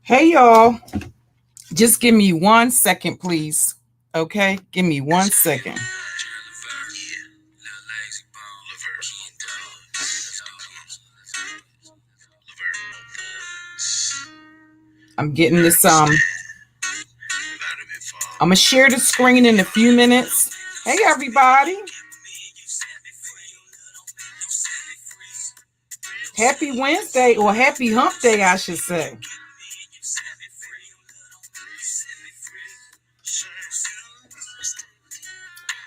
Hey, y'all. Just give me 1 second, please. Okay? Give me 1 second. I'm getting this. I'm going to share the screen in a few minutes. Hey, everybody. Happy Wednesday, or happy hump day, I should say.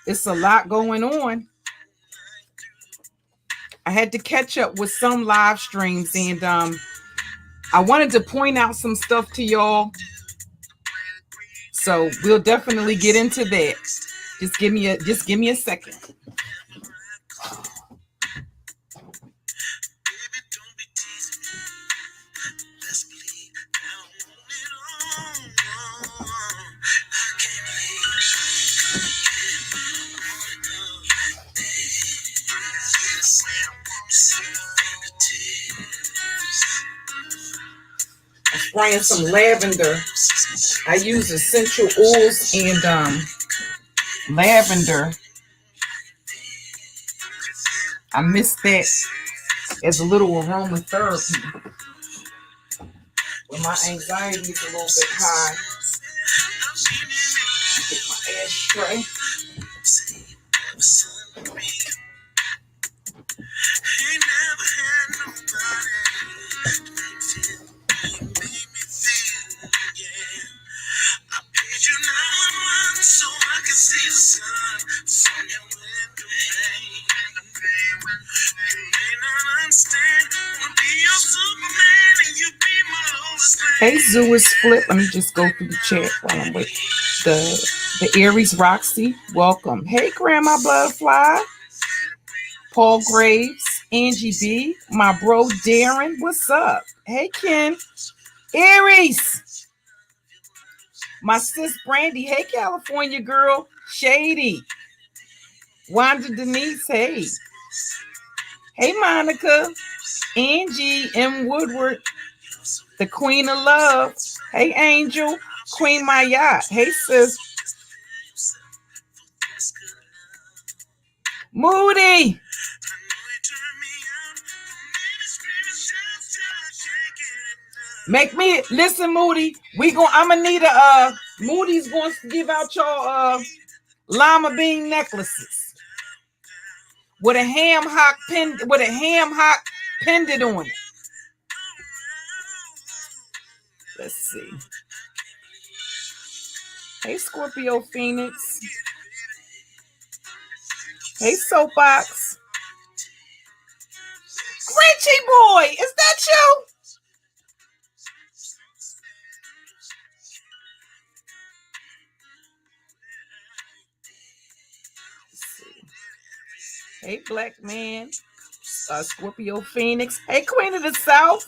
It's a lot going on. I had to catch up with some live streams, and I wanted to point out some stuff to y'all. So we'll definitely get into that. Just give me a second. I'm spraying some lavender. I use essential oils and lavender. I miss that as a little aromatherapy when my anxiety is a little bit high. Get my ashtray. Hey, Zoo is Flip. Let me just go through the chat while I'm waiting. The Aries Roxy, welcome. Hey, Grandma Butterfly. Paul Graves, Angie B, my bro Darren, what's up? Hey, Ken. Aries. My sis Brandy, hey, California girl. Shady. Wanda Denise, hey. Hey, Monica. Angie M. Woodward. The Queen of Love. Hey, Angel. Queen Maya. Hey, sis. Moody. Make me listen, Moody. I'm gonna need Moody's going to give out your llama bean necklaces with a ham hock pendant on it. Let's see. Hey, Scorpio Phoenix. Hey, Soapbox. Grinchy boy, is that you? Hey, Black Man. Scorpio Phoenix. Hey, Queen of the South.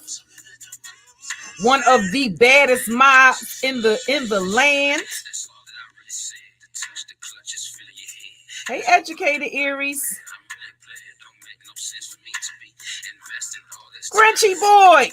One of the baddest mobs in the land. Hey, Educated Aries. Grinchy boy.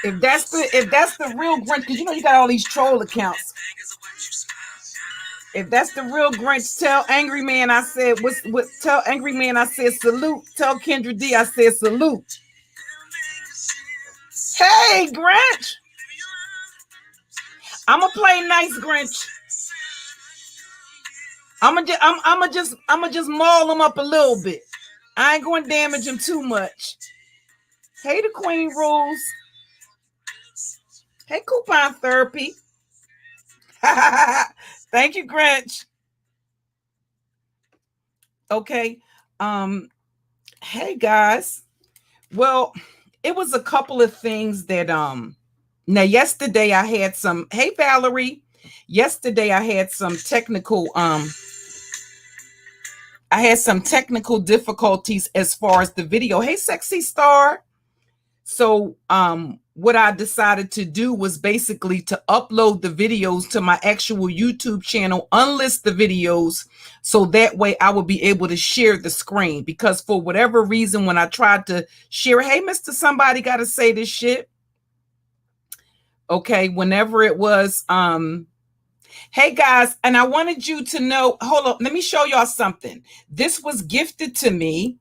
If that's the real Grinch, because you know you got all these troll accounts. If that's the real Grinch, tell Angry Man I said tell Angry Man I said salute. Tell Kendra D I said salute. Hey, Grinch. I'ma play nice, Grinch. I'ma just maul him up a little bit. I ain't gonna damage him too much. Hey, the Queen Rules. Hey, Coupon Therapy. Thank you, Grinch. Okay. Hey guys. Well, it was a couple of things that now yesterday I had some, hey Valerie. Yesterday I had some technical difficulties as far as the video. Hey, Sexy Star. So what I decided to do was basically to upload the videos to my actual YouTube channel, unlist the videos, so that way I would be able to share the screen. Because for whatever reason, when I tried to share, hey, Mr. Somebody Gotta Say This Shit. Okay, whenever it was, hey guys, and I wanted you to know, hold on, let me show y'all something. This was gifted to me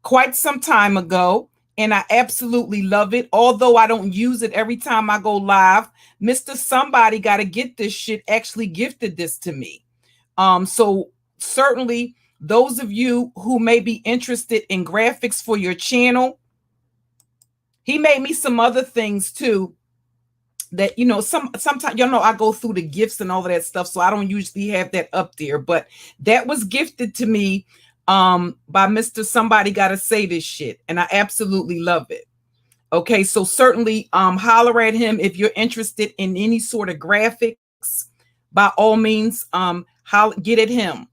quite some time ago. And I absolutely love it. Although I don't use it every time I go live, Mr. Somebody Gotta Get This Shit actually gifted this to me. So certainly those of you who may be interested in graphics for your channel, he made me some other things too that, you know, sometimes, you know, I go through the gifts and all of that stuff. So I don't usually have that up there, but that was gifted to me by Mr. Somebody Gotta Say This Shit, and I absolutely love it. Okay, so certainly holler at him if you're interested in any sort of graphics. By all means, get at him.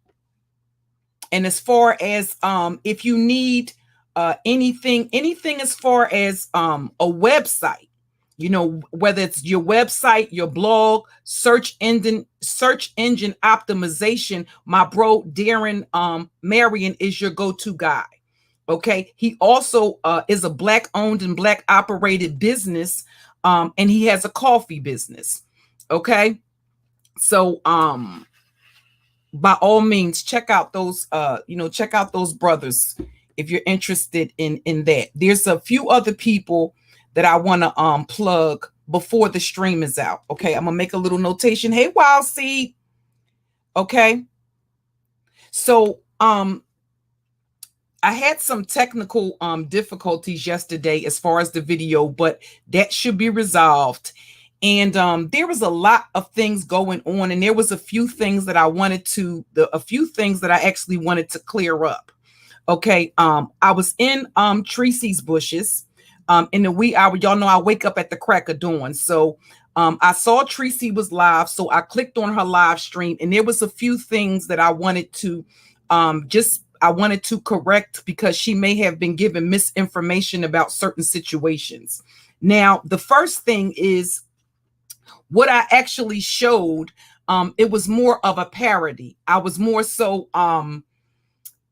And as far as if you need anything as far as a website, you know, whether it's your website, your blog, search engine optimization, my bro Darren Marion is your go-to guy. Okay, he also is a Black owned and Black operated business, and he has a coffee business. Okay, so by all means, check out those check out those brothers if you're interested in that. There's a few other people that I want to plug before the stream is out. Okay, I'm gonna make a little notation. Hey, Wild Seed. Okay, so I had some technical difficulties yesterday as far as the video, but that should be resolved. And there was a lot of things going on, and there was a few things that I actually wanted to clear up. Okay, I was in Tracy's bushes. In the wee hour, y'all know I wake up at the crack of dawn. So I saw Tracy was live, so I clicked on her live stream, and there was a few things that I wanted to correct because she may have been given misinformation about certain situations. Now, the first thing is what I actually showed it was more of a parody. I was more so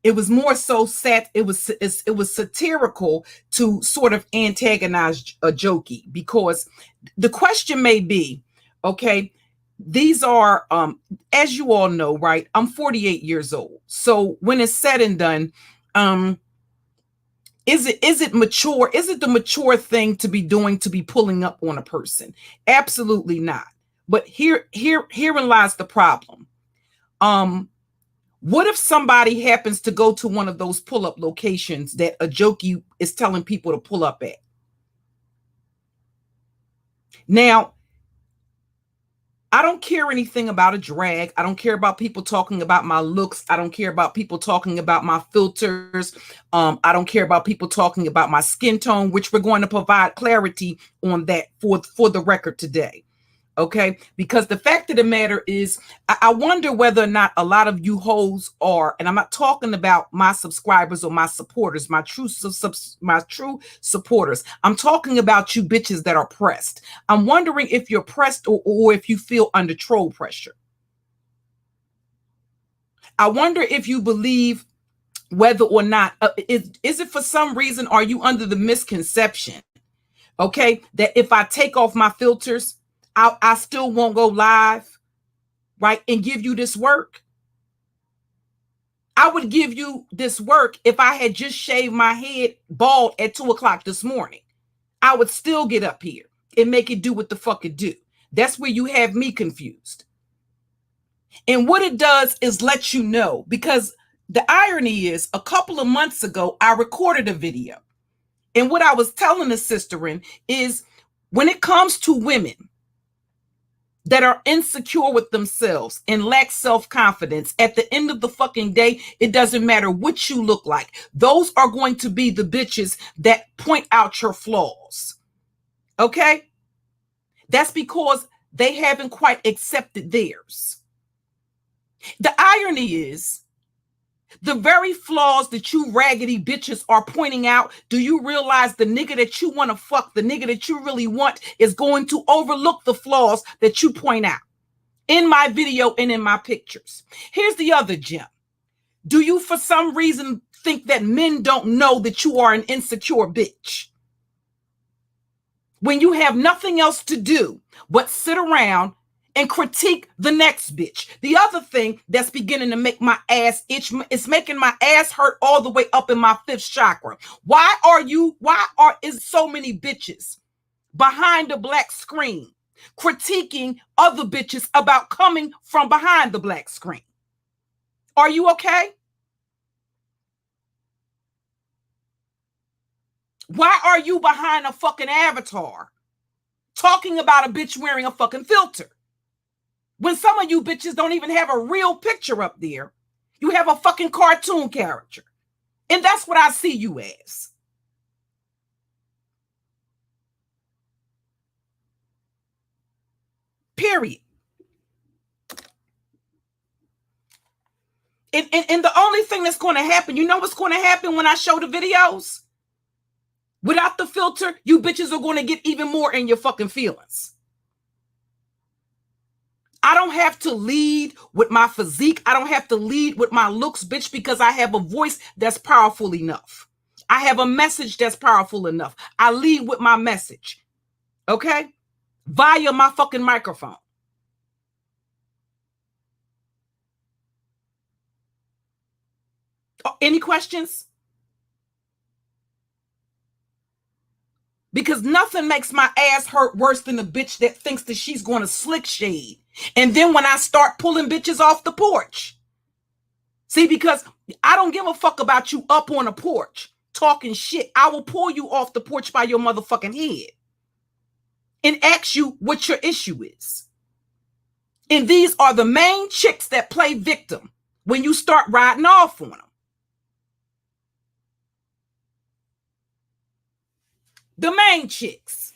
it was more so it was satirical to sort of antagonize a jokey, because the question may be, okay, these are as you all know, right, I'm 48 years old. So when it's said and done, is it mature? Is it the mature thing to be doing, to be pulling up on a person? Absolutely not. But herein lies the problem. What if somebody happens to go to one of those pull-up locations that a jokey is telling people to pull up at? Now, I don't care anything about a drag. I don't care about people talking about my looks. I don't care about people talking about my filters. I don't care about people talking about my skin tone, which we're going to provide clarity on that for the record today. Okay, because the fact of the matter is, I wonder whether or not a lot of you hoes are, and I'm not talking about my subscribers or my supporters, my true supporters. I'm talking about you bitches that are pressed. I'm wondering if you're pressed or if you feel under troll pressure. I wonder if you believe whether or not, is it for some reason, are you under the misconception, okay, that if I take off my filters, I still won't go live, right, and give you this work? I would give you this work if I had just shaved my head bald at 2 o'clock this morning. I would still get up here and make it do what the fuck it do. That's where you have me confused. And what it does is let you know, because the irony is, a couple of months ago, I recorded a video. And what I was telling the sister is, when it comes to women that are insecure with themselves and lack self-confidence, at the end of the fucking day, it doesn't matter what you look like. Those are going to be the bitches that point out your flaws. Okay? That's because they haven't quite accepted theirs. The irony is, the very flaws that you raggedy bitches are pointing out, do you realize the nigga that you want to fuck, the nigga that you really want, is going to overlook the flaws that you point out in my video and in my pictures? Here's the other gem. Do you for some reason think that men don't know that you are an insecure bitch? When you have nothing else to do but sit around and critique the next bitch. The other thing that's beginning to make my ass itch, it's making my ass hurt all the way up in my 5th chakra. Why is so many bitches behind the black screen critiquing other bitches about coming from behind the black screen? Are you okay? Why are you behind a fucking avatar talking about a bitch wearing a fucking filter, when some of you bitches don't even have a real picture up there? You have a fucking cartoon character. And that's what I see you as. Period. And the only thing that's going to happen, you know what's going to happen when I show the videos? Without the filter, you bitches are going to get even more in your fucking feelings. I don't have to lead with my physique. I don't have to lead with my looks, bitch, because I have a voice that's powerful enough. I have a message that's powerful enough. I lead with my message, okay? Via my fucking microphone. Oh, any questions? Because nothing makes my ass hurt worse than a bitch that thinks that she's going to slick shade. And then when I start pulling bitches off the porch. See, because I don't give a fuck about you up on a porch talking shit. I will pull you off the porch by your motherfucking head and ask you what your issue is. And these are the main chicks that play victim when you start riding off on them. The main chicks.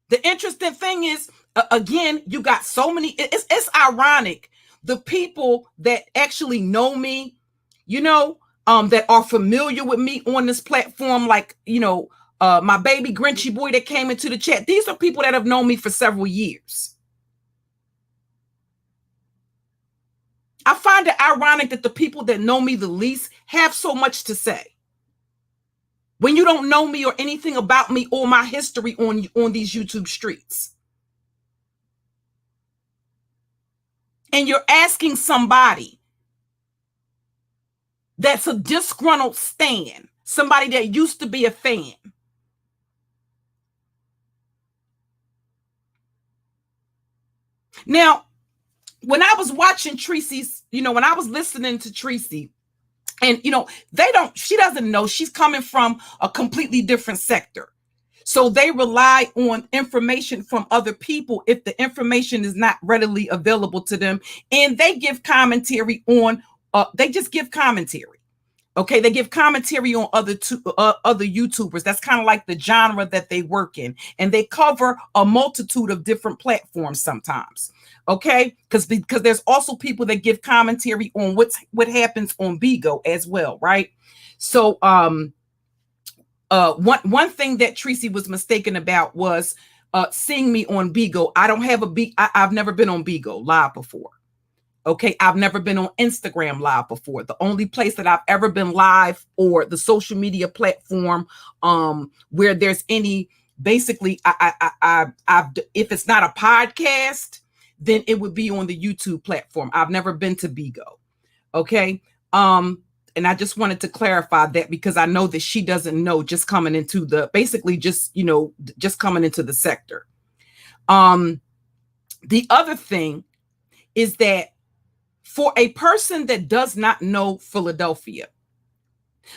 The interesting thing is, again, you got so many, it's ironic. The people that actually know me, you know, that are familiar with me on this platform, like, you know, my baby Grinchy boy that came into the chat. These are people that have known me for several years. I find it ironic that the people that know me the least have so much to say. When you don't know me or anything about me or my history on these YouTube streets. And you're asking somebody that's a disgruntled stan, somebody that used to be a fan. Now, when I was watching Tracy's, when I was listening to Tracy, and she doesn't know, she's coming from a completely different sector. So they rely on information from other people if the information is not readily available to them. And they give commentary on, they just give commentary. Okay, they give commentary on other YouTubers. That's kind of like the genre that they work in. And they cover a multitude of different platforms sometimes. Okay, because there's also people that give commentary on what happens on Bigo as well, right? So one thing that Tracy was mistaken about was seeing me on Bigo. I don't have I've never been on Bigo live before. Okay, I've never been on Instagram live before. The only place that I've ever been live, or the social media platform where there's any, basically, if it's not a podcast, then it would be on the YouTube platform. I've never been to Bigo. Okay. And I just wanted to clarify that, because I know that she doesn't know, just coming into the, basically just coming into the sector. The other thing is that for a person that does not know Philadelphia,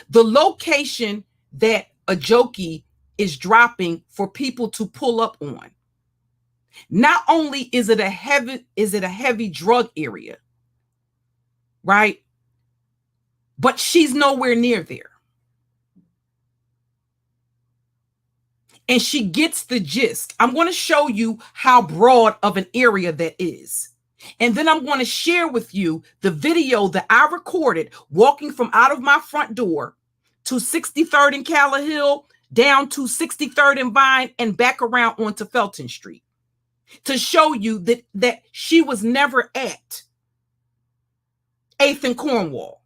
the location that a jokey is dropping for people to pull up on, not only is it a heavy drug area, right? But she's nowhere near there. And she gets the gist. I'm going to show you how broad of an area that is. And then I'm going to share with you the video that I recorded walking from out of my front door to 63rd and Calla Hill, down to 63rd and Vine, and back around onto Felton Street, to show you that she was never at 8th and Cornwall.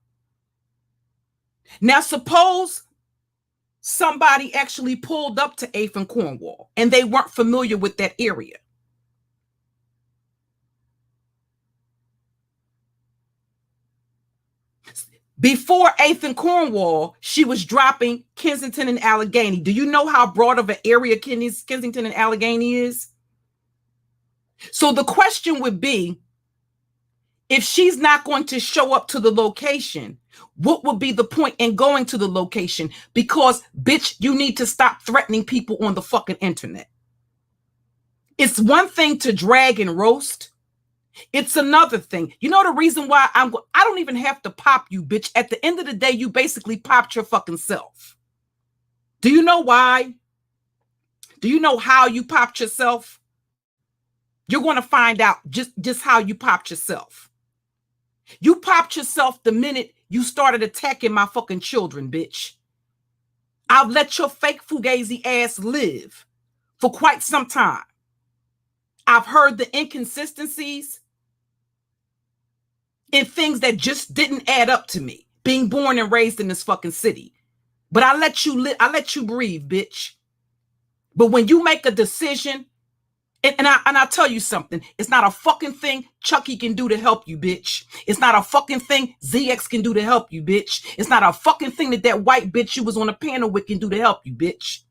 Now, suppose somebody actually pulled up to 8th and Cornwall and they weren't familiar with that area. Before 8th and Cornwall, she was dropping Kensington and Allegheny. Do you know how broad of an area Kensington and Allegheny is? So the question would be, if she's not going to show up to the location, what would be the point in going to the location? Because, bitch, you need to stop threatening people on the fucking internet. It's one thing to drag and roast. It's another thing. You know the reason why I don't even have to pop you, bitch. At the end of the day, you basically popped your fucking self. Do you know why? Do you know how you popped yourself? You're going to find out just how you popped yourself. You popped yourself the minute you started attacking my fucking children, bitch. I've let your fake fugazi ass live for quite some time. I've heard the inconsistencies and things that just didn't add up to me, being born and raised in this fucking city. But I let you live, I let you breathe, bitch. But when you make a decision, and I'll tell you something, it's not a fucking thing Chucky can do to help you, bitch. It's not a fucking thing ZX can do to help you, bitch. It's not a fucking thing that white bitch you was on a panel with can do to help you, bitch.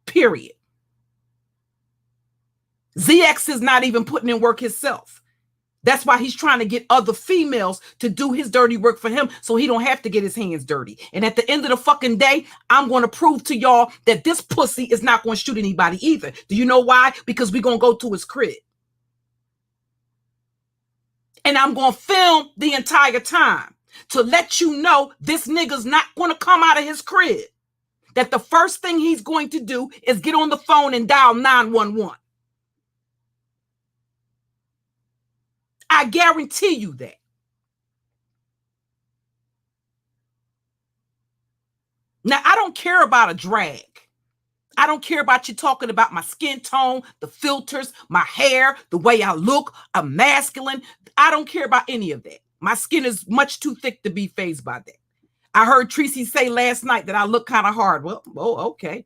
Period. ZX is not even putting in work himself. That's why he's trying to get other females to do his dirty work for him so he don't have to get his hands dirty. And at the end of the fucking day, I'm going to prove to y'all that this pussy is not going to shoot anybody either. Do you know why? Because we're going to go to his crib. And I'm going to film the entire time to let you know this nigga's not going to come out of his crib. That the first thing he's going to do is get on the phone and dial 911. I guarantee you that. Now, I don't care about a drag. I don't care about you talking about my skin tone, the filters, my hair, the way I look, I'm masculine. I don't care about any of that. My skin is much too thick to be fazed by that. I heard Tracy say last night that I look kind of hard. Well, okay.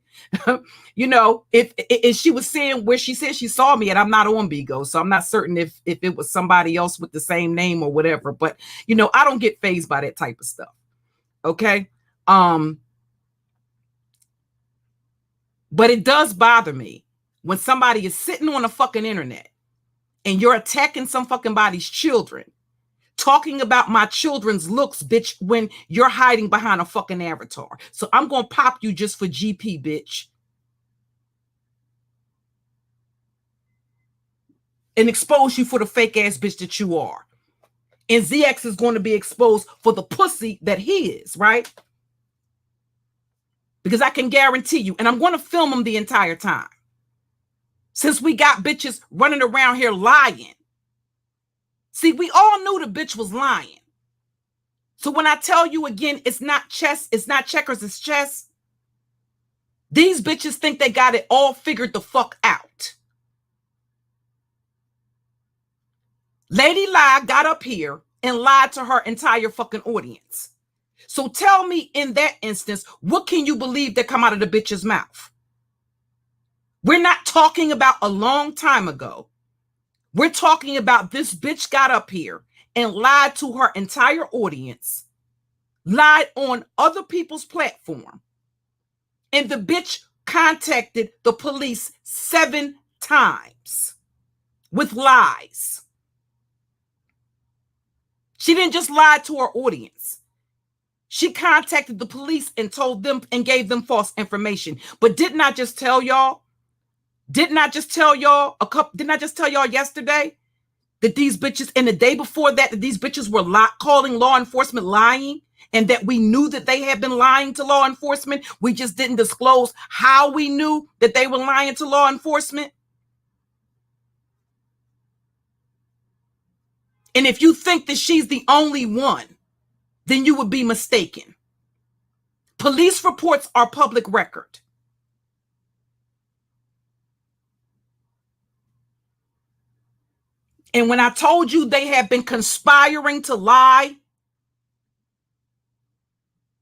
You know, if she was saying where she said she saw me, and I'm not on Bigo, so I'm not certain if it was somebody else with the same name or whatever. But you know, I don't get fazed by that type of stuff. Okay. But it does bother me when somebody is sitting on the fucking internet and you're attacking some fucking body's children, talking about my children's looks, bitch, when you're hiding behind a fucking avatar. So I'm going to pop you just for GP, bitch. And expose you for the fake ass bitch that you are. And ZX is going to be exposed for the pussy that he is, right? Because I can guarantee you, and I'm going to film him the entire time. Since we got bitches running around here lying. See, we all knew the bitch was lying. So when I tell you again, it's not chess, it's not checkers, it's chess. These bitches think they got it all figured the fuck out. Lady Lie got up here and lied to her entire fucking audience. So tell me in that instance, what can you believe that come out of the bitch's mouth? We're not talking about a long time ago. We're talking about this bitch got up here and lied to her entire audience, lied on other people's platform, and the bitch contacted the police 7 times with lies. She didn't just lie to her audience. She contacted the police and told them and gave them false information. But didn't I just tell y'all? Didn't I just tell y'all yesterday that these bitches, and the day before that these bitches were calling law enforcement lying, and that we knew that they had been lying to law enforcement? We just didn't disclose how we knew that they were lying to law enforcement. And if you think that she's the only one, then you would be mistaken. Police reports are public record. And when I told you they have been conspiring to lie,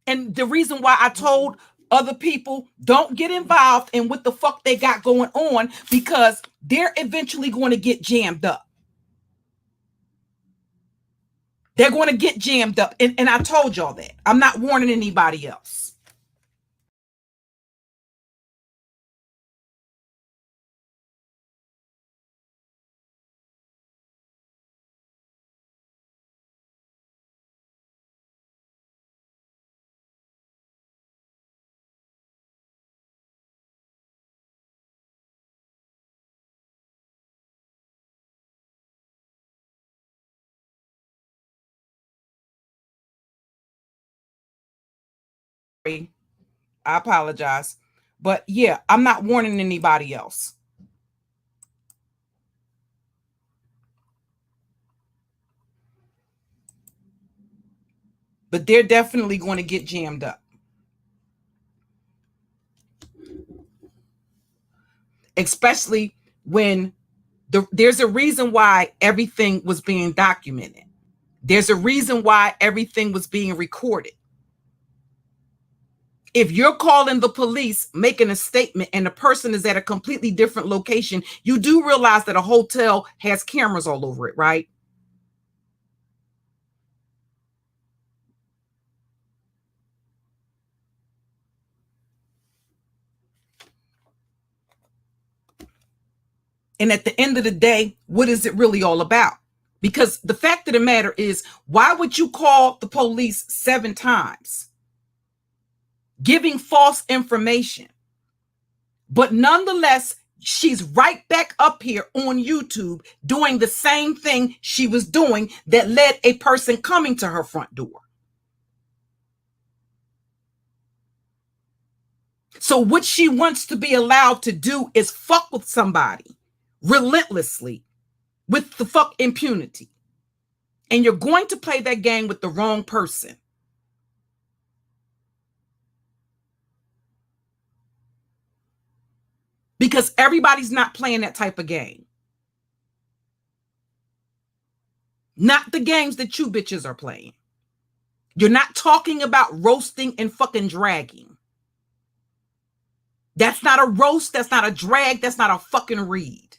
and the reason why I told other people don't get involved in what the fuck they got going on, because they're eventually going to get jammed up. They're going to get jammed up. And I told y'all that. I'm not warning anybody else. I apologize. But yeah, I'm not warning anybody else. But they're definitely going to get jammed up. Especially when there's a reason why everything was being documented. There's a reason why everything was being recorded. If you're calling the police, making a statement, and the person is at a completely different location, you do realize that a hotel has cameras all over it, right? And at the end of the day, what is it really all about? Because the fact of the matter is, why would you call the police 7 times, giving false information? But nonetheless, she's right back up here on YouTube doing the same thing she was doing that led a person coming to her front door. So what she wants to be allowed to do is fuck with somebody relentlessly with the fuck impunity. And you're going to play that game with the wrong person. Because everybody's not playing that type of game. Not the games that you bitches are playing. You're not talking about roasting and fucking dragging. That's not a roast. That's not a drag. That's not a fucking read.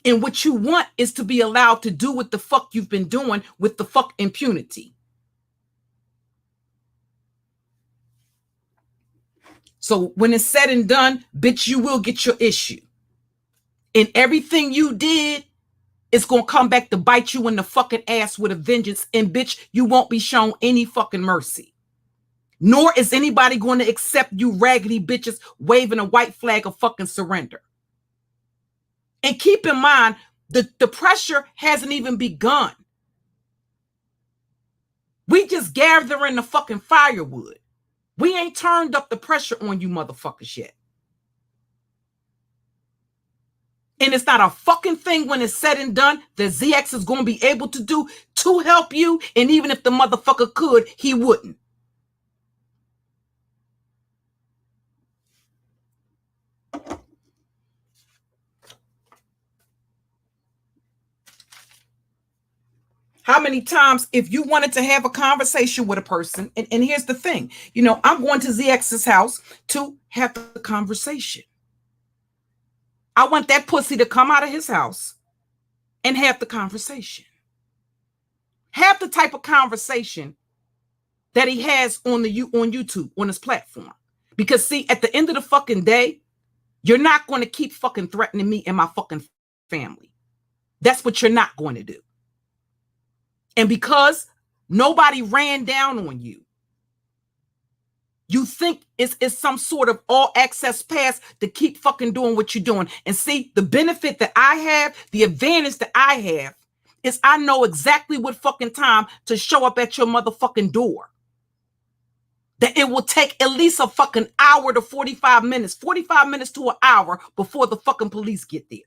And what you want is to be allowed to do what the fuck you've been doing with the fuck impunity. So when it's said and done, bitch, you will get your issue. And everything you did is going to come back to bite you in the fucking ass with a vengeance. And bitch, you won't be shown any fucking mercy. Nor is anybody going to accept you raggedy bitches waving a white flag of fucking surrender. And keep in mind, the pressure hasn't even begun. We just gathering the fucking firewood. We ain't turned up the pressure on you motherfuckers yet. And it's not a fucking thing when it's said and done that ZX is going to be able to do to help you. And even if the motherfucker could, he wouldn't. How many times, if you wanted to have a conversation with a person, and here's the thing, you know, I'm going to ZX's house to have the conversation. I want that pussy to come out of his house and have the conversation. Have the type of conversation that he has on YouTube, on his platform. Because see, at the end of the fucking day, you're not going to keep fucking threatening me and my fucking family. That's what you're not going to do. And because nobody ran down on you, you think it's some sort of all access pass to keep fucking doing what you're doing. And see, the benefit that I have, the advantage that I have, is I know exactly what fucking time to show up at your motherfucking door. That it will take at least a fucking hour to 45 minutes to an hour before the fucking police get there.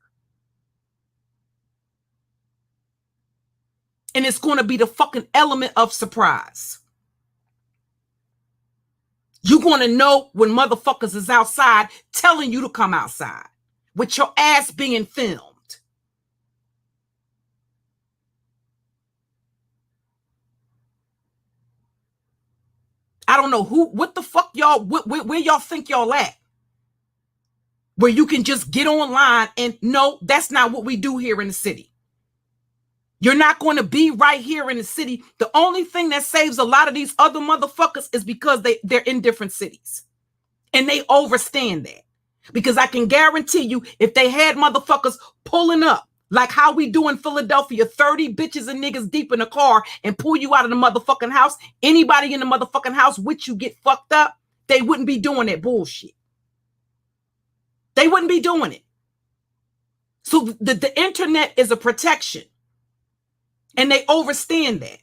And it's going to be the fucking element of surprise. You're going to know when motherfuckers is outside telling you to come outside with your ass being filmed. I don't know what the fuck y'all, where y'all think y'all at? Where you can just get online and no, that's not what we do here in the city. You're not going to be right here in the city. The only thing that saves a lot of these other motherfuckers is because they're in different cities. And they overstand that. Because I can guarantee you, if they had motherfuckers pulling up, like how we do in Philadelphia, 30 bitches and niggas deep in a car and pull you out of the motherfucking house, anybody in the motherfucking house with you get fucked up, they wouldn't be doing that bullshit. They wouldn't be doing it. So the internet is a protection. And they overstand that.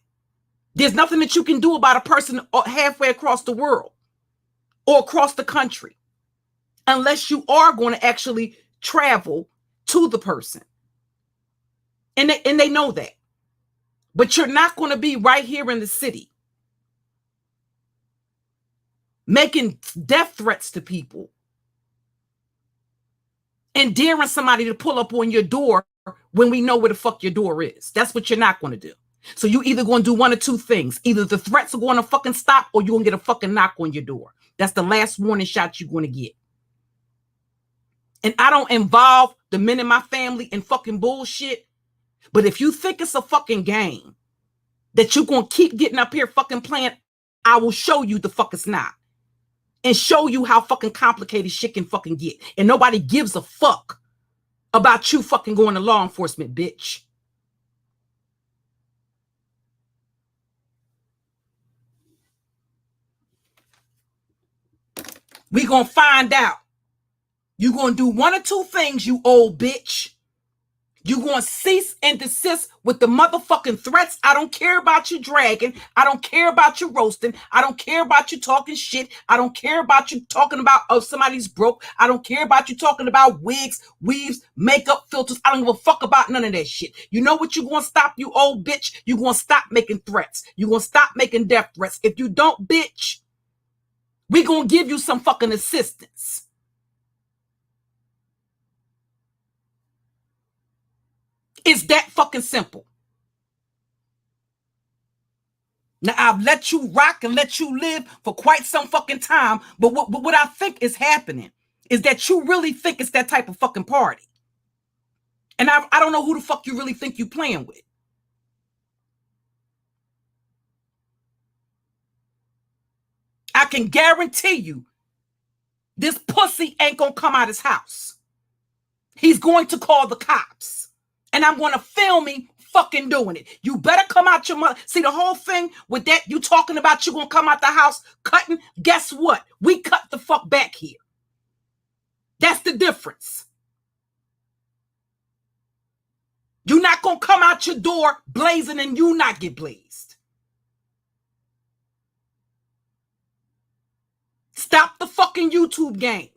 There's nothing that you can do about a person halfway across the world or across the country unless you are going to actually travel to the person. And they know that. But you're not going to be right here in the city making death threats to people and daring somebody to pull up on your door when we know where the fuck your door is. That's what you're not going to do. So you either going to do one or two things. Either the threats are going to fucking stop or you're going to get a fucking knock on your door. That's the last warning shot you're going to get. And I don't involve the men in my family in fucking bullshit. But if you think it's a fucking game that you're going to keep getting up here fucking playing, I will show you the fuck it's not. And show you how fucking complicated shit can fucking get. And nobody gives a fuck about you fucking going to law enforcement, bitch. We gonna find out. You gonna do one or two things, you old bitch. You gonna cease and desist with the motherfucking threats. I don't care about you dragging. I don't care about you roasting. I don't care about you talking shit. I don't care about you talking about somebody's broke. I don't care about you talking about wigs, weaves, makeup, filters. I don't give a fuck about none of that shit. You know what you're gonna stop, you old bitch? You're gonna stop making threats. You're gonna stop making death threats. If you don't, bitch, we gonna give you some fucking assistance. It's that fucking simple. Now, I've let you rock and let you live for quite some fucking time, but what I think is happening is that you really think it's that type of fucking party. And I don't know who the fuck you really think you playing with. I can guarantee you this pussy ain't gonna come out his house. He's going to call the cops. And I'm gonna film me fucking doing it. You better come out your mother. See, the whole thing with that, you talking about you gonna come out the house cutting, guess what? We cut the fuck back here. That's the difference. You're not gonna come out your door blazing and you not get blazed. Stop the fucking YouTube games.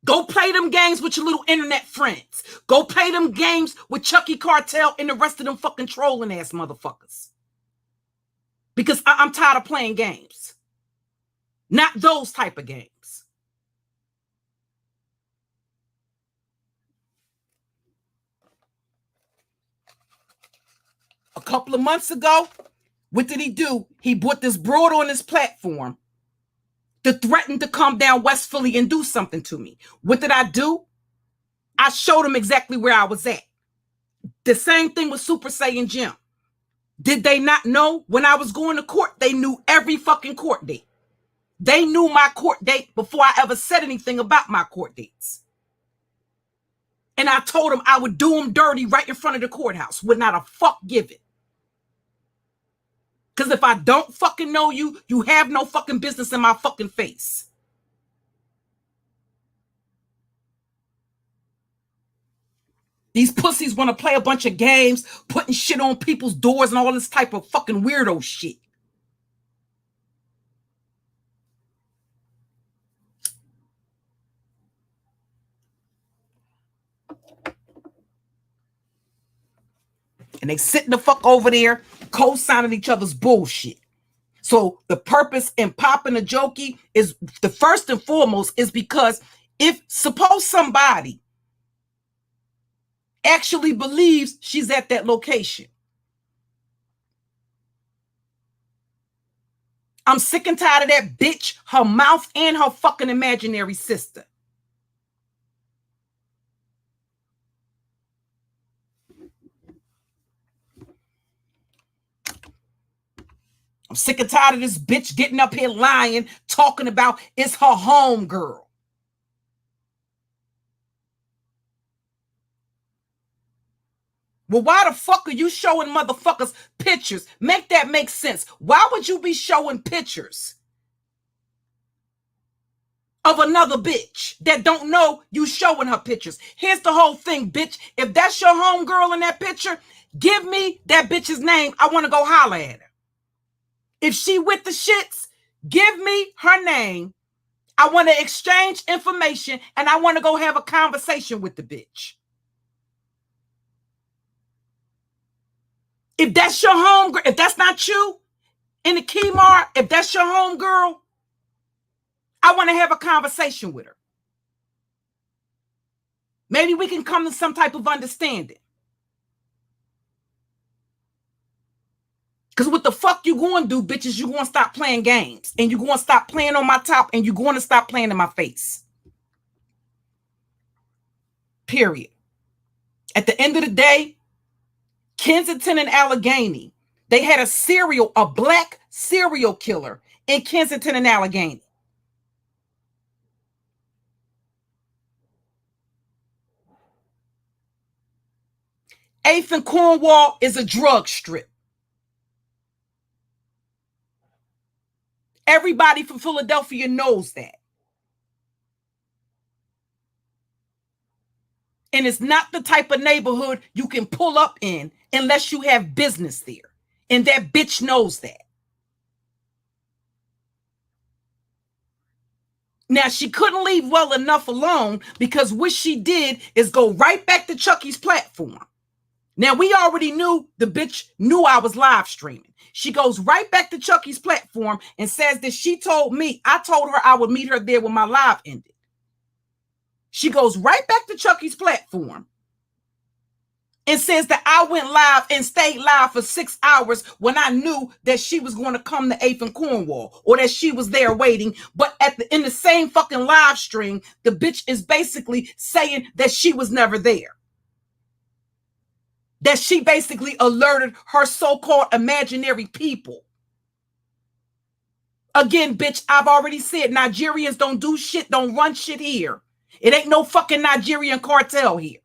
Go play them games with your little internet friends. Go play them games with Chucky Cartel and the rest of them fucking trolling ass motherfuckers. Because I'm tired of playing games. Not those type of games. A couple of months ago, what did he do? He brought this broad on his platform to threaten to come down West Philly and do something to me. What did I do? I showed him exactly where I was at. The same thing with Super Saiyan Jim. Did they not know when I was going to court? They knew every fucking court date. They knew my court date before I ever said anything about my court dates. And I told them I would do them dirty right in front of the courthouse with not a fuck given. Because if I don't fucking know you, you have no fucking business in my fucking face. These pussies want to play a bunch of games, putting shit on people's doors and all this type of fucking weirdo shit. And they sitting the fuck over there co-signing each other's bullshit. So the purpose in popping a jokey is, the first and foremost, is because if suppose somebody actually believes she's at that location. I'm sick and tired of that bitch, her mouth, and her fucking imaginary sister. I'm sick and tired of this bitch getting up here lying, talking about it's her home girl. Well, why the fuck are you showing motherfuckers pictures? Make that make sense. Why would you be showing pictures of another bitch that don't know you showing her pictures? Here's the whole thing, bitch. If that's your home girl in that picture, give me that bitch's name. I want to go holler at her. If she with the shits, give me her name. I want to exchange information and I want to go have a conversation with the bitch. If that's your home girl, if that's not you in the Kmart, if that's your home girl, I want to have a conversation with her. Maybe we can come to some type of understanding. Because what the fuck you going to do, bitches, you going to stop playing games. And you going to stop playing on my top. And you going to stop playing in my face. Period. At the end of the day, Kensington and Allegheny, they had a black serial killer in Kensington and Allegheny. Eighth and Cornwall is a drug strip. Everybody from Philadelphia knows that. And it's not the type of neighborhood you can pull up in unless you have business there. And that bitch knows that. Now, she couldn't leave well enough alone because what she did is go right back to Chucky's platform. Now, we already knew the bitch knew I was live streaming. She goes right back to Chucky's platform and says that she told me, I told her I would meet her there when my live ended. She goes right back to Chucky's platform and says that I went live and stayed live for 6 hours when I knew that she was going to come to 8th and Cornwall, or that she was there waiting. But in the same fucking live stream, the bitch is basically saying that she was never there. That she basically alerted her so-called imaginary people. Again, bitch, I've already said Nigerians don't do shit, don't run shit here. It ain't no fucking Nigerian cartel here.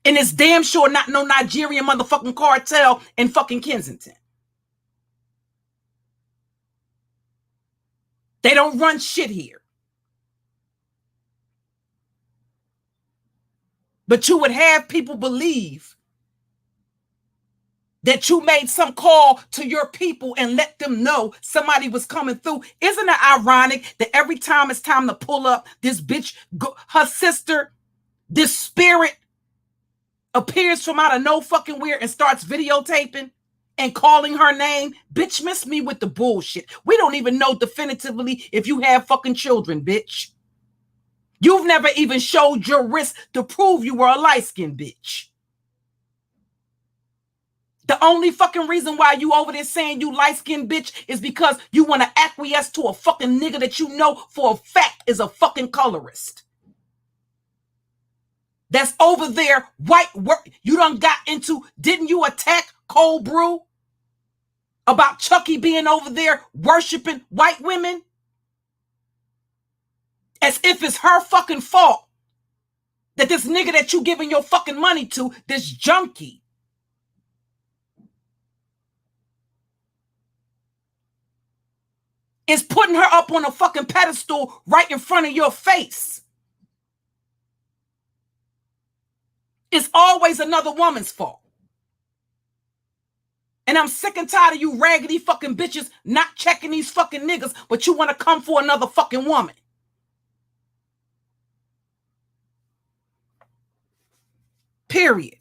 And it's damn sure not no Nigerian motherfucking cartel in fucking Kensington. They don't run shit here. But you would have people believe that you made some call to your people and let them know somebody was coming through. Isn't it ironic that every time it's time to pull up, this bitch, her sister, this spirit appears from out of no fucking where and starts videotaping and calling her name? Bitch, miss me with the bullshit. We don't even know definitively if you have fucking children, bitch. You've never even showed your wrist to prove you were a light-skinned bitch. The only fucking reason why you over there saying you light-skinned bitch is because you want to acquiesce to a fucking nigga that you know for a fact is a fucking colorist. That's over there white work. You done got into, didn't you attack Cold Brew about Chucky being over there worshiping white women? As if it's her fucking fault that this nigga that you giving your fucking money to, this junkie, is putting her up on a fucking pedestal right in front of your face. It's always another woman's fault. And I'm sick and tired of you raggedy fucking bitches not checking these fucking niggas, but you want to come for another fucking woman. Period.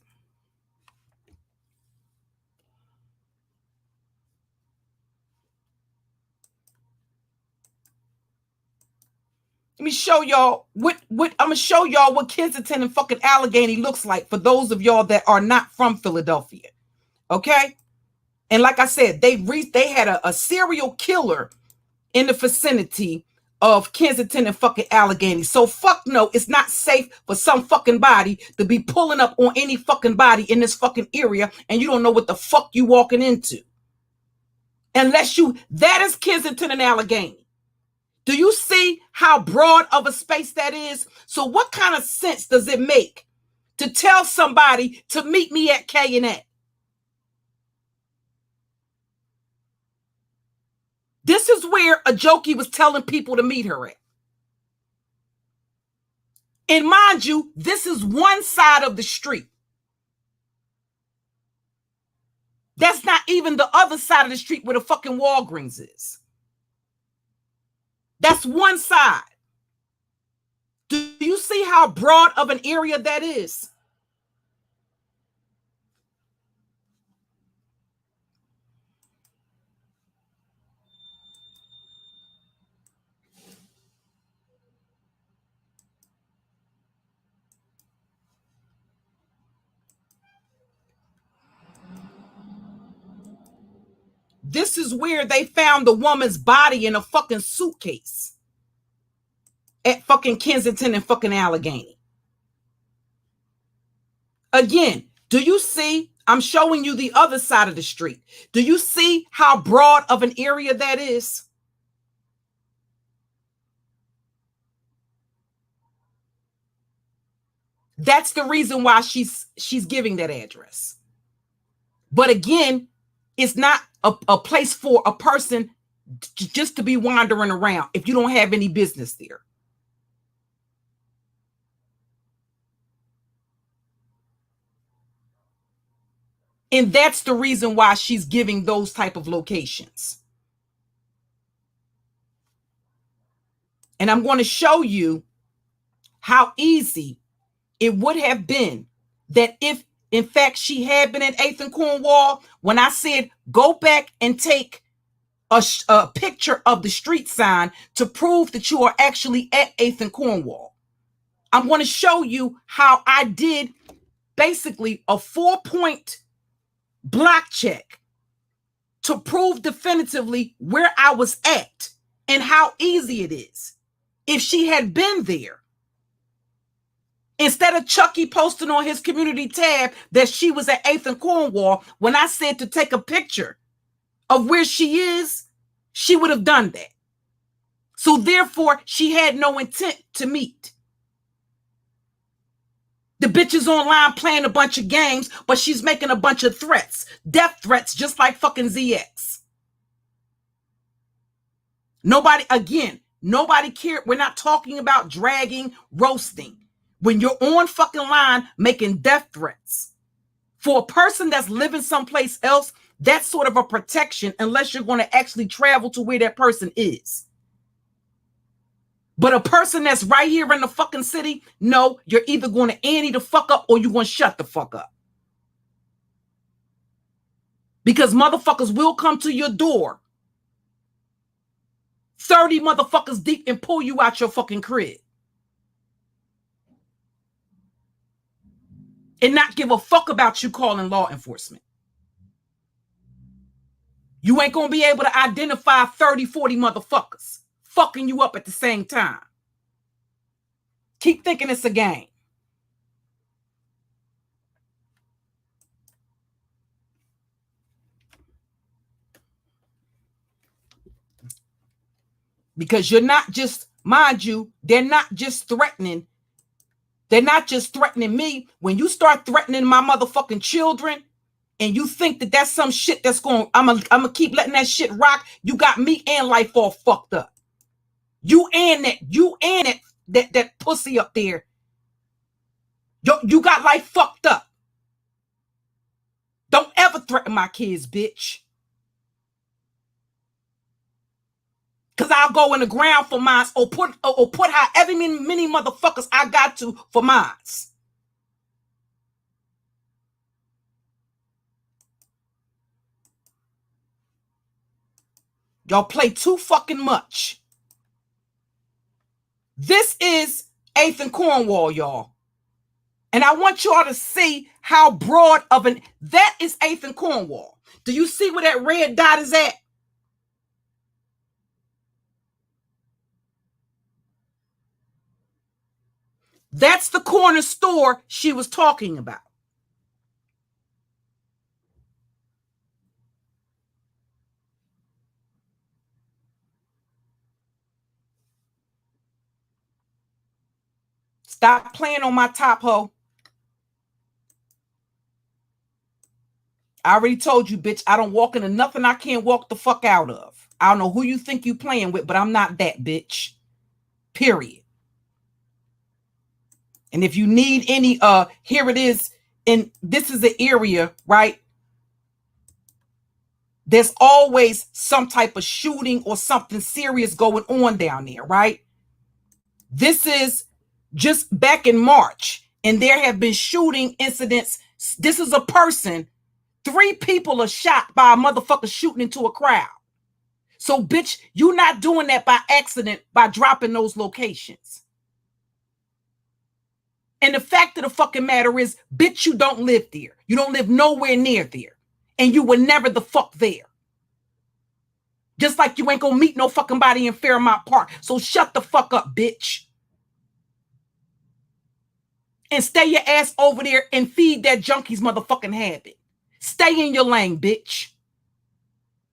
Let me show y'all what I'm gonna show y'all what Kensington and fucking Allegheny looks like for those of y'all that are not from Philadelphia. Okay? And like I said, they had a serial killer in the vicinity of Kensington and fucking Allegheny. So fuck no, it's not safe for some fucking body to be pulling up on any fucking body in this fucking area and you don't know what the fuck you walking into. Unless that is Kensington and Allegheny. Do you see how broad of a space that is? So what kind of sense does it make to tell somebody to meet me at K&A? This is where a jokey was telling people to meet her at. And mind you, this is one side of the street. That's not even the other side of the street where the fucking Walgreens is. That's one side. Do you see how broad of an area that is? This is where they found the woman's body in a fucking suitcase at fucking Kensington and fucking Allegheny. Again, do you see? I'm showing you the other side of the street. Do you see how broad of an area that is? That's the reason why she's giving that address. But again, it's not a place for a person just to be wandering around if you don't have any business there. And that's the reason why she's giving those type of locations. And I'm going to show you how easy it would have been that if, in fact, she had been at 8th and Cornwall, when I said, go back and take a picture of the street sign to prove that you are actually at 8th and Cornwall. I'm going to show you how I did basically a 4-point block check to prove definitively where I was at and how easy it is. If she had been there, instead of Chucky posting on his community tab that she was at 8th and Cornwall, when I said to take a picture of where she is, she would have done that. So therefore, she had no intent to meet. The bitch is online playing a bunch of games, but she's making a bunch of threats. Death threats, just like fucking ZX. Nobody cared. We're not talking about dragging, roasting. When you're on fucking line making death threats. For a person that's living someplace else, that's sort of a protection unless you're going to actually travel to where that person is. But a person that's right here in the fucking city, no, you're either going to ante the fuck up or you're going to shut the fuck up. Because motherfuckers will come to your door 30 motherfuckers deep and pull you out your fucking crib. And not give a fuck about you calling law enforcement. You ain't going to be able to identify 30, 40 motherfuckers fucking you up at the same time. Keep thinking it's a game. Because you're not just, mind you, they're not just threatening. They're not just threatening me. When you start threatening my motherfucking children and you think that that's some shit that's going, I'm gonna keep letting that shit rock, you got me and life all fucked up. You and that pussy up there. You got life fucked up. Don't ever threaten my kids, bitch. Because I'll go in the ground for mine or put however many motherfuckers I got to for mine. Y'all play too fucking much. This is 8th and Cornwall, y'all. And I want y'all to see how broad of that is 8th and Cornwall. Do you see where that red dot is at? That's the corner store she was talking about. Stop playing on my top, hoe. I already told you, bitch, I don't walk into nothing I can't walk the fuck out of. I don't know who you think you playing with, but I'm not that, bitch. Period. And if you need any, here it is. And this is the area, right? There's always some type of shooting or something serious going on down there, right? This is just back in March, and there have been shooting incidents. This is a person. 3 people are shot by a motherfucker shooting into a crowd. So, bitch, you're not doing that by accident by dropping those locations. And the fact of the fucking matter is, bitch, you don't live there. You don't live nowhere near there. And you were never the fuck there. Just like you ain't gonna meet no fucking body in Fairmount Park. So shut the fuck up, bitch. And stay your ass over there and feed that junkie's motherfucking habit. Stay in your lane, bitch.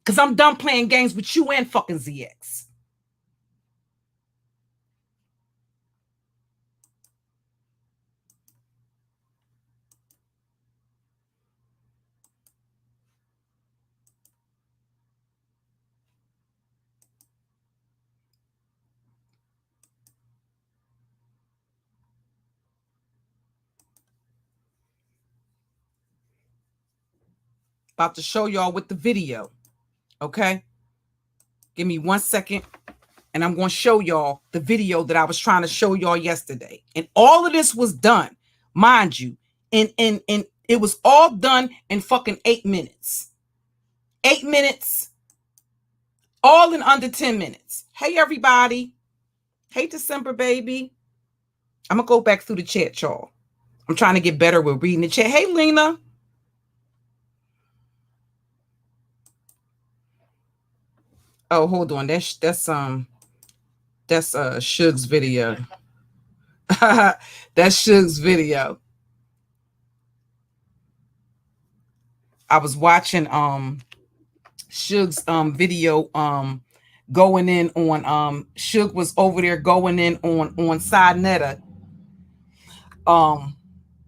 Because I'm done playing games with you and fucking ZX. About to show y'all with the video. Okay? Give me 1 second. And I'm going to show y'all the video that I was trying to show y'all yesterday. And all of this was done, mind you. And it was all done in fucking 8 minutes. 8 minutes. All in under 10 minutes. Hey, everybody. Hey, December, baby. I'm going to go back through the chat, y'all. I'm trying to get better with reading the chat. Hey, Lena. Oh, hold on. That's Suge's video. That's Suge's video. I was watching Suge's video going in on Suge was over there going in on Sinetta,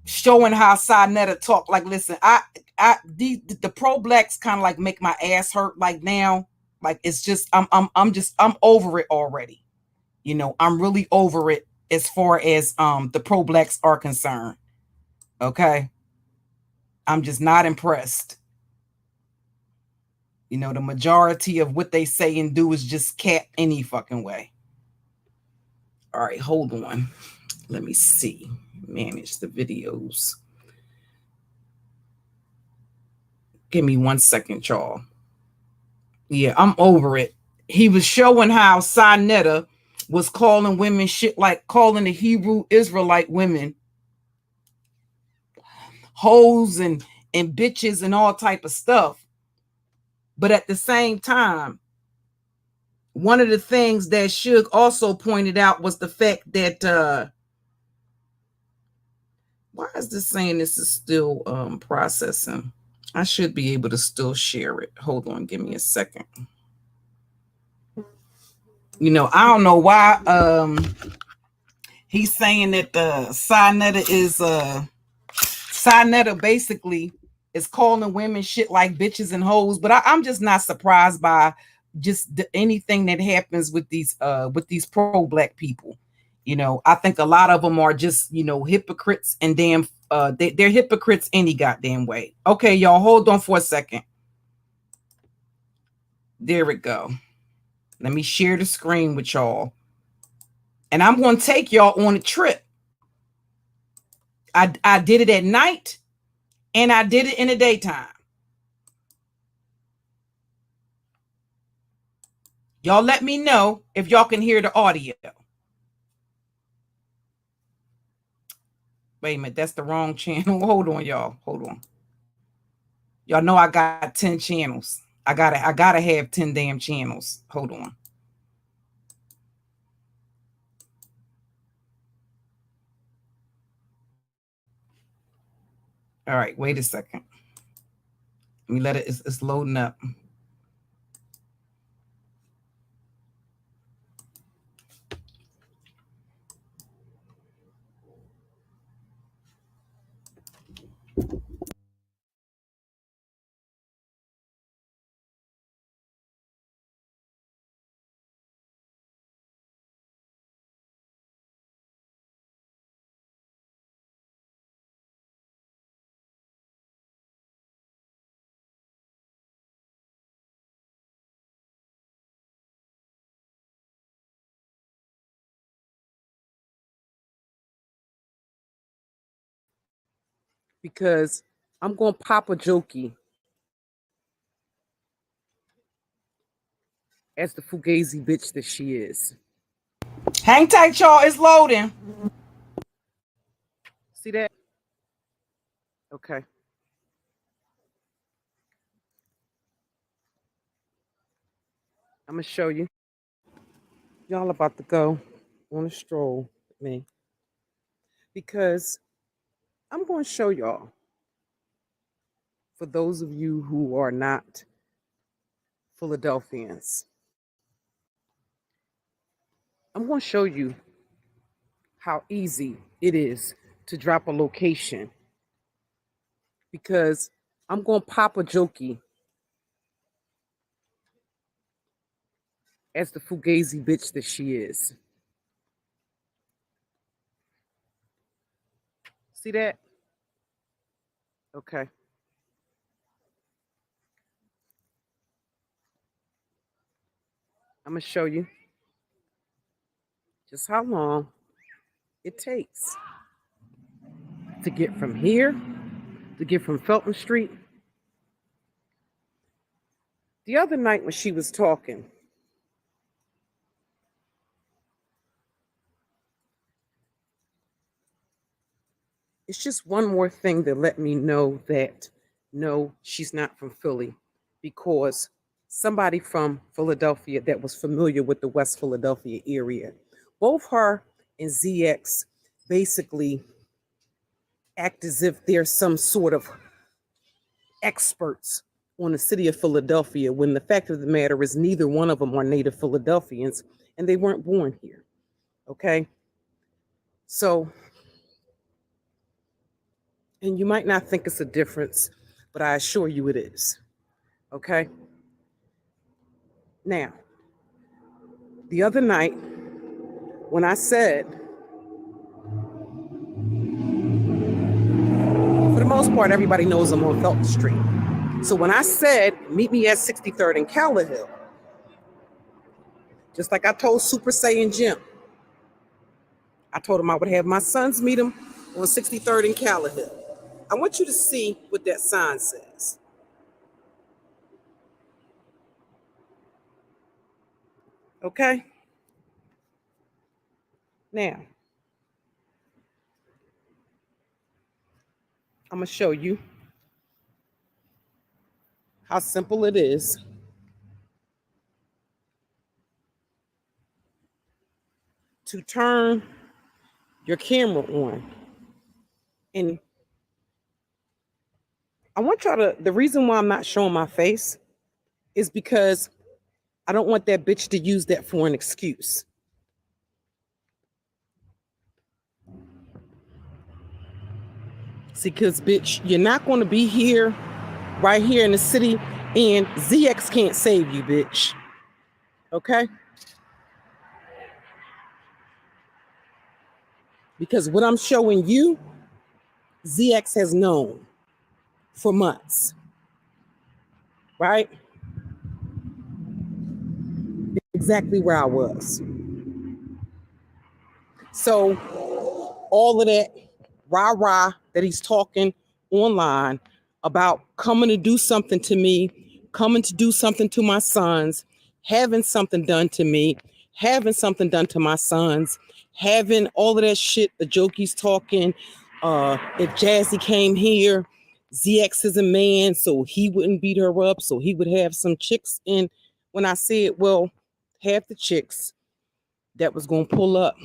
showing how Sinetta talk. Like, listen, the pro blacks kind of like make my ass hurt. Like now, like it's just I'm over it already. You know, I'm really over it as far as the pro blacks are concerned. Okay, I'm just not impressed. You know, the majority of what they say and do is just cap any fucking way. All right, hold on. Let me see. Manage the videos. Give me 1 second, y'all. Yeah, I'm over it. He was showing how Sinetta was calling women shit, like calling the Hebrew Israelite women hoes and bitches and all type of stuff. But at the same time, one of the things that Suge also pointed out was the fact that why is this saying this is still processing? I should be able to still share it. Hold on, give me a second. You know, I don't know why he's saying that the Sinetta basically is calling women shit like bitches and hoes, but I'm just not surprised by just anything that happens with these pro black people. You know, I think a lot of them are just, you know, hypocrites and damn they're hypocrites any goddamn way. Okay, y'all, hold on for a second. There we go. Let me share the screen with y'all. And I'm going to take y'all on a trip. I did it at night and I did it in the daytime. Y'all let me know if y'all can hear the audio. Wait a minute, that's the wrong channel. Hold on, y'all. Hold on. Y'all know I got 10 channels. I gotta have 10 damn channels. Hold on. All right, wait a second. Let me let it, it's loading up. Because I'm going to pop a jokey as the fugazi bitch that she is. Hang tight, y'all. It's loading. See that? Okay. I'm going to show you. Y'all about to go on a stroll with me. Because I'm going to show y'all, for those of you who are not Philadelphians, I'm going to show you how easy it is to drop a location. Because I'm going to pop a jokey as the fugazi bitch that she is. See that? Okay. I'm going to show you just how long it takes to get from here, to get from Felton Street. The other night when she was talking, It's just one more thing that let me know that no, she's not from Philly, because somebody from Philadelphia that was familiar with the West Philadelphia area, both her and ZX basically act as if they're some sort of experts on the city of Philadelphia, when the fact of the matter is neither one of them are native Philadelphians and they weren't born here. Okay? So, and you might not think it's a difference, but I assure you it is. Okay? Now, the other night, when I said, for the most part, everybody knows I'm on Felton Street. So when I said, meet me at 63rd and Callawhill, just like I told Super Saiyan Jim, I told him I would have my sons meet him on 63rd and Callawhill. I want you to see what that sign says. Okay? Now, I'm going to show you how simple it is to turn your camera on. And I want y'all to, the reason why I'm not showing my face is because I don't want that bitch to use that for an excuse. See, because bitch, you're not going to be here, right here in the city, and ZX can't save you, bitch. Okay? Because what I'm showing you, ZX has known for months. Right? Exactly where I was. So all of that rah-rah that he's talking online about coming to do something to me, coming to do something to my sons, having something done to me, having something done to my sons, having all of that shit, the joke he's talking. If Jazzy came here, ZX is a man, so he wouldn't beat her up, so he would have some chicks. And when I said, well, half the chicks that was going to pull up,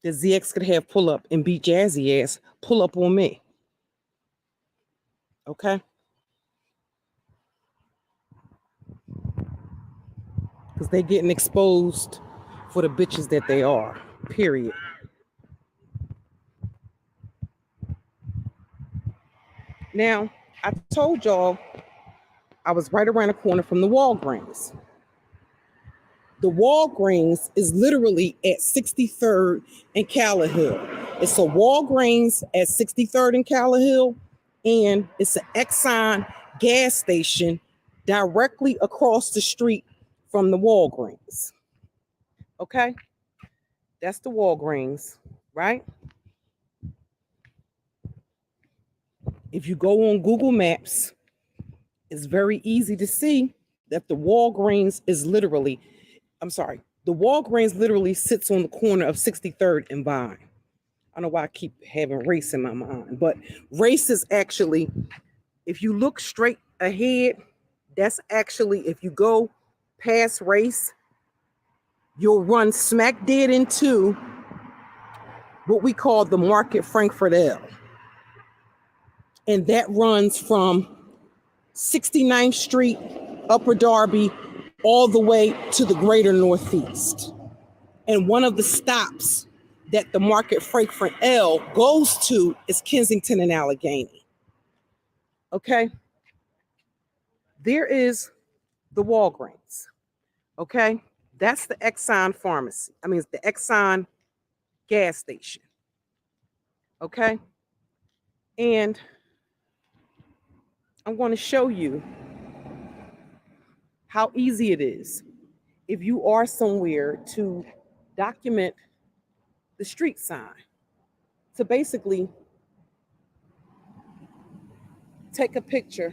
that ZX could have pull up and beat Jazzy ass, pull up on me. Okay? Because they getting exposed for the bitches that they are. Period. Now, I told y'all I was right around the corner from the Walgreens. The Walgreens is literally at 63rd and Callawhill. It's a Walgreens at 63rd and Callawhill, and it's an Exxon gas station directly across the street from the Walgreens. Okay? That's the Walgreens, right? If you go on Google Maps, it's very easy to see that the Walgreens literally sits on the corner of 63rd and Vine. I don't know why I keep having race in my mind, but race is actually, if you look straight ahead, that's actually, if you go past race, you'll run smack dead into what we call the Market Frankfurt L. And that runs from 69th Street, Upper Darby, all the way to the greater Northeast. And one of the stops that the Market Frankfurt L goes to is Kensington and Allegheny. Okay? There is the Walgreens. Okay? That's the Exxon pharmacy. It's the Exxon gas station. Okay? And I'm going to show you how easy it is if you are somewhere to document the street sign. To basically take a picture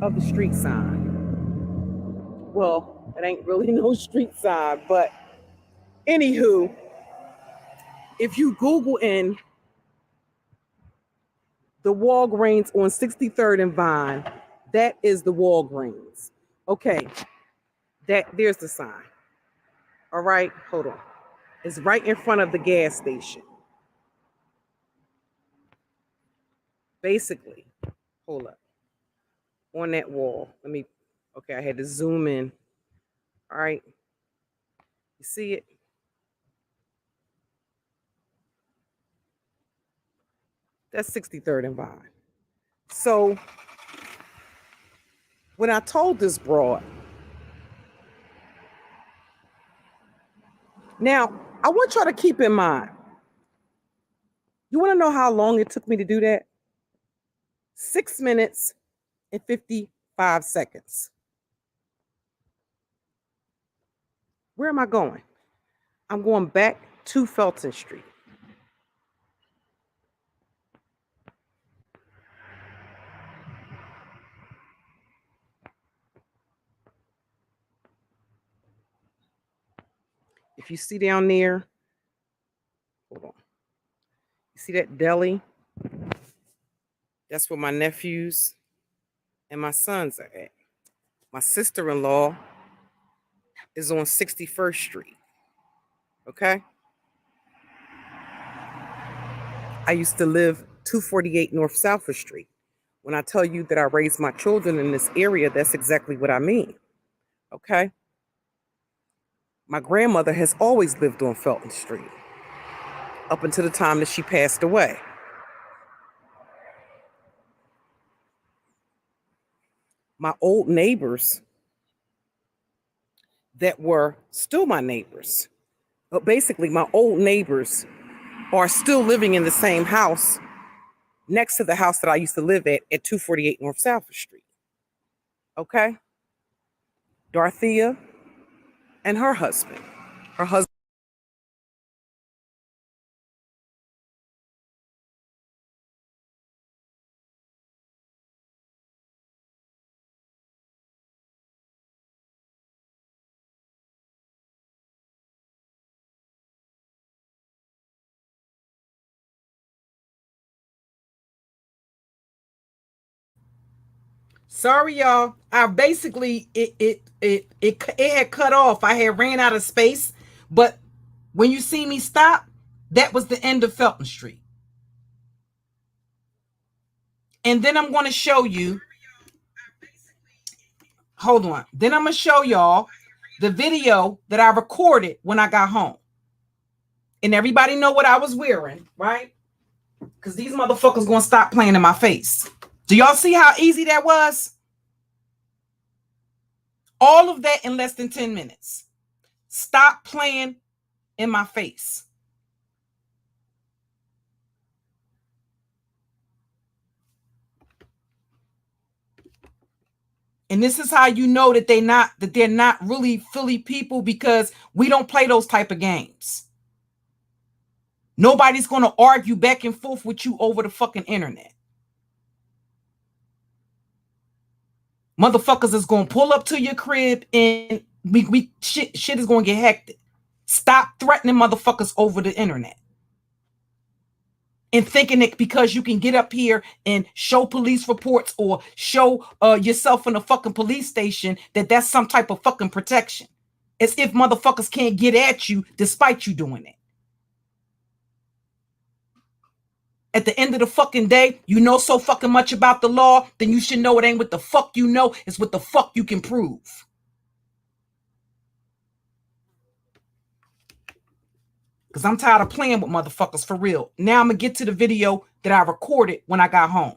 of the street sign. Well, it ain't really no street sign, but anywho, if you Google in The Walgreens on 63rd and Vine. That is the Walgreens. Okay, there's the sign. All right, hold on. It's right in front of the gas station. Basically, hold up. On that wall. Okay, I had to zoom in. All right. You see it? That's 63rd and Vine. So when I told this broad, now I want y'all to keep in mind, you want to know how long it took me to do that? 6 minutes and 55 seconds. Where am I going? I'm going back to Felton Street. If you see down there, hold on. You see that deli? That's where my nephews and my sons are at. My sister-in-law is on 61st Street. Okay? I used to live 248 North Southern Street. When I tell you that I raised my children in this area, that's exactly what I mean. Okay? My grandmother has always lived on Felton Street up until the time that she passed away. My old neighbors that were still my neighbors, but basically my old neighbors are still living in the same house next to the house that I used to live at 248 North Southern Street. Okay? Dorothea and her husband. Her husband. Sorry, y'all. I basically it had cut off. I had ran out of space, but when you see me stop, that was the end of Felton Street. And then I'm going to show you. Hold on. Then I'm going to show y'all the video that I recorded when I got home. And everybody know what I was wearing, right? Because these motherfuckers going to stop playing in my face. Do y'all see how easy that was? All of that in less than 10 minutes. Stop playing in my face. And this is how you know that they're not really Philly people, because we don't play those type of games. Nobody's going to argue back and forth with you over the fucking internet. Motherfuckers is going to pull up to your crib and shit is going to get hectic. Stop threatening motherfuckers over the internet. And thinking that because you can get up here and show police reports or show yourself in a fucking police station, that that's some type of fucking protection. As if motherfuckers can't get at you despite you doing it. At the end of the fucking day, you know so fucking much about the law, then you should know it ain't what the fuck you know, it's what the fuck you can prove. Because I'm tired of playing with motherfuckers for real. Now I'm going to get to the video that I recorded when I got home.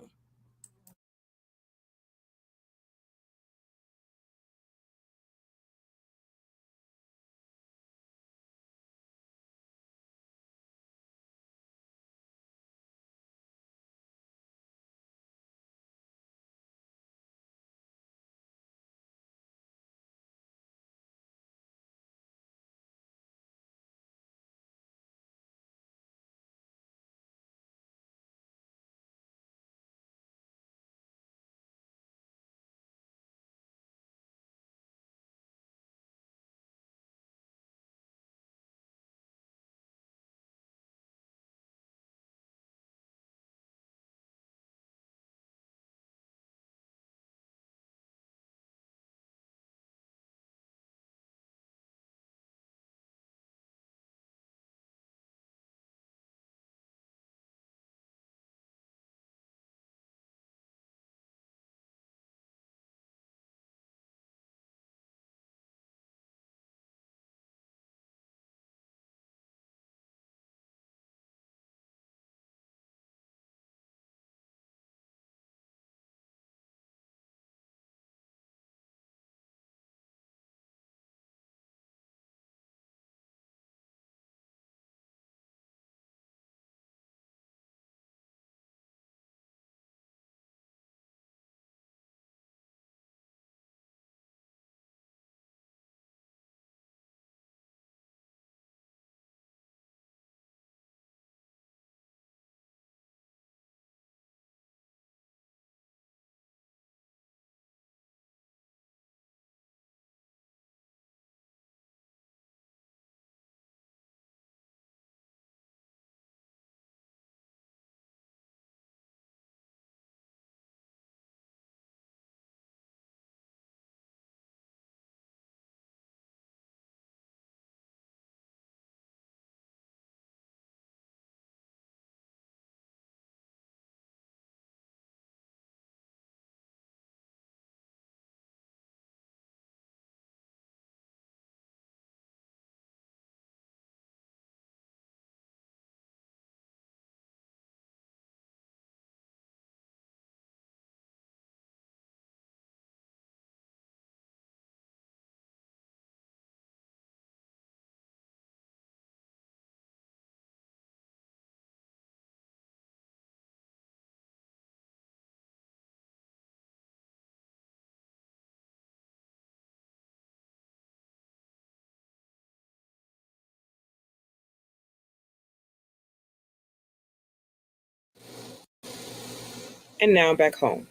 and now I'm back home.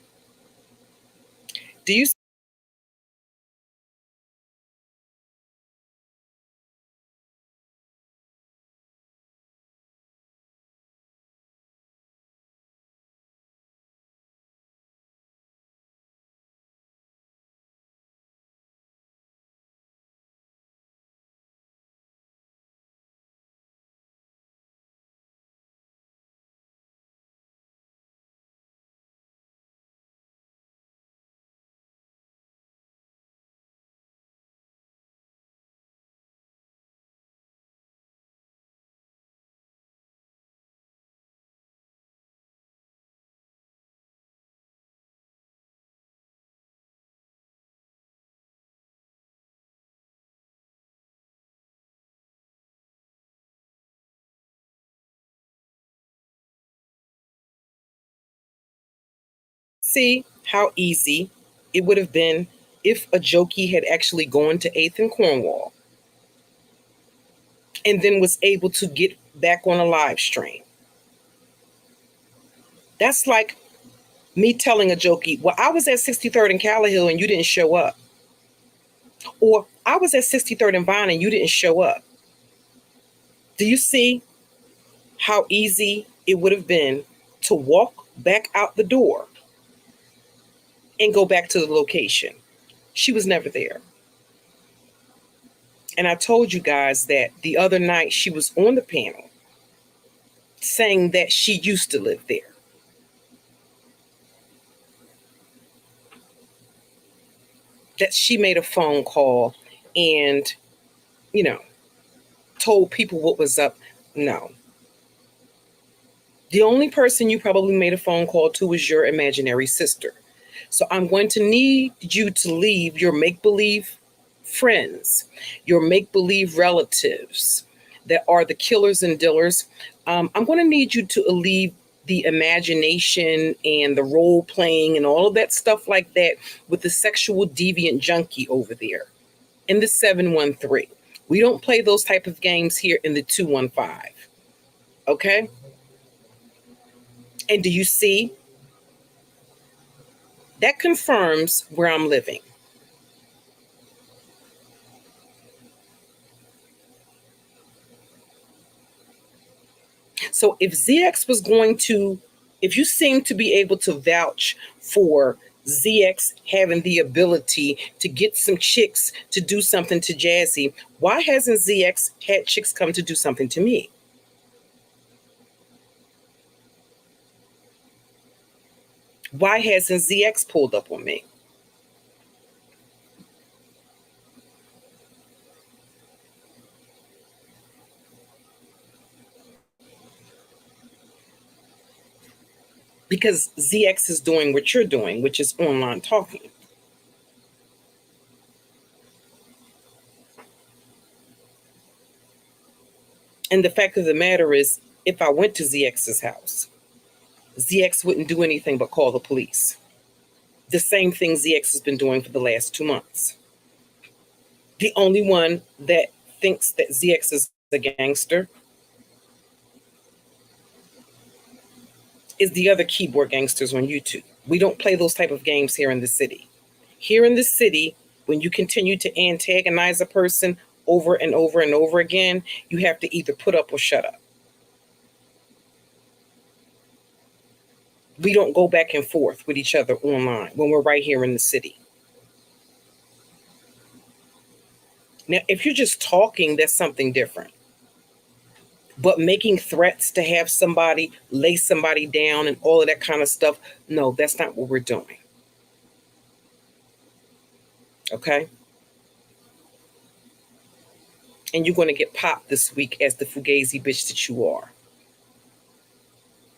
Do you see how easy it would have been if a jokey had actually gone to 8th and Cornwall and then was able to get back on a live stream? That's like me telling a jokey, well, I was at 63rd and Callowhill and you didn't show up. Or I was at 63rd and Vine and you didn't show up. Do you see how easy it would have been to walk back out the door and go back to the location? She was never there. And I told you guys that the other night she was on the panel saying that she used to live there. That she made a phone call and, told people what was up. No. The only person you probably made a phone call to was your imaginary sister. So I'm going to need you to leave your make-believe friends, your make-believe relatives that are the killers and dillers. I'm going to need you to leave the imagination and the role playing and all of that stuff like that with the sexual deviant junkie over there in the 713. We don't play those type of games here in the 215. Okay? And do you see? That confirms where I'm living. So if you seem to be able to vouch for ZX having the ability to get some chicks to do something to Jazzy, why hasn't ZX had chicks come to do something to me? Why hasn't ZX pulled up on me? Because ZX is doing what you're doing, which is online talking. And the fact of the matter is, if I went to ZX's house, ZX wouldn't do anything but call the police. The same thing ZX has been doing for the last 2 months. The only one that thinks that ZX is a gangster is the other keyboard gangsters on YouTube. We don't play those type of games here in the city. Here in the city, when you continue to antagonize a person over and over and over again, you have to either put up or shut up. We don't go back and forth with each other online when we're right here in the city. Now, if you're just talking, that's something different. But making threats to have somebody lay somebody down and all of that kind of stuff, no, that's not what we're doing. Okay? And you're going to get popped this week as the fugazi bitch that you are.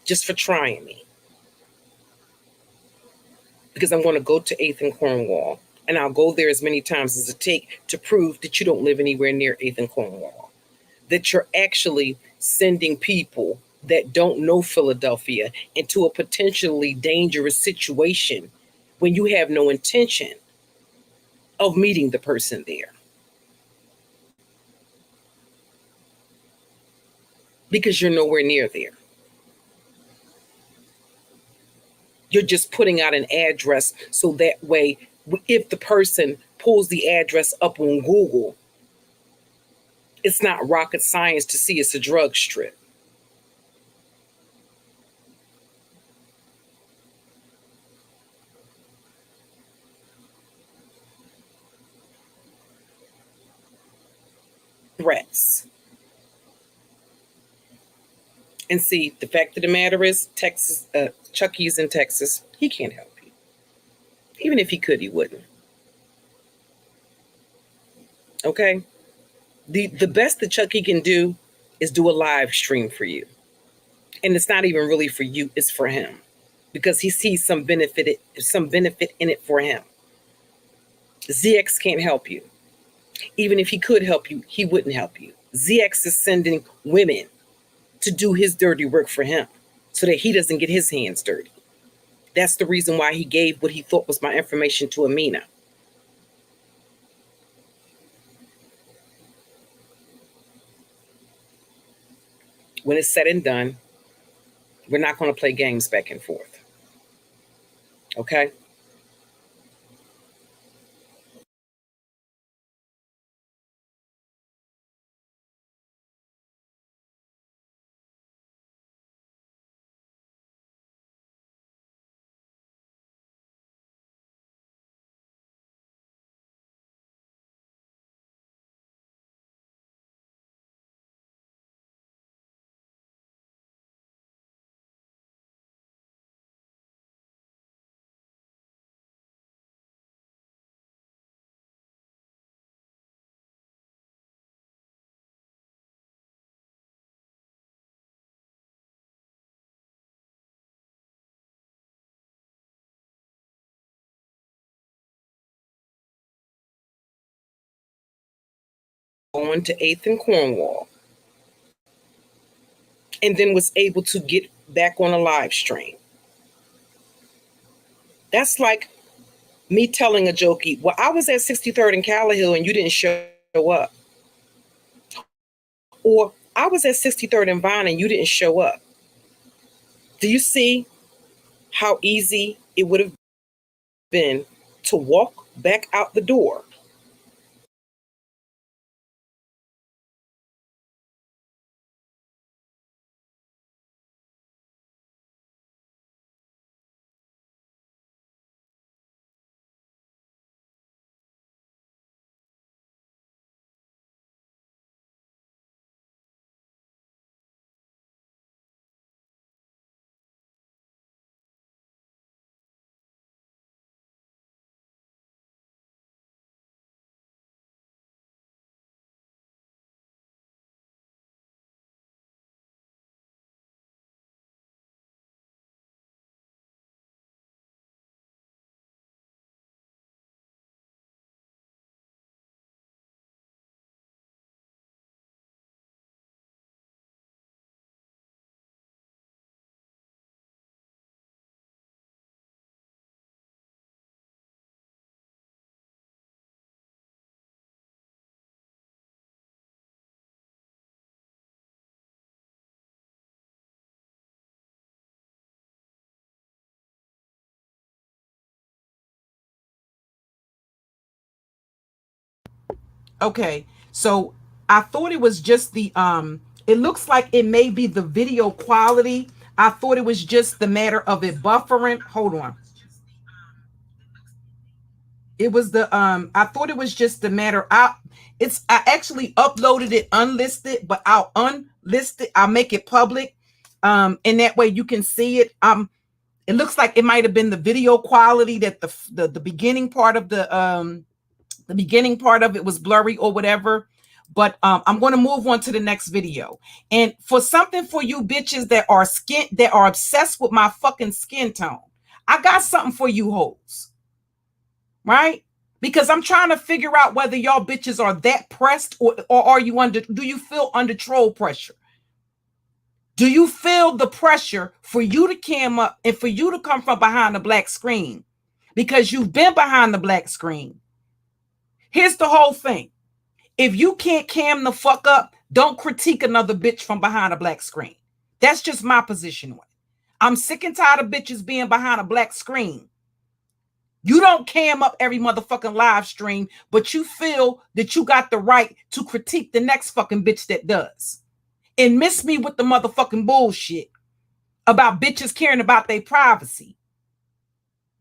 Just for trying me. Because I'm going to go to 8th and Cornwall. And I'll go there as many times as it takes to prove that you don't live anywhere near 8th and Cornwall. That you're actually sending people that don't know Philadelphia into a potentially dangerous situation when you have no intention of meeting the person there. Because you're nowhere near there. You're just putting out an address so that way, if the person pulls the address up on Google, it's not rocket science to see it's a drug strip. Threats. And see, the fact of the matter is, Texas, Chucky's in Texas. He can't help you. Even if he could, he wouldn't. Okay? The best that Chucky can do is do a live stream for you. And it's not even really for you, it's for him. Because he sees some benefit in it for him. ZX can't help you. Even if he could help you, he wouldn't help you. ZX is sending women to do his dirty work for him so that he doesn't get his hands dirty. That's the reason why he gave what he thought was my information to Amina. When it's said and done, we're not going to play games back and forth. Okay? Going to 8th and Cornwall. And then was able to get back on a live stream. That's like me telling a jokey, well, I was at 63rd and Callowhill and you didn't show up. Or I was at 63rd and Vine and you didn't show up. Do you see how easy it would have been to walk back out the door? Okay, so I thought it was just the it looks like it may be the video quality. I thought it was just the matter of it buffering. Hold on. It was the I thought it was just the matter. I actually uploaded it unlisted, but I'll unlist it. I'll make it public. And that way you can see it. It looks like it might have been the video quality that the beginning part of the beginning part of it was blurry or whatever. But I'm going to move on to the next video. And for something for you bitches that are obsessed with my fucking skin tone, I got something for you hoes. Right? Because I'm trying to figure out whether y'all bitches are that pressed or are you do you feel under troll pressure? Do you feel the pressure for you to cam up and for you to come from behind the black screen? Because you've been behind the black screen. Here's the whole thing. If you can't cam the fuck up, don't critique another bitch from behind a black screen. That's just my position. I'm sick and tired of bitches being behind a black screen. You don't cam up every motherfucking live stream, but you feel that you got the right to critique the next fucking bitch that does. And miss me with the motherfucking bullshit about bitches caring about their privacy.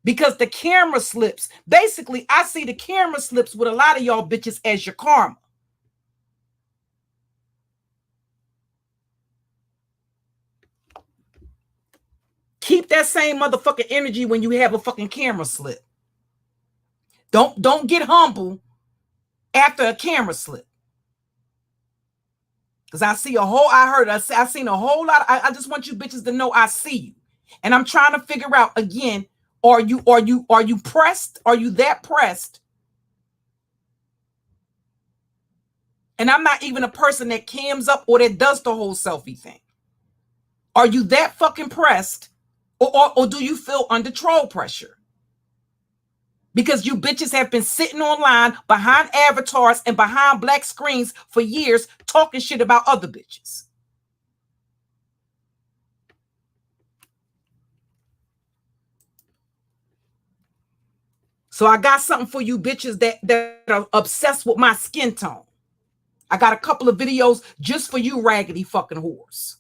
Because the camera slips, basically, I see the camera slips with a lot of y'all bitches as your karma. Keep that same motherfucking energy when you have a fucking camera slip. Don't get humble after a camera slip. Because I seen a whole lot. I just want you bitches to know I see you. And I'm trying to figure out again, are you pressed? Are you that pressed? And I'm not even a person that cams up or that does the whole selfie thing. Are you that fucking pressed? Or do you feel under troll pressure? Because you bitches have been sitting online behind avatars and behind black screens for years talking shit about other bitches. So I got something for you bitches that are obsessed with my skin tone. I got a couple of videos just for you raggedy fucking whores.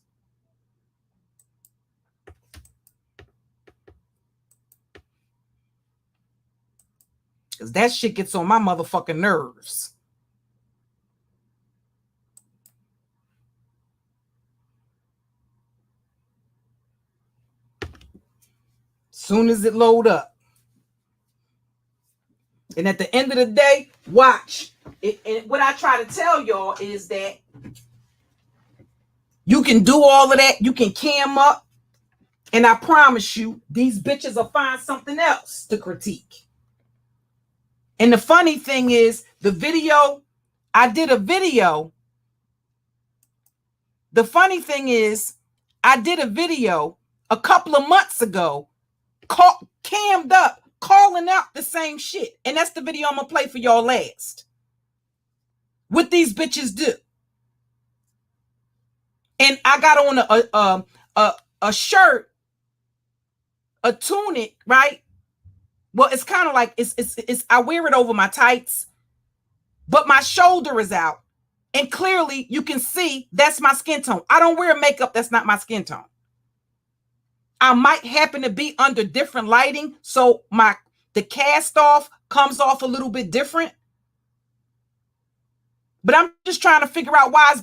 Because that shit gets on my motherfucking nerves. Soon as it load up. And at the end of the day, watch. And what I try to tell y'all is that you can do all of that. You can cam up. And I promise you, these bitches will find something else to critique. And the funny thing is, I did a video. The funny thing is, I did a video a couple of months ago, cammed up, calling out the same shit. And that's the video I'm going to play for y'all last. What these bitches do. And I got on a shirt, a tunic, right? Well, it's kind of like, it's I wear it over my tights, but my shoulder is out. And clearly you can see that's my skin tone. I don't wear makeup that's not my skin tone. I might happen to be under different lighting, so the cast off comes off a little bit different. But I'm just trying to figure out why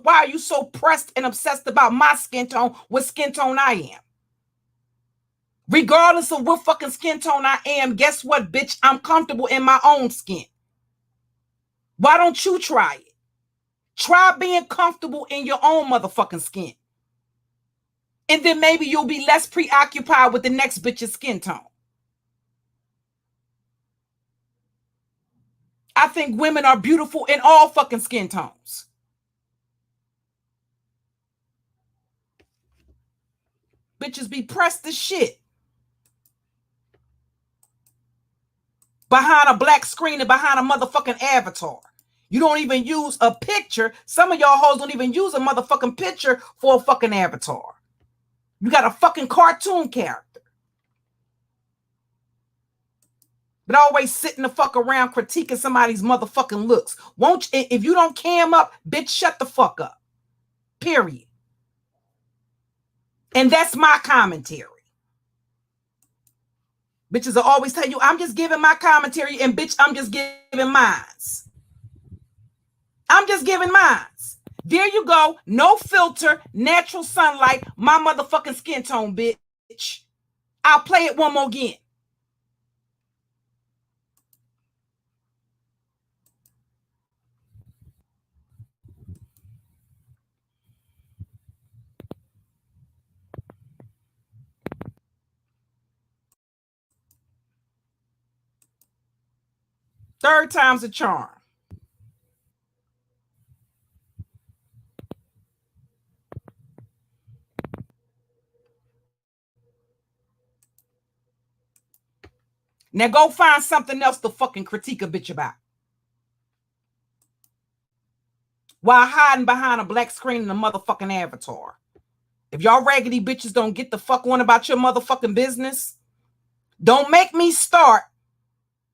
are you so pressed and obsessed about my skin tone, what skin tone I am? Regardless of what fucking skin tone I am, guess what, bitch? I'm comfortable in my own skin. Why don't you try it? Try being comfortable in your own motherfucking skin. And then maybe you'll be less preoccupied with the next bitch's skin tone. I think women are beautiful in all fucking skin tones. Bitches be pressed as shit behind a black screen and behind a motherfucking avatar. You don't even use a picture. Some of y'all hoes don't even use a motherfucking picture for a fucking avatar. You got a fucking cartoon character. But always sitting the fuck around critiquing somebody's motherfucking looks. Won't you, if you don't cam up, bitch, shut the fuck up. Period. And that's my commentary. Bitches will always tell you, I'm just giving my commentary, and bitch, I'm just giving mine. I'm just giving mine. There you go. No filter, natural sunlight, my motherfucking skin tone, bitch. I'll play it one more again. Third time's a charm. Now go find something else to fucking critique a bitch about. While hiding behind a black screen and a motherfucking avatar. If y'all raggedy bitches don't get the fuck on about your motherfucking business, don't make me start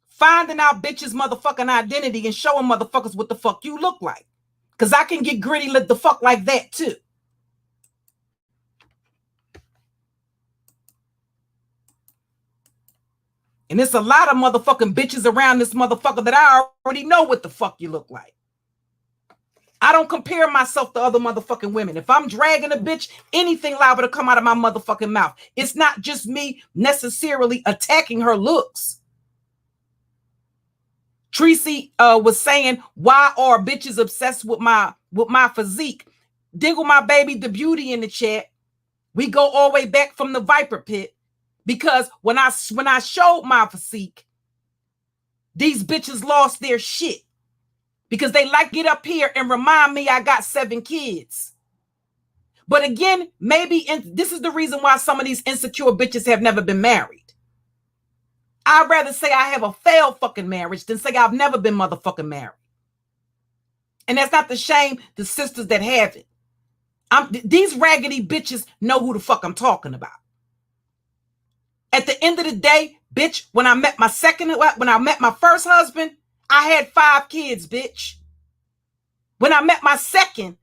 finding out bitches' motherfucking identity and showing motherfuckers what the fuck you look like. Because I can get gritty the fuck like that too. And there's a lot of motherfucking bitches around this motherfucker that I already know what the fuck you look like. I don't compare myself to other motherfucking women. If I'm dragging a bitch, anything liable to come out of my motherfucking mouth. It's not just me necessarily attacking her looks. Tracy was saying, why are bitches obsessed with my physique? Diggle my baby the beauty in the chat. We go all the way back from the Viper Pit. Because when I showed my physique, these bitches lost their shit. Because they like get up here and remind me I got 7 kids. But again, maybe this is the reason why some of these insecure bitches have never been married. I'd rather say I have a failed fucking marriage than say I've never been motherfucking married. And that's not to shame the sisters that have it. These raggedy bitches know who the fuck I'm talking about. At the end of the day, bitch, when I met my first husband, I had 5 kids, bitch. When I met my second,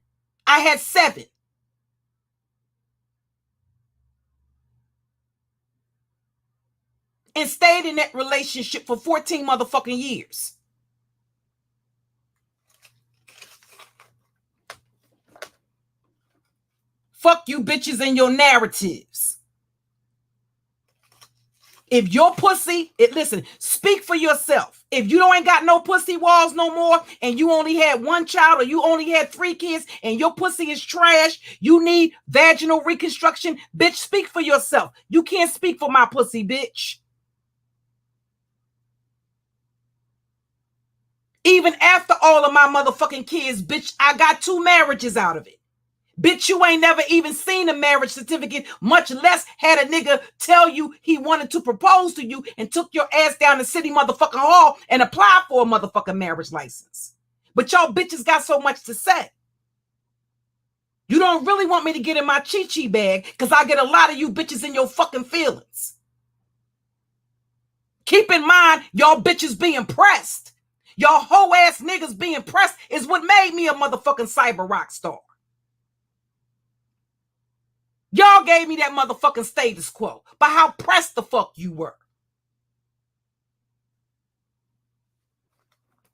I had 7. And stayed in that relationship for 14 motherfucking years. Fuck you bitches and your narratives. If your pussy, listen, speak for yourself. If you ain't got no pussy walls no more, and you only had 1 child, or you only had 3 kids, and your pussy is trash, you need vaginal reconstruction, bitch, speak for yourself. You can't speak for my pussy, bitch. Even after all of my motherfucking kids, bitch, I got 2 marriages out of it. Bitch, you ain't never even seen a marriage certificate, much less had a nigga tell you he wanted to propose to you and took your ass down the city motherfucking hall and applied for a motherfucking marriage license. But y'all bitches got so much to say. You don't really want me to get in my chi-chi bag because I get a lot of you bitches in your fucking feelings. Keep in mind, y'all bitches being pressed. Y'all hoe ass niggas being pressed is what made me a motherfucking cyber rock star. Y'all gave me that motherfucking status quo by how pressed the fuck you were.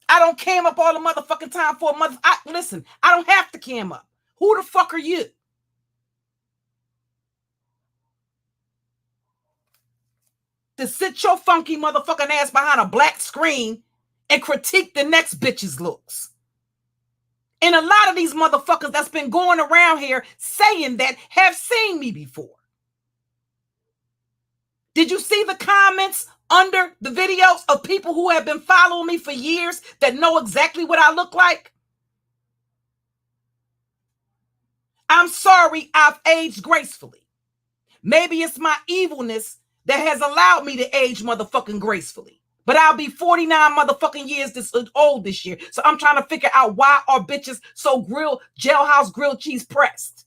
I don't cam up all the motherfucking time for a mother. Listen, I don't have to cam up. Who the fuck are you? To sit your funky motherfucking ass behind a black screen and critique the next bitch's looks. And a lot of these motherfuckers that's been going around here saying that have seen me before. Did you see the comments under the videos of people who have been following me for years that know exactly what I look like? I'm sorry I've aged gracefully. Maybe it's my evilness that has allowed me to age motherfucking gracefully. But I'll be 49 motherfucking years old this year. So I'm trying to figure out why are bitches so jailhouse grilled cheese pressed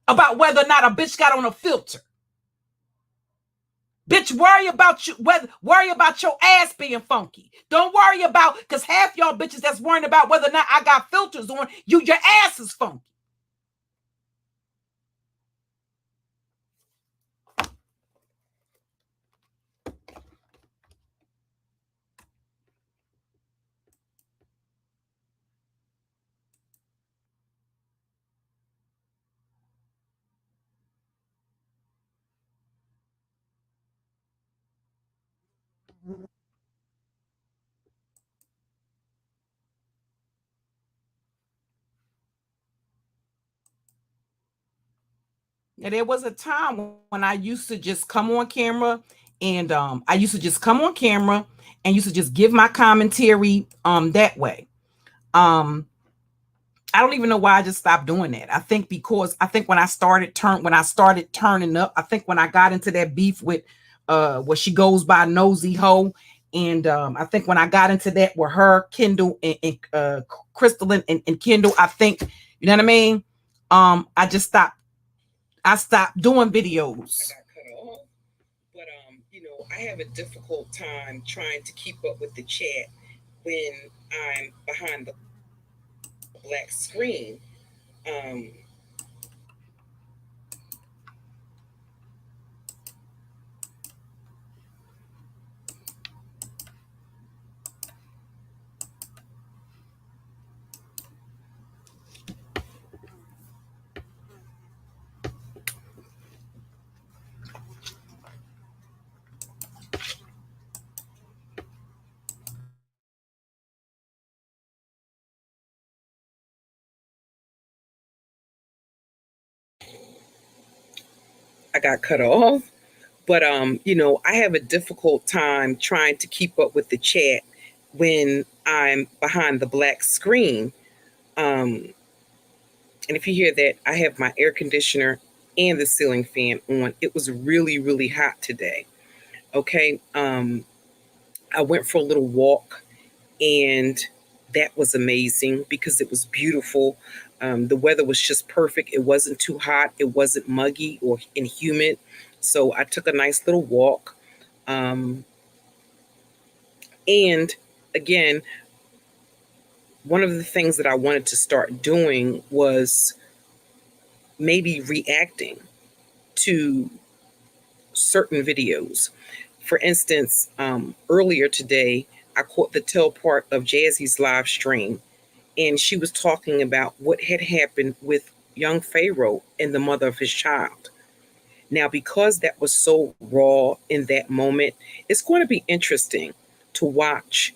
about whether or not a bitch got on a filter. Bitch, worry about your ass being funky. Don't worry about, because half y'all bitches that's worrying about whether or not I got filters on, your ass is funky. Now, there was a time when I used to just come on camera and used to just give my commentary that way. I don't even know why I just stopped doing that. I think when I started turning up, I think when I got into that beef with what she goes by Nosy Ho, and I think when I got into that with her, Kendall and Crystal and Kendall, I think, you know what I mean? I just stopped I stopped doing videos. I got cut off. But I have a difficult time trying to keep up with the chat when I'm behind the black screen. Um, I got cut off. But I have a difficult time trying to keep up with the chat when I'm behind the black screen. Um, and if you hear that, I have my air conditioner and the ceiling fan on. It was really, really hot today. Okay. I went for a little walk, and that was amazing because it was beautiful. The weather was just perfect. It wasn't too hot. It wasn't muggy or and humid. So I took a nice little walk. Um, and again, one of the things that I wanted to start doing was maybe reacting to certain videos. For instance, earlier today, I caught the tail part of Jazzy's live stream, and she was talking about what had happened with young Pharaoh and the mother of his child. Now, because that was so raw in that moment, it's going to be interesting to watch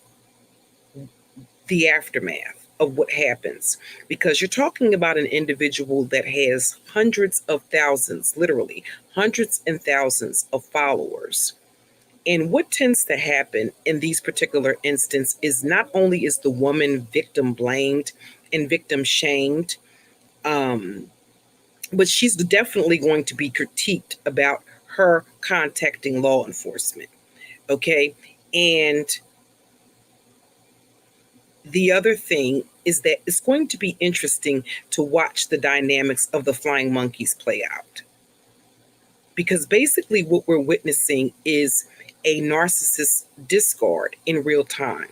the aftermath of what happens, because you're talking about an individual that has hundreds of thousands, literally hundreds and thousands of followers. And what tends to happen in these particular instances is not only is the woman victim blamed and victim shamed, um, but she's definitely going to be critiqued about her contacting law enforcement. Okay. And the other thing is that it's going to be interesting to watch the dynamics of the flying monkeys play out. Because basically, what we're witnessing is a narcissist discard in real time.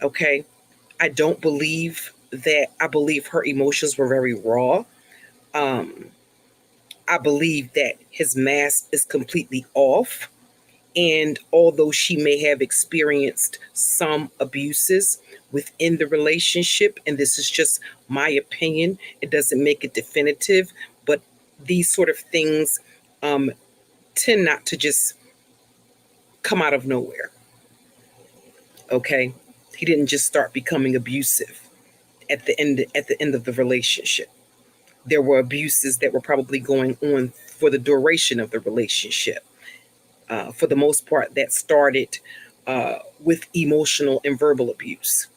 Okay. I don't believe that. I believe her emotions were very raw. Um, I believe that his mask is completely off. And although she may have experienced some abuses within the relationship, and this is just my opinion, it doesn't make it definitive, but these sort of things um, tend not to just come out of nowhere. Okay, he didn't just start becoming abusive at the end of the relationship. There were abuses that were probably going on for the duration of the relationship. For the most part, that started with emotional and verbal abuse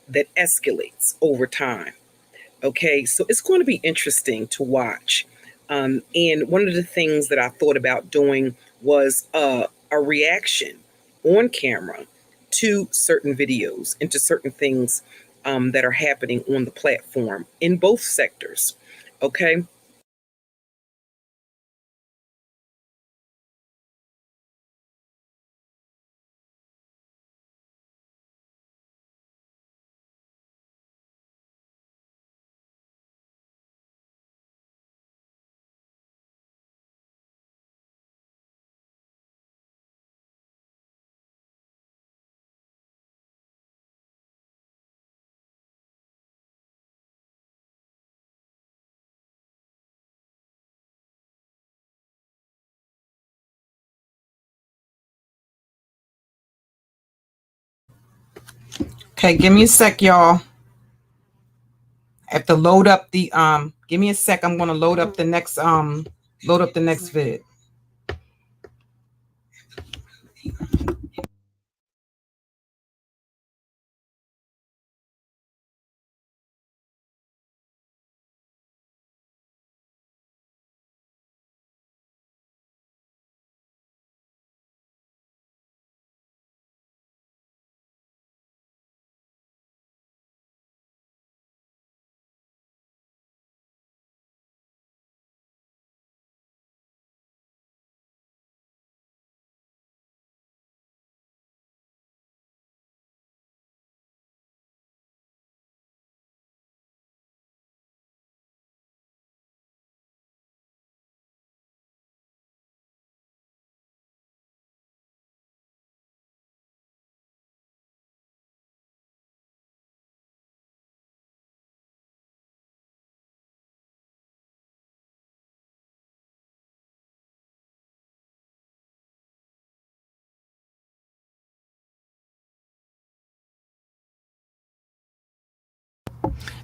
that escalates over time. Okay, so it's going to be interesting to watch. And one of the things that I thought about doing was a reaction on camera to certain videos and to certain things that are happening on the platform in both sectors. Okay. Okay, give me a sec, y'all. I have to load up the give me a sec. I'm gonna load up the next vid.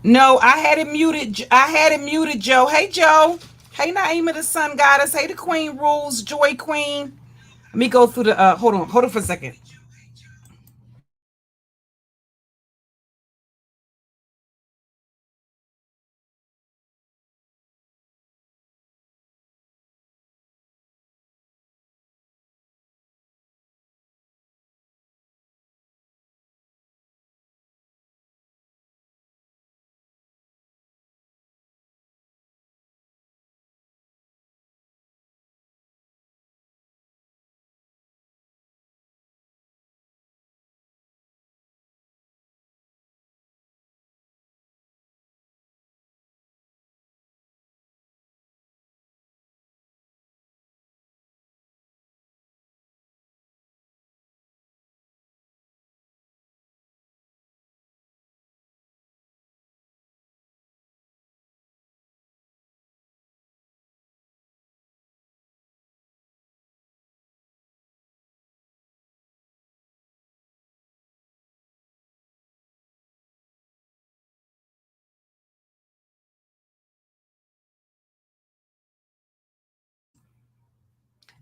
No, I had it muted. I had it muted, Joe. Hey, Joe. Hey, Naima, the Sun Goddess. Hey, the Queen Rules, Joy Queen. Let me go through the. Hold on for a second.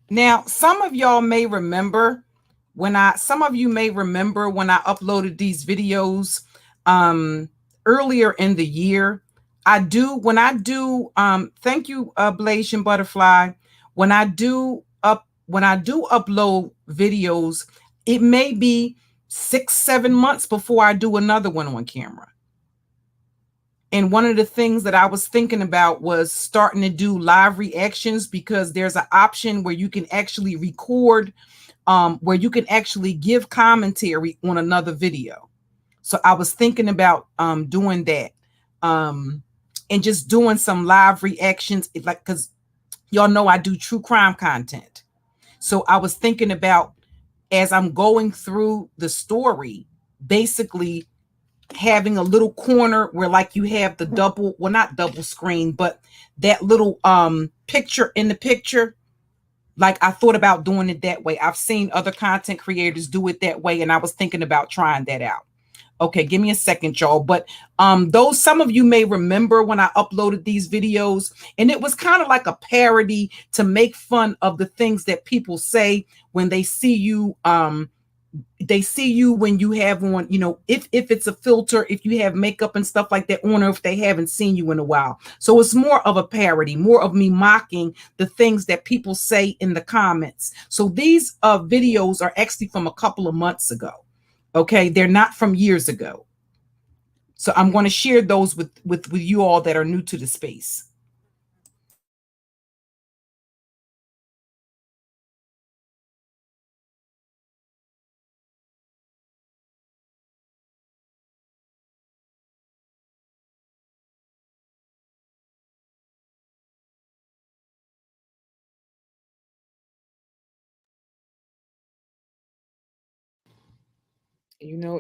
Now, some of y'all may remember some of you may remember when I uploaded these videos earlier in the year. When I do thank you Blasian Butterfly. When I do upload videos, it may be 6-7 months before I do another one on camera. And one of the things that I was thinking about was starting to do live reactions, because there's an option where you can actually record, where you can actually give commentary on another video. So I was thinking about doing that, and just doing some live reactions, like, because y'all know I do true crime content. So I was thinking about, as I'm going through the story, basically having a little corner where, like, you have the double, well, not double screen, but that little picture in the picture. Like, I thought about doing it that way. I've seen other content creators do it that way, and I was thinking about trying that out. Okay, give me a second, y'all. But those, some of you may remember when I uploaded these videos, and it was kind of like a parody to make fun of the things that people say when they see you. They see you when you have on, if it's a filter, if you have makeup and stuff like that on, or if they haven't seen you in a while. So it's more of a parody, more of me mocking the things that people say in the comments. So these videos are actually from a couple of months ago. Okay, they're not from years ago. So I'm going to share those with you all that are new to the space.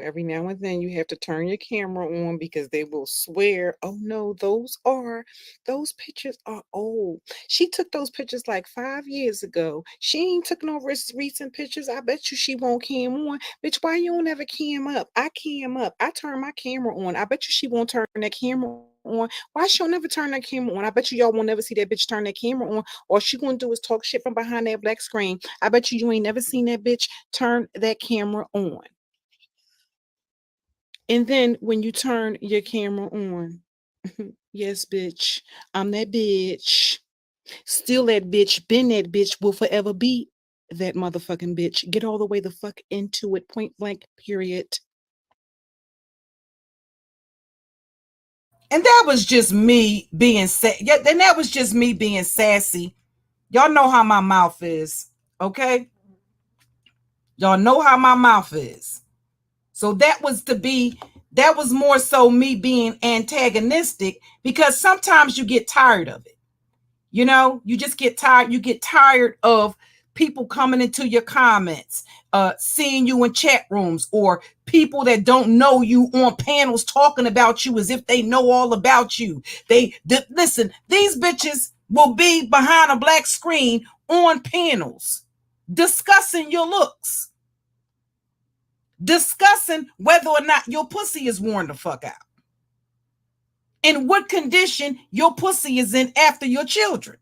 Every now and then you have to turn your camera on, because they will swear, oh no, those pictures are old. She took those pictures like 5 years ago. She ain't took no recent pictures. I bet you she won't cam on. Bitch, why you don't ever cam up? I cam up. I turn my camera on. I bet you she won't turn that camera on. Why she'll never turn that camera on? I bet you y'all won't never see that bitch turn that camera on. All she gonna do is talk shit from behind that black screen. I bet you ain't never seen that bitch turn that camera on. And then when you turn your camera on, yes, bitch, I'm that bitch. Still that bitch, been that bitch, will forever be that motherfucking bitch. Get all the way the fuck into it, point blank, period. And that was just me being yeah, then that was just me being sassy. Y'all know how my mouth is, okay? Y'all know how my mouth is. So that was more so me being antagonistic, because sometimes you get tired of it. You just get tired. You get tired of people coming into your comments, seeing you in chat rooms, or people that don't know you on panels talking about you as if they know all about you. Listen, these bitches will be behind a black screen on panels discussing your looks, discussing whether or not your pussy is worn the fuck out. in what condition your pussy is in after your children,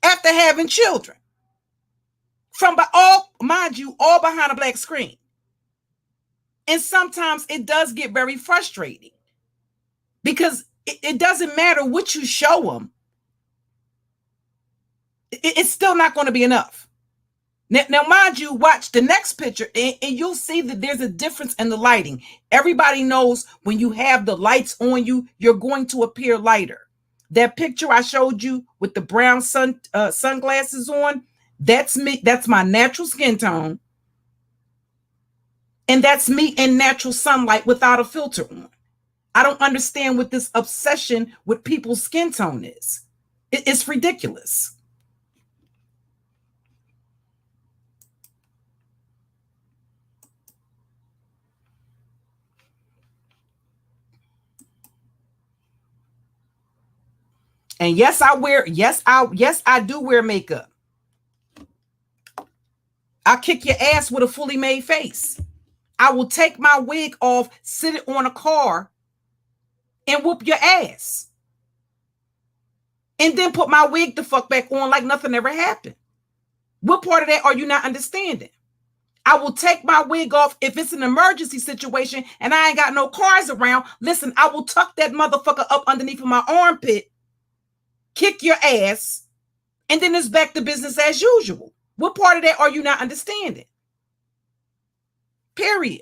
after having children. From all, mind you, all behind a black screen. And sometimes it does get very frustrating because it doesn't matter what you show them. It's still not going to be enough. Now, mind you, watch the next picture and you'll see that there's a difference in the lighting. Everybody knows when you have the lights on you, you're going to appear lighter. That picture I showed you with the brown sunglasses on, that's me. That's my natural skin tone. And that's me in natural sunlight without a filter on. I don't understand what this obsession with people's skin tone is. It's ridiculous. And yes, I do wear makeup. I'll kick your ass with a fully made face. I will take my wig off, sit it on a car, and whoop your ass. And then put my wig the fuck back on like nothing ever happened. What part of that are you not understanding? I will take my wig off if it's an emergency situation and I ain't got no cars around. Listen, I will tuck that motherfucker up underneath of my armpit, kick your ass, and then it's back to business as usual. What part of that are you not understanding? Period.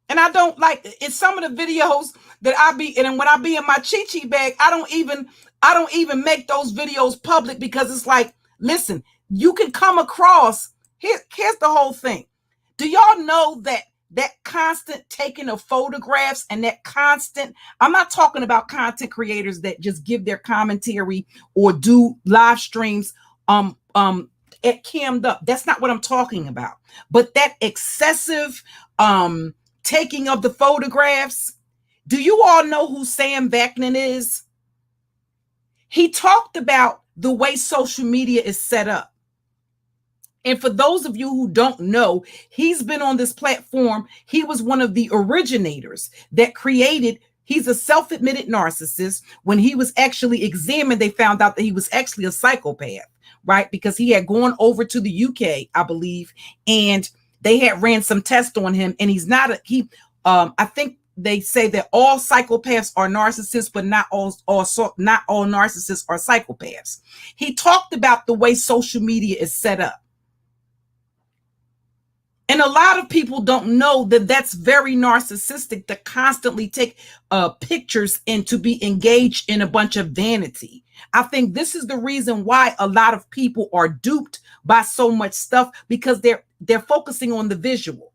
And I don't like in some of the videos that I be in, and when I be in my chi-chi bag, I don't even make those videos public because it's like, listen, you can come across, here's the whole thing. Do y'all know that constant taking of photographs and that constant, I'm not talking about content creators that just give their commentary or do live streams at cammed up. That's not what I'm talking about. But that excessive taking of the photographs. Do you all know who Sam Vaknin is? He talked about the way social media is set up. And for those of you who don't know, he's been on this platform. He was one of the originators that created, he's a self-admitted narcissist. When he was actually examined, they found out that he was actually a psychopath, right? Because he had gone over to the UK, I believe, and they had ran some tests on him. And he's not I think they say that all psychopaths are narcissists, but not all narcissists are psychopaths. He talked about the way social media is set up. And a lot of people don't know that that's very narcissistic to constantly take pictures and to be engaged in a bunch of vanity. I think this is the reason why a lot of people are duped by so much stuff, because they're focusing on the visual.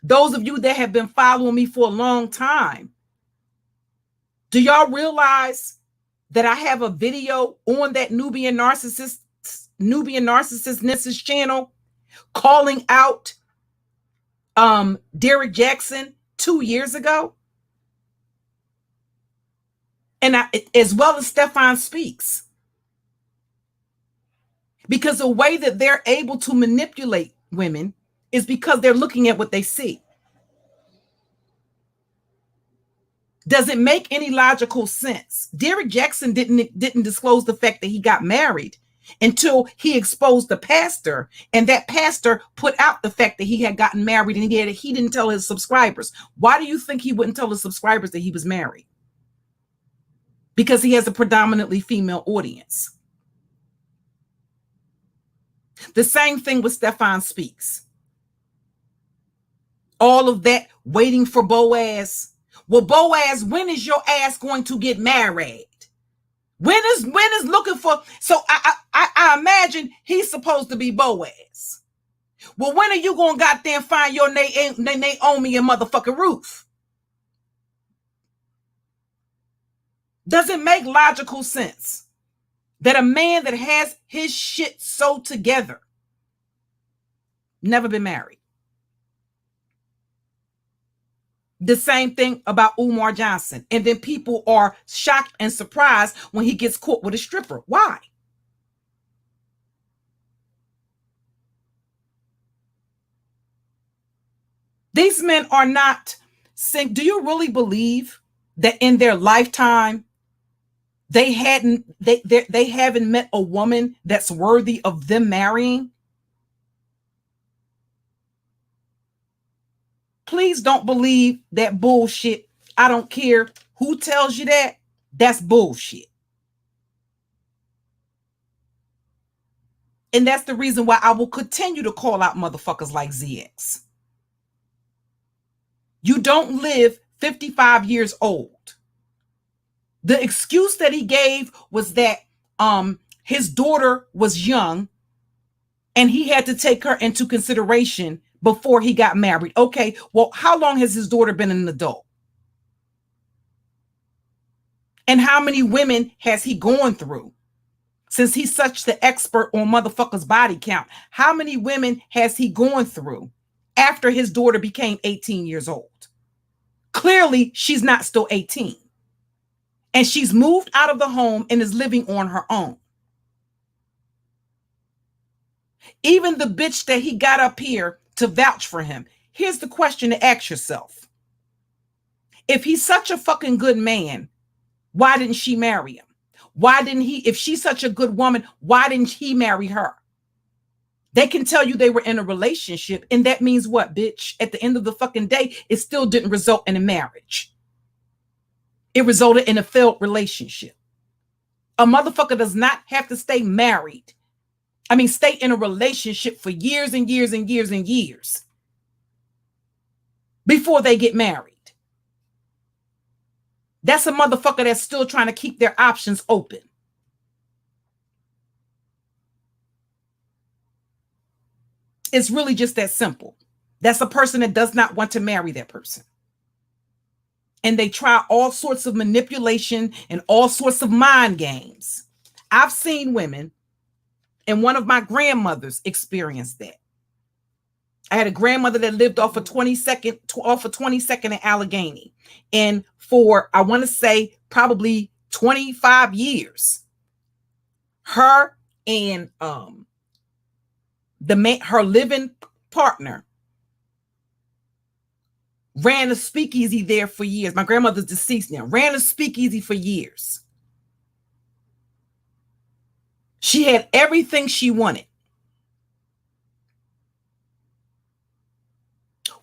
Those of you that have been following me for a long time, do y'all realize that I have a video on that Nubian narcissist Nissa's channel calling out Derek Jackson 2 years ago? And as well as Stefan Speaks. Because the way that they're able to manipulate women is because they're looking at what they see. Does it make any logical sense? Derek Jackson didn't disclose the fact that he got married until he exposed the pastor, and that pastor put out the fact that he had gotten married, and he didn't tell his subscribers. Why do you think he wouldn't tell his subscribers that he was married? Because he has a predominantly female audience. The same thing with Stefan Speaks. All of that waiting for Boaz. Well, Boaz, when is your ass going to get married? When is looking for? So I imagine he's supposed to be Boaz. Well, when are you gonna goddamn find your Naomi and motherfucking Ruth? Does it make logical sense that a man that has his shit so together, never been married? The same thing about Umar Johnson. And then people are shocked and surprised when he gets caught with a stripper. Why? These men are not Sink, do you really believe that in their lifetime they haven't met a woman that's worthy of them marrying? Please don't believe that bullshit. I don't care who tells you that. That's bullshit. And that's the reason why I will continue to call out motherfuckers like ZX. You don't live 55 years old. The excuse that he gave was that his daughter was young and he had to take her into consideration before he got married. Okay, well, how long has his daughter been an adult? And how many women has he gone through? Since he's such the expert on motherfuckers' body count, how many women has he gone through after his daughter became 18 years old? Clearly, she's not still 18. And she's moved out of the home and is living on her own. Even the bitch that he got up here to vouch for him. Here's the question to ask yourself. If he's such a fucking good man, why didn't she marry him? Why didn't he, if she's such a good woman, why didn't he marry her? They can tell you they were in a relationship, and that means what, bitch? At the end of the fucking day, it still didn't result in a marriage. It resulted in a failed relationship. A motherfucker does not have to stay married. I mean, stay in a relationship for years and years and years and years before they get married. That's a motherfucker that's still trying to keep their options open. It's really just that simple. That's a person that does not want to marry that person. And they try all sorts of manipulation and all sorts of mind games. I've seen women, and one of my grandmothers experienced that. I had a grandmother that lived off of 22nd in Allegheny. And for, I want to say, probably 25 years, her and her living partner ran a speakeasy there for years. My grandmother's deceased now. Ran a speakeasy for years. She had everything she wanted.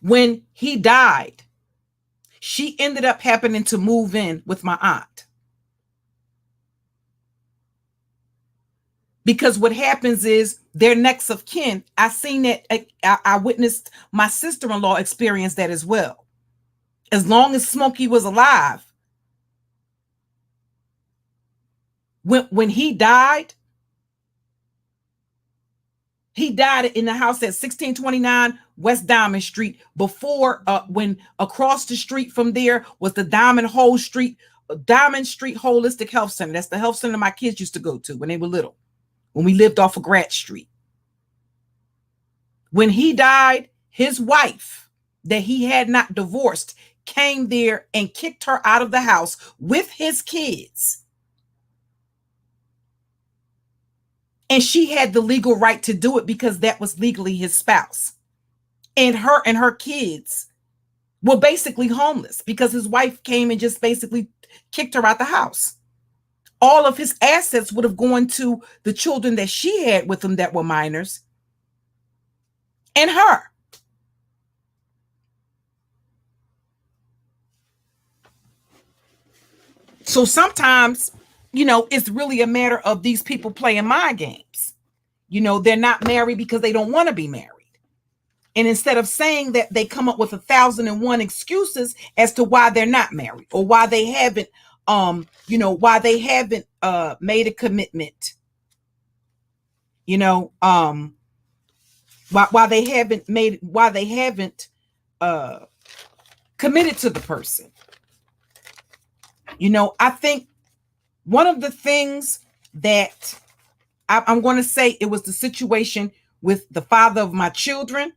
When he died, she ended up happening to move in with my aunt. Because what happens is they're next of kin. I seen that. I witnessed my sister-in-law experience that as well. As long as Smokey was alive, when he died in the house at 1629 West Diamond Street. Before, when across the street from there was the Diamond Street Holistic Health Center. That's the health center my kids used to go to when they were little, when we lived off of Grat Street. When he died, his wife that he had not divorced came there and kicked her out of the house with his kids. And she had the legal right to do it because that was legally his spouse. And her kids were basically homeless because his wife came and just basically kicked her out the house. All of his assets would have gone to the children that she had with him that were minors and her. So sometimes, it's really a matter of these people playing mind games. They're not married because they don't want to be married. And instead of saying that, they come up with 1,001 excuses as to why they're not married or why they haven't, why they haven't made a commitment. Why they haven't committed to the person. I think one of the things that I'm going to say, it was the situation with the father of my children,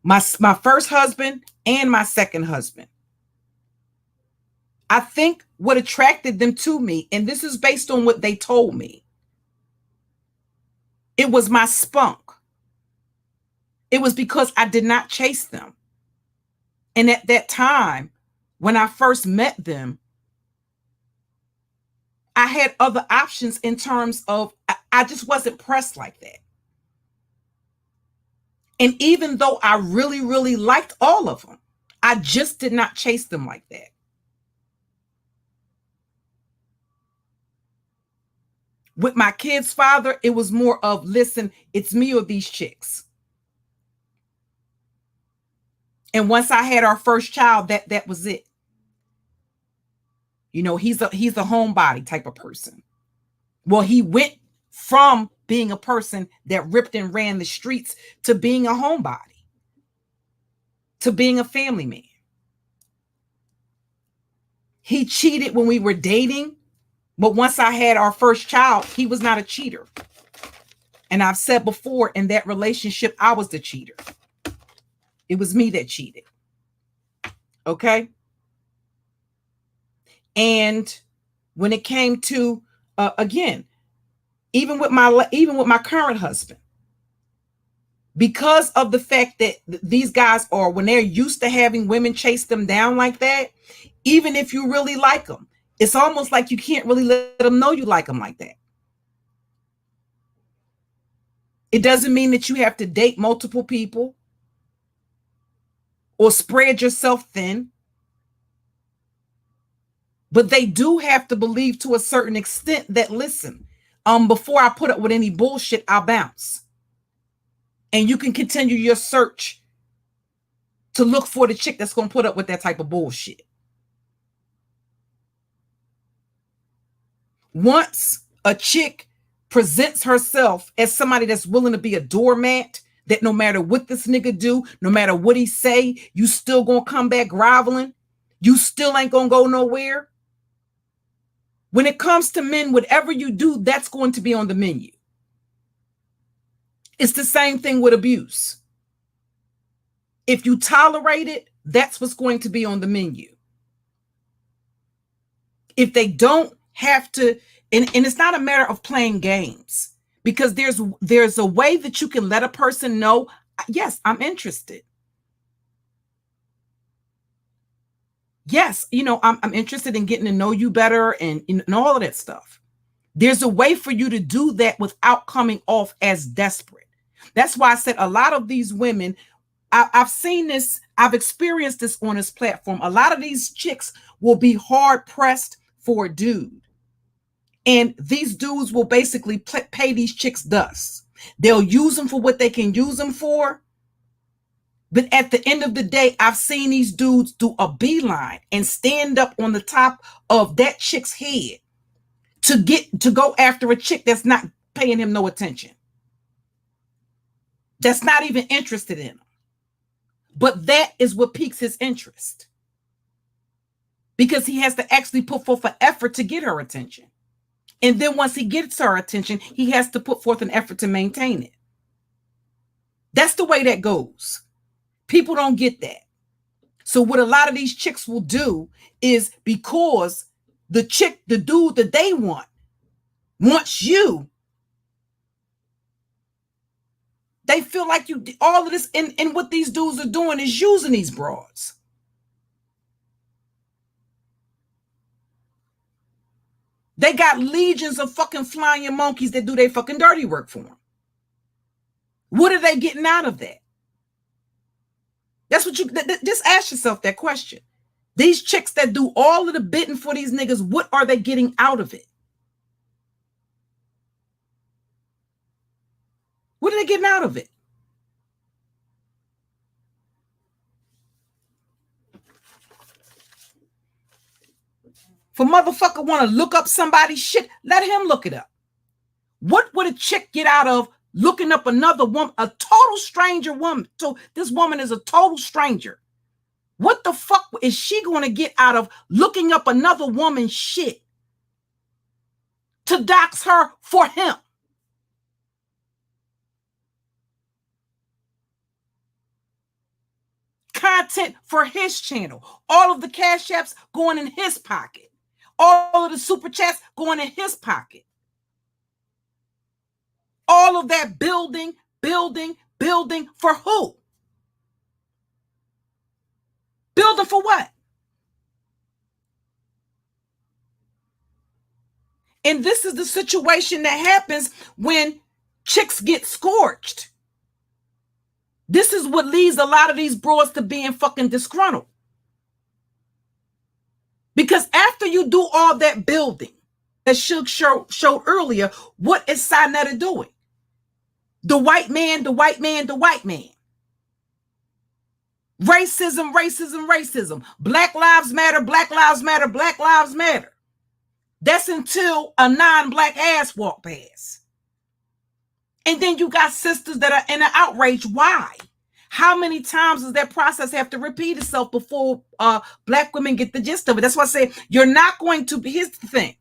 my first husband and my second husband. I think what attracted them to me, and this is based on what they told me, it was my spunk. It was because I did not chase them. And at that time, when I first met them, I had other options in terms of I just wasn't pressed like that. And even though I really, really liked all of them, I just did not chase them like that. With my kid's father, it was more of, listen, it's me or these chicks. And once I had our first child, that was it. You know, he's a homebody type of person. Well, he went from being a person that ripped and ran the streets to being a homebody, to being a family man. He cheated when we were dating, but once I had our first child, he was not a cheater. And I've said before, in that relationship, I was the cheater. It was me that cheated. Okay? And when it came to, again, even with my current husband, because of the fact that these guys are, when they're used to having women chase them down like that, even if you really like them, it's almost like you can't really let them know you like them like that. It doesn't mean that you have to date multiple people or spread yourself thin. But they do have to believe to a certain extent that, listen, before I put up with any bullshit, I'll bounce. And you can continue your search to look for the chick that's going to put up with that type of bullshit. Once a chick presents herself as somebody that's willing to be a doormat, that no matter what this nigga do, no matter what he say, you still gonna come back groveling, you still ain't gonna go nowhere. When it comes to men, whatever you do, that's going to be on the menu. It's the same thing with abuse. If you tolerate it, that's what's going to be on the menu. If they don't have to, and it's not a matter of playing games, because there's a way that you can let a person know, yes, I'm interested. Yes, you know, I'm interested in getting to know you better and all of that stuff. There's a way for you to do that without coming off as desperate. That's why I said a lot of these women, I've seen this, I've experienced this on this platform. A lot of these chicks will be hard pressed for a dude. And these dudes will basically pay these chicks dust. They'll use them for what they can use them for. But at the end of the day, I've seen these dudes do a beeline and stand up on the top of that chick's head to go after a chick that's not paying him no attention, that's not even interested in him. But that is what piques his interest, because he has to actually put forth an effort to get her attention. And then once he gets her attention, he has to put forth an effort to maintain it. That's the way that goes. People don't get that. So what a lot of these chicks will do is, because the dude that they wants you, they feel like you, all of this, and what these dudes are doing is using these broads. They got legions of fucking flying monkeys that do their fucking dirty work for them. What are they getting out of that? That's what you, just ask yourself that question. These chicks that do all of the bidding for these niggas, what are they getting out of it? What are they getting out of it? For motherfucker want to look up somebody's shit, let him look it up. What would a chick get out of looking up another woman, a total stranger woman? So this woman is a total stranger. What the fuck is she going to get out of looking up another woman's shit to dox her for him? Content for his channel. All of the cash apps going in his pocket. All of the super chats going in his pocket. All of that building for who? Building for what? And this is the situation that happens when chicks get scorched. This is what leads a lot of these broads to being fucking disgruntled. Because after you do all that building, as Suge showed earlier, what is Sinetta doing? The white man, the white man, the white man. Racism, racism, racism. Black lives matter, black lives matter, black lives matter. That's until a non-black ass walk past. And then you got sisters that are in an outrage. Why? How many times does that process have to repeat itself before black women get the gist of it? That's why I say you're not going to be. Here's the thing.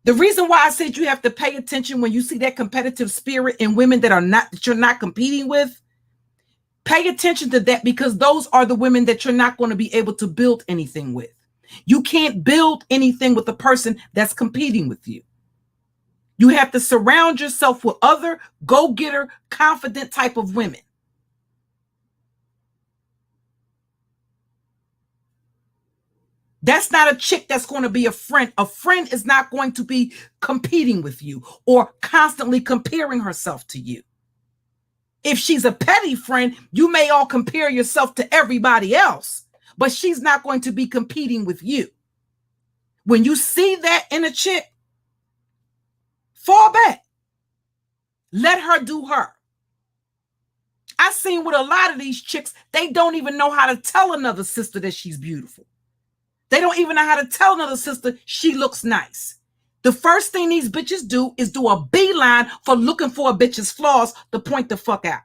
The reason why I said you have to pay attention when you see that competitive spirit in women that you're not competing with. Pay attention to that, because those are the women that you're not going to be able to build anything with. You can't build anything with a person that's competing with you. You have to surround yourself with other go-getter, confident type of women. That's not a chick that's going to be a friend. A friend is not going to be competing with you or constantly comparing herself to you. If she's a petty friend, you may all compare yourself to everybody else, but she's not going to be competing with you. When you see that in a chick, fall back. Let her do her. I've seen with a lot of these chicks, they don't even know how to tell another sister that she's beautiful. They don't even know how to tell another sister she looks nice. The first thing these bitches do is do a beeline for looking for a bitch's flaws to point the fuck out.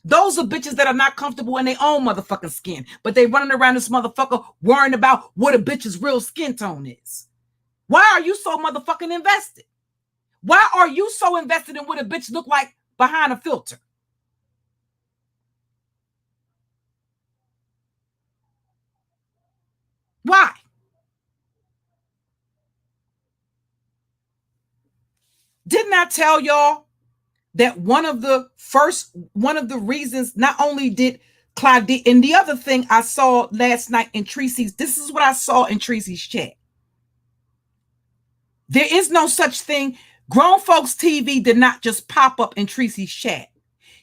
Those are bitches that are not comfortable in their own motherfucking skin, but they running around this motherfucker worrying about what a bitch's real skin tone is. Why are you so motherfucking invested? Why are you so invested in what a bitch look like behind a filter? Why? Didn't I tell y'all that one of the reasons, not only did Claudette, and the other thing I saw last night in Tracy's, this is what I saw in Tracy's chat. There is no such thing. Grown Folks TV did not just pop up in Tracy's chat.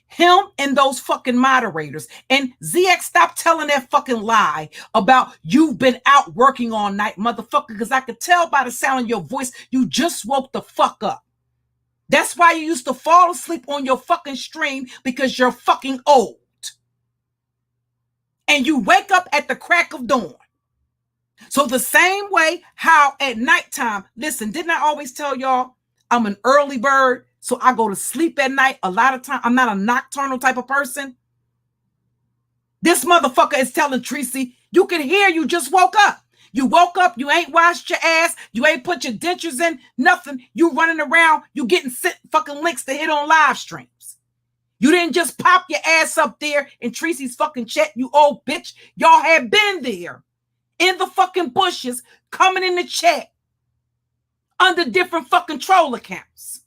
Him and those fucking moderators. And ZX, stop telling that fucking lie about you've been out working all night, motherfucker, because I could tell by the sound of your voice, you just woke the fuck up. That's why you used to fall asleep on your fucking stream, because you're fucking old. And you wake up at the crack of dawn. So the same way how at nighttime, listen, didn't I always tell y'all I'm an early bird? So I go to sleep at night. A lot of time, I'm not a nocturnal type of person. This motherfucker is telling Tracy, you can hear you just woke up. You woke up, you ain't washed your ass, you ain't put your dentures in, nothing. You running around, you getting fucking links to hit on live streams. You didn't just pop your ass up there in Tracy's fucking chat, you old bitch. Y'all had been there in the fucking bushes, coming in the chat under different fucking troll accounts.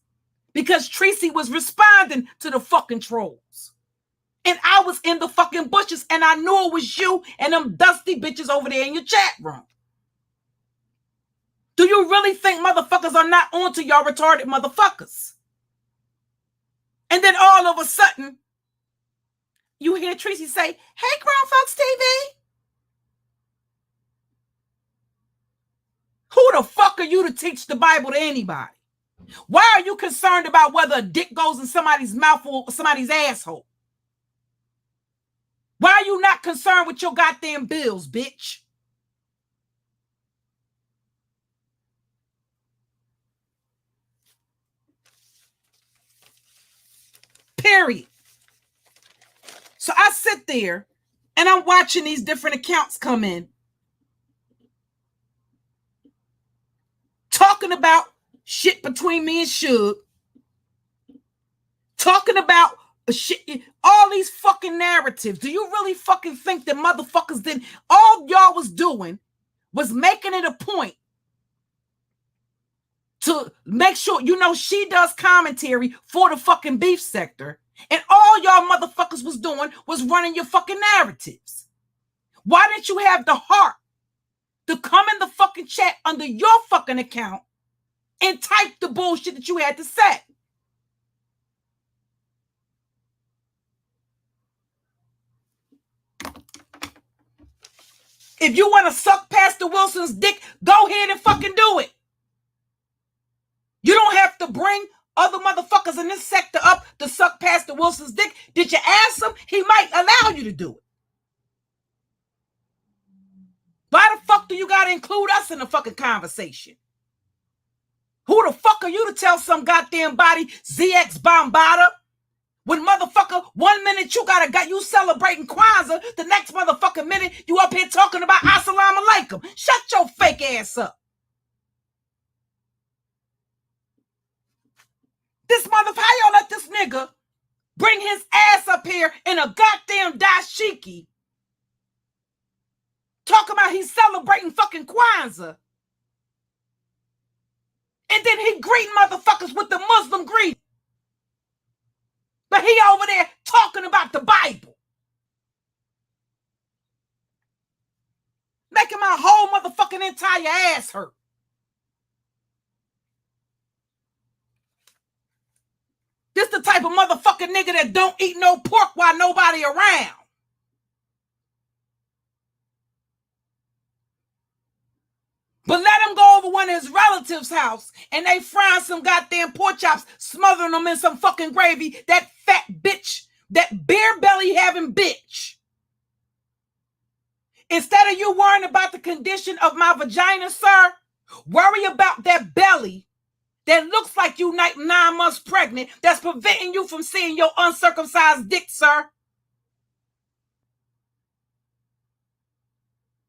Because Tracy was responding to the fucking trolls. And I was in the fucking bushes and I knew it was you and them dusty bitches over there in your chat room. Do you really think motherfuckers are not onto y'all retarded motherfuckers? And then all of a sudden, you hear Tracy say, hey, Grown Folks TV. Who the fuck are you to teach the Bible to anybody? Why are you concerned about whether a dick goes in somebody's mouth or somebody's asshole? Why are you not concerned with your goddamn bills, bitch? Period. So I sit there and I'm watching these different accounts come in, talking about shit between me and Suge, talking about shit, all these fucking narratives. Do you really fucking think that motherfuckers didn't? All y'all was doing was making it a point to make sure, you know, she does commentary for the fucking beef sector. And all y'all motherfuckers was doing was running your fucking narratives. Why didn't you have the heart to come in the fucking chat under your fucking account and type the bullshit that you had to say? If you want to suck Pastor Wilson's dick, go ahead and fucking do it. You don't have to bring other motherfuckers in this sector up to suck Pastor Wilson's dick. Did you ask him? He might allow you to do it. Why the fuck do you gotta include us in the fucking conversation? Who the fuck are you to tell some goddamn body ZX Bombada? When motherfucker, 1 minute you celebrating Kwanzaa, the next motherfucking minute you up here talking about Assalamu Alaikum. Shut your fake ass up. This motherfucker, how y'all let this nigga bring his ass up here in a goddamn dashiki talking about he's celebrating fucking Kwanzaa, and then he greeting motherfuckers with the Muslim greeting, but he over there talking about the Bible, making my whole motherfucking entire ass hurt. This the type of motherfucking nigga that don't eat no pork while nobody around. But let him go over one of his relatives' house and they frying some goddamn pork chops, smothering them in some fucking gravy. That fat bitch, that beer belly having bitch. Instead of you worrying about the condition of my vagina, sir, worry about that belly that looks like you 9 months pregnant that's preventing you from seeing your uncircumcised dick, sir.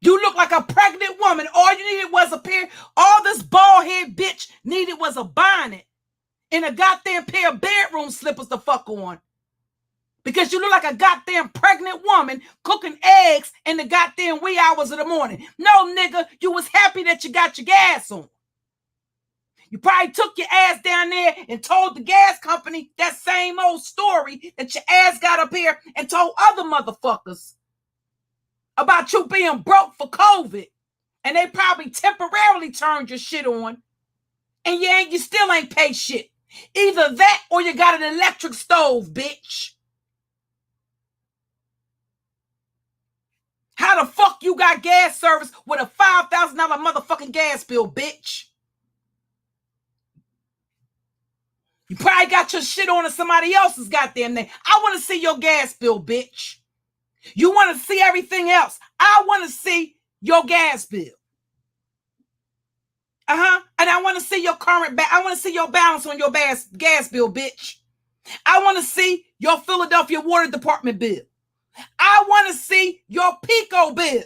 You look like a pregnant woman. All you needed was a pair. All this bald head bitch needed was a bonnet and a goddamn pair of bedroom slippers to fuck on. Because you look like a goddamn pregnant woman cooking eggs in the goddamn wee hours of the morning. No, nigga, you was happy that you got your gas on. You probably took your ass down there and told the gas company that same old story that your ass got up here and told other motherfuckers about you being broke for COVID, and they probably temporarily turned your shit on, and you still ain't pay shit. Either that or you got an electric stove, bitch. How the fuck you got gas service with a $5,000 motherfucking gas bill, bitch? You probably got your shit on to somebody else's goddamn name. I want to see your gas bill, bitch. You want to see everything else. I want to see your gas bill. And I want to see your I want to see your balance on your gas bill, bitch. I want to see your Philadelphia Water Department bill. I want to see your Pico bill.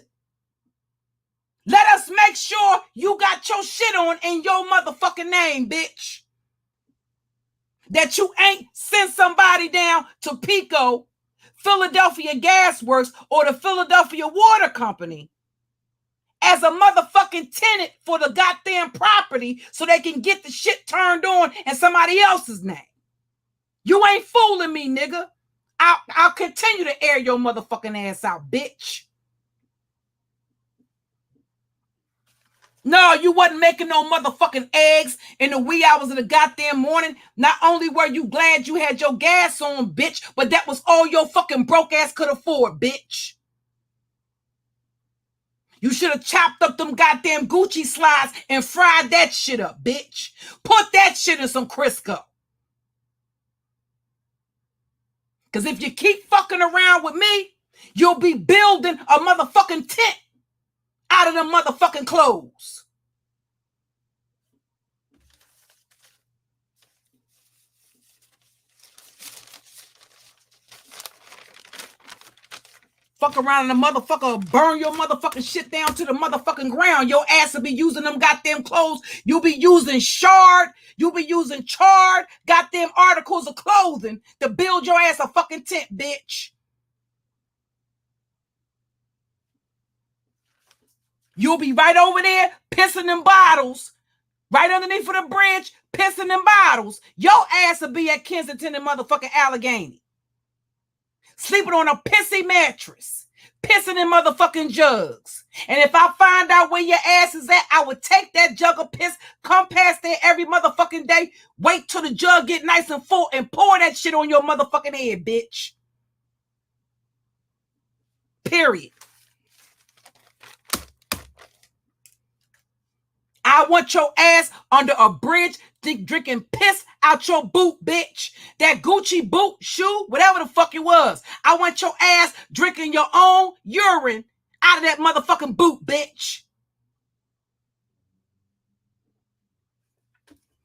Let us make sure you got your shit on in your motherfucking name, bitch. That you ain't sent somebody down to Pico, Philadelphia Gas Works, or the Philadelphia Water Company as a motherfucking tenant for the goddamn property so they can get the shit turned on in somebody else's name. You ain't fooling me, nigga. I'll continue to air your motherfucking ass out, bitch. No, you wasn't making no motherfucking eggs in the wee hours of the goddamn morning. Not only were you glad you had your gas on, bitch, but that was all your fucking broke ass could afford, bitch. You should have chopped up them goddamn Gucci slides and fried that shit up, bitch. Put that shit in some Crisco. Because if you keep fucking around with me, you'll be building a motherfucking tent out of them motherfucking clothes. Fuck around and the motherfucker burn your motherfucking shit down to the motherfucking ground. Your ass will be using them goddamn clothes. You'll be using shard. You'll be using charred goddamn articles of clothing to build your ass a fucking tent, bitch. You'll be right over there pissing them bottles. Right underneath of the bridge, pissing them bottles. Your ass will be at Kensington and motherfucking Allegheny. Sleeping on a pissy mattress. pissing in motherfucking jugs. And if I find out where your ass is at, I would take that jug of piss, come past there every motherfucking day, wait till the jug get nice and full, and pour that shit on your motherfucking head, bitch. Period. I want your ass under a bridge drinking piss out your boot, bitch. That Gucci boot, shoe, whatever the fuck it was. I want your ass drinking your own urine out of that motherfucking boot, bitch.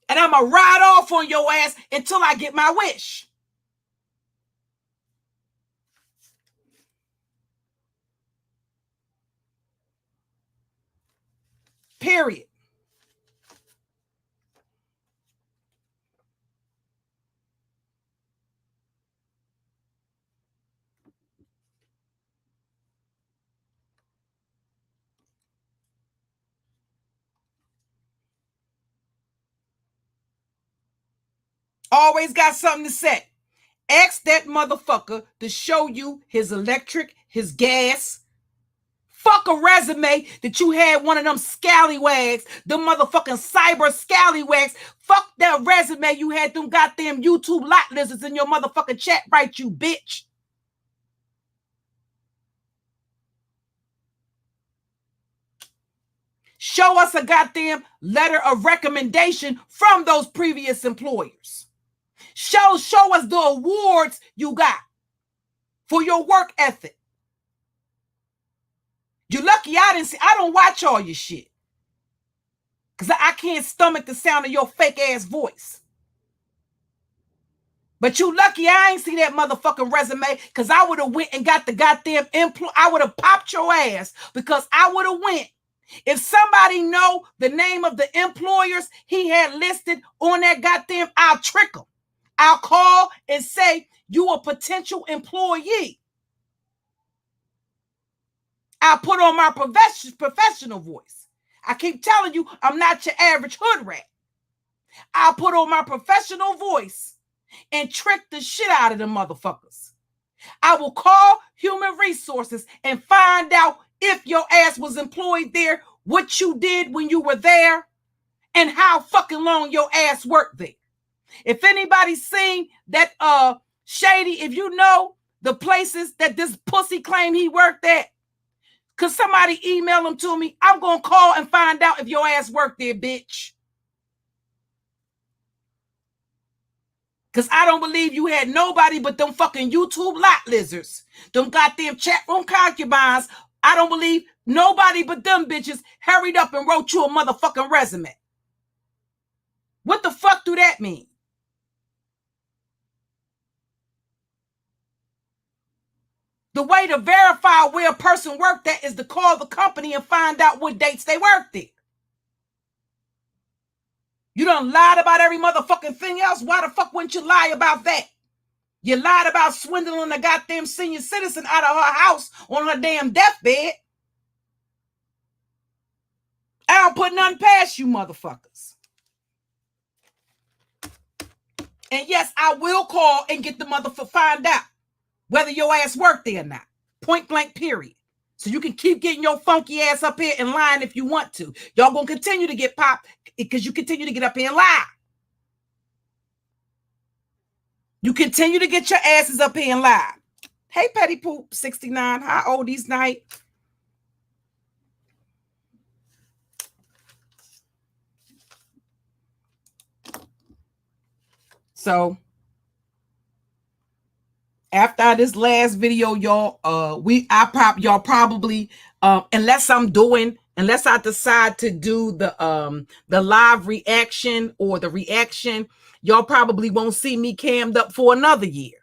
And I'm going to ride off on your ass until I get my wish. Period. Always got something to say. Ask that motherfucker to show you his electric, his gas. Fuck a resume that you had one of them scallywags, them motherfucking cyber scallywags. Fuck that resume you had them goddamn YouTube lot lizards in your motherfucking chat, right, you bitch. Show us a goddamn letter of recommendation from those previous employers. Show us the awards you got for your work ethic. You're lucky I don't watch all your shit. Because I can't stomach the sound of your fake ass voice. But you lucky I ain't see that motherfucking resume, because I would have went and got the goddamn I would have popped your ass, because I would have went. If somebody know the name of the employers he had listed on that goddamn, I'll trick them. I'll call and say, you a potential employee. I'll put on my professional voice. I keep telling you, I'm not your average hood rat. I'll put on my professional voice and trick the shit out of them motherfuckers. I will call human resources and find out if your ass was employed there, what you did when you were there, and how fucking long your ass worked there. If anybody's seen that Shady, if you know the places that this pussy claimed he worked at, could somebody email them to me? I'm going to call and find out if your ass worked there, bitch. Because I don't believe you had nobody but them fucking YouTube lot lizards, them goddamn chat room concubines. I don't believe nobody but them bitches hurried up and wrote you a motherfucking resume. What the fuck do that mean? The way to verify where a person worked at is to call the company and find out what dates they worked there. You done lied about every motherfucking thing else. Why the fuck wouldn't you lie about that? You lied about swindling a goddamn senior citizen out of her house on her damn deathbed. I don't put nothing past you motherfuckers. And yes, I will call and get the motherfucker, find out whether your ass worked there or not. Point blank, period. So you can keep getting your funky ass up here and lying if you want to. Y'all gonna continue to get popped because you continue to get up here and lie. You continue to get your asses up here and lie. Hey, Petty Poop 69, how old these night? So after this last video, y'all, y'all probably, unless I decide to do the live reaction or the reaction, y'all probably won't see me cammed up for another year.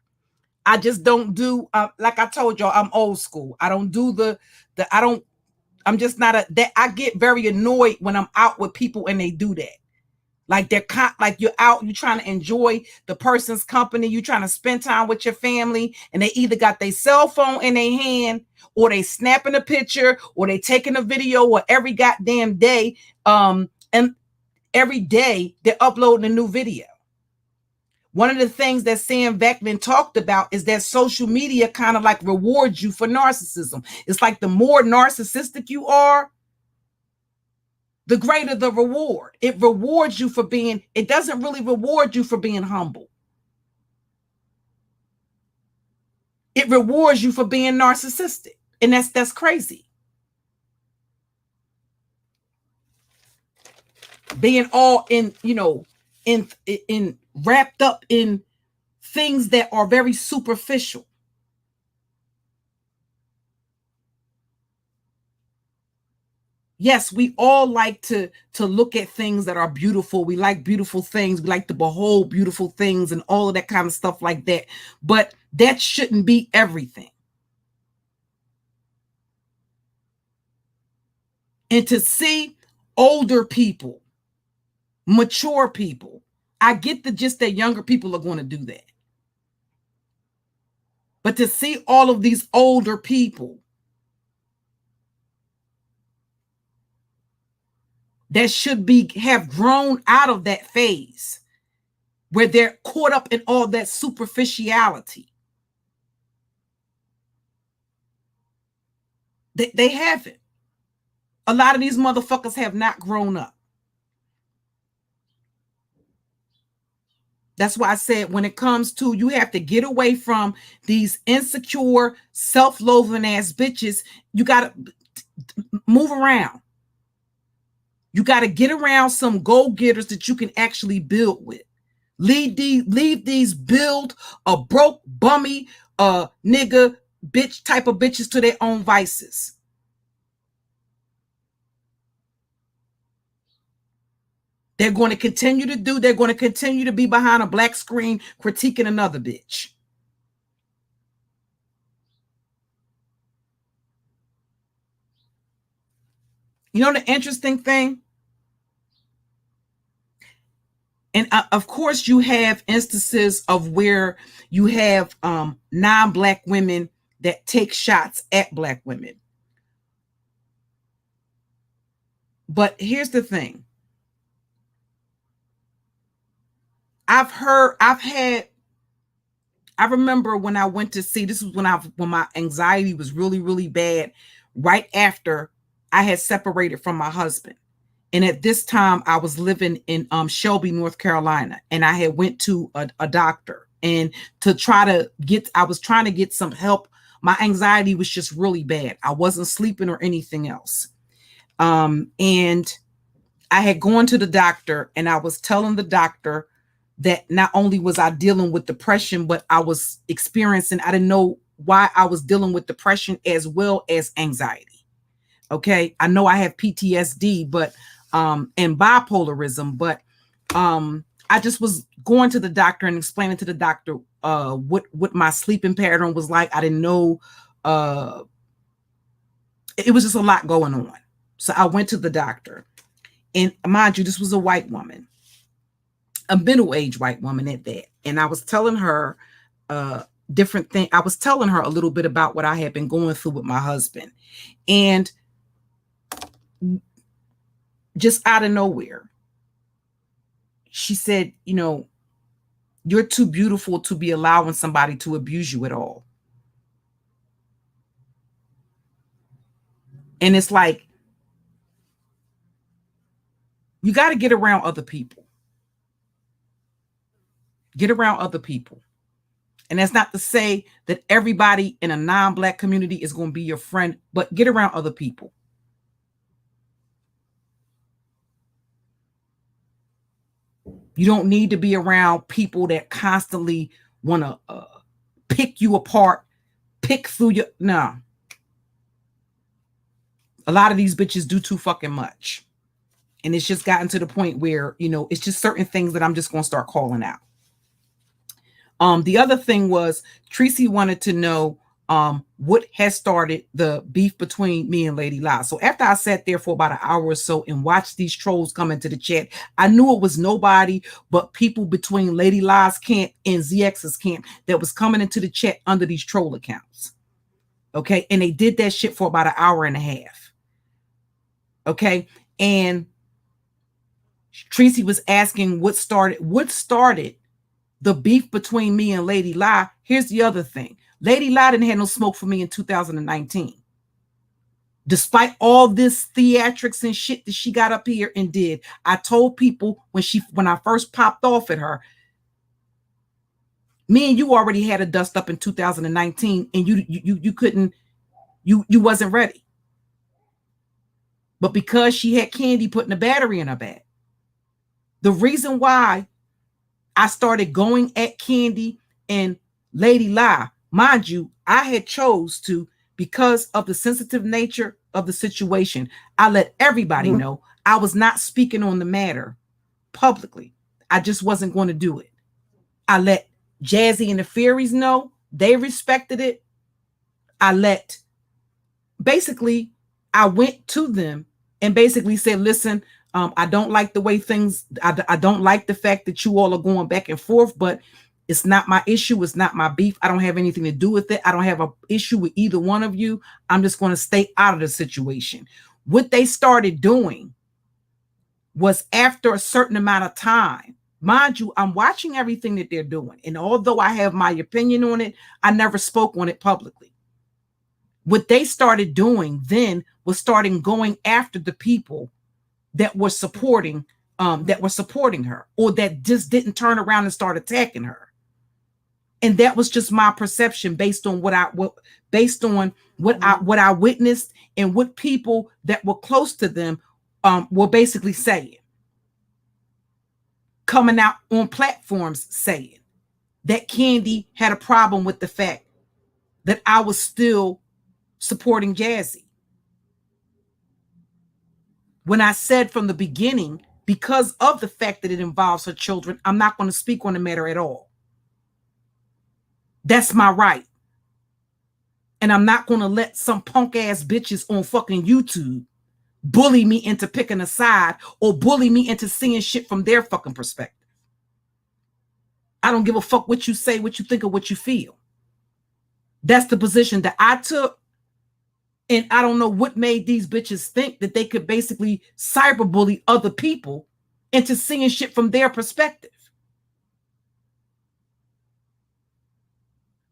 I just don't do, like I told y'all, I'm old school. I don't do I'm just not I get very annoyed when I'm out with people and they do that. Like like you're out, you're trying to enjoy the person's company, you're trying to spend time with your family, and they either got their cell phone in their hand, or they snapping a picture, or they taking a video, or every goddamn day, and every day they're uploading a new video. One of the things that Sam Vaknin talked about is that social media kind of like rewards you for narcissism. It's like the more narcissistic you are, the greater the reward. It rewards you for being, it doesn't really reward you for being humble. It rewards you for being narcissistic. And that's crazy. Being all in, in wrapped up in things that are very superficial. Yes, we all like to look at things that are beautiful. We like beautiful things. We like to behold beautiful things and all of that kind of stuff like that. But that shouldn't be everything. And to see older people, mature people, I get the gist that younger people are going to do that. But to see all of these older people that should have grown out of that phase where they're caught up in all that superficiality. They haven't. A lot of these motherfuckers have not grown up. That's why I said when it comes to, you have to get away from these insecure, self-loathing ass bitches. You got to move around. You got to get around some go-getters that you can actually build with. Leave these build a broke, bummy, nigga, bitch type of bitches to their own vices. They're going to continue to be behind a black screen critiquing another bitch. You know the interesting thing? And of course, you have instances of where you have non-black women that take shots at black women. But here's the thing. I remember when I went to see, this was when my anxiety was really, really bad, right after I had separated from my husband. And at this time I was living in Shelby, North Carolina, and I had went to a doctor and I was trying to get some help. My anxiety was just really bad. I wasn't sleeping or anything else. And I had gone to the doctor, and I was telling the doctor that not only was I dealing with depression, but I didn't know why I was dealing with depression as well as anxiety. Okay. I know I have PTSD, but, and bipolarism, but, I just was going to the doctor and explaining to the doctor, what my sleeping pattern was like. I didn't know, it was just a lot going on. So I went to the doctor, and mind you, this was a white woman, a middle-aged white woman at that. And I was telling her different things. I was telling her a little bit about what I had been going through with my husband. And just out of nowhere, she said, you're too beautiful to be allowing somebody to abuse you at all. And it's like, you got to get around other people. Get around other people. And that's not to say that everybody in a non-black community is going to be your friend, but get around other people. You don't need to be around people that constantly want to pick you apart, pick through your, no. A lot of these bitches do too fucking much. And it's just gotten to the point where, it's just certain things that I'm just going to start calling out. The other thing was Tracy wanted to know what has started the beef between me and Lady La. So after I sat there for about an hour or so and watched these trolls come into the chat, I knew it was nobody but people between Lady La's camp and ZX's camp that was coming into the chat under these troll accounts. Okay. And they did that shit for about an hour and a half. Okay. And Tracy was asking what started the beef between me and Lady Lie. Here's the other thing. Lady Lie didn't have no smoke for me in 2019. Despite all this theatrics and shit that she got up here and did, I told people when I first popped off at her, me and you already had a dust up in 2019, and you couldn't, you wasn't ready. But because she had Candy putting a battery in her back, the reason why I started going at Candy and Lady Lie, mind you, I had chose to, because of the sensitive nature of the situation, I let everybody know I was not speaking on the matter publicly. I just wasn't going to do it. I let Jazzy and the Fairies know. They respected it. I went to them and basically said, listen, I don't like the way things, I don't like the fact that you all are going back and forth, but it's not my issue. It's not my beef. I don't have anything to do with it. I don't have an issue with either one of you. I'm just going to stay out of the situation. What they started doing was, after a certain amount of time, mind you, I'm watching everything that they're doing. And although I have my opinion on it, I never spoke on it publicly. What they started doing then was starting going after the people that were supporting her, or that just didn't turn around and start attacking her. And that was just my perception based on what I witnessed and what people that were close to them were basically saying, coming out on platforms saying that Candy had a problem with the fact that I was still supporting Jazzy. When I said from the beginning, because of the fact that it involves her children, I'm not going to speak on the matter at all. That's my right. And I'm not going to let some punk ass bitches on fucking YouTube bully me into picking a side or bully me into seeing shit from their fucking perspective. I don't give a fuck what you say, what you think, or what you feel. That's the position that I took. And I don't know what made these bitches think that they could basically cyberbully other people into seeing shit from their perspective.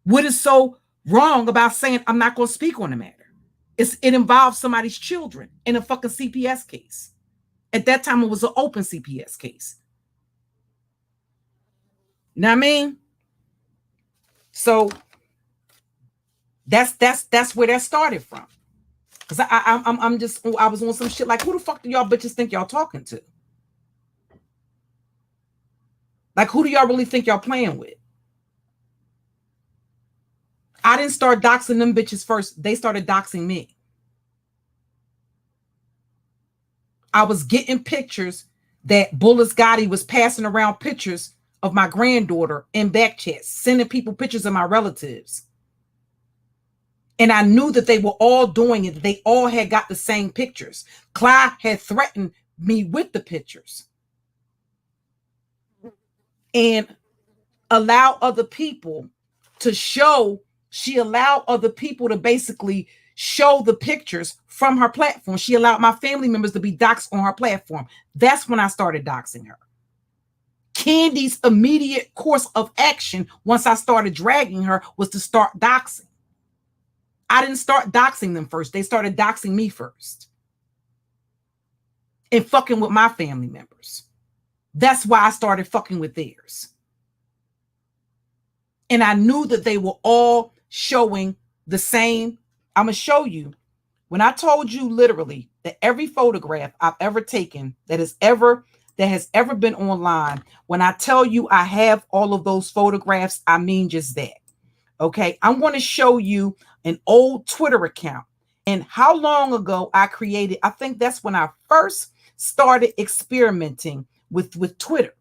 What is so wrong about saying I'm not going to speak on the matter? It involves somebody's children in a fucking CPS case. At that time, it was an open CPS case. You know what I mean? So that's where that started from. Because I was on some shit like, who the fuck do y'all bitches think y'all talking to? Like, who do y'all really think y'all playing with? I didn't start doxing them bitches first. They started doxing me. I was getting pictures that Bullis Gotti was passing around, pictures of my granddaughter in back chats, sending people pictures of my relatives. And I knew that they were all doing it. They all had got the same pictures. Clyde had threatened me with the pictures. And allow other people to show, she allowed other people to basically show the pictures from her platform. She allowed my family members to be doxxed on her platform. That's when I started doxing her. Candy's immediate course of action once I started dragging her was to start doxing. I didn't start doxing them first. They started doxing me first. And fucking with my family members. That's why I started fucking with theirs. And I knew that they were all showing the same. I'm going to show you. When I told you literally that every photograph I've ever taken that has ever been online, when I tell you I have all of those photographs, I mean just that. Okay, I'm going to show you an old Twitter account and how long ago I created. I think that's when I first started experimenting with Twitter.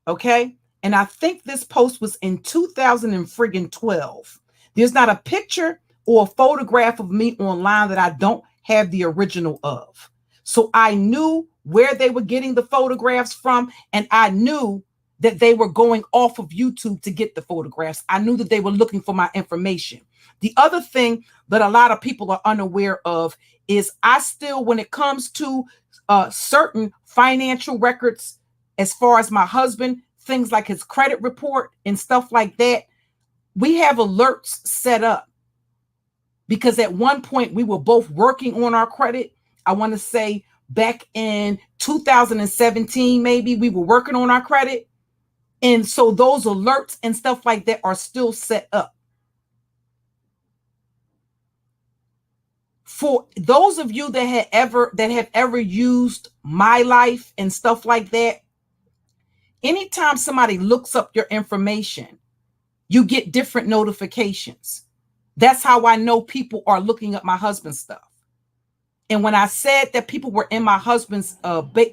Okay, and I think this post was in 2012. There's not a picture or a photograph of me online that I don't have the original of. So I knew where they were getting the photographs from, and I knew that they were going off of YouTube to get the photographs. I knew that they were looking for my information. The other thing that a lot of people are unaware of is I still, when it comes to certain financial records, as far as my husband, things like his credit report and stuff like that, we have alerts set up because at one point we were both working on our credit. I want to say back in 2017, maybe we were working on our credit. And so those alerts and stuff like that are still set up. For those of you that have ever used My Life and stuff like that, anytime somebody looks up your information, you get different notifications. That's how I know people are looking up my husband's stuff. And when I said that people were in my husband's,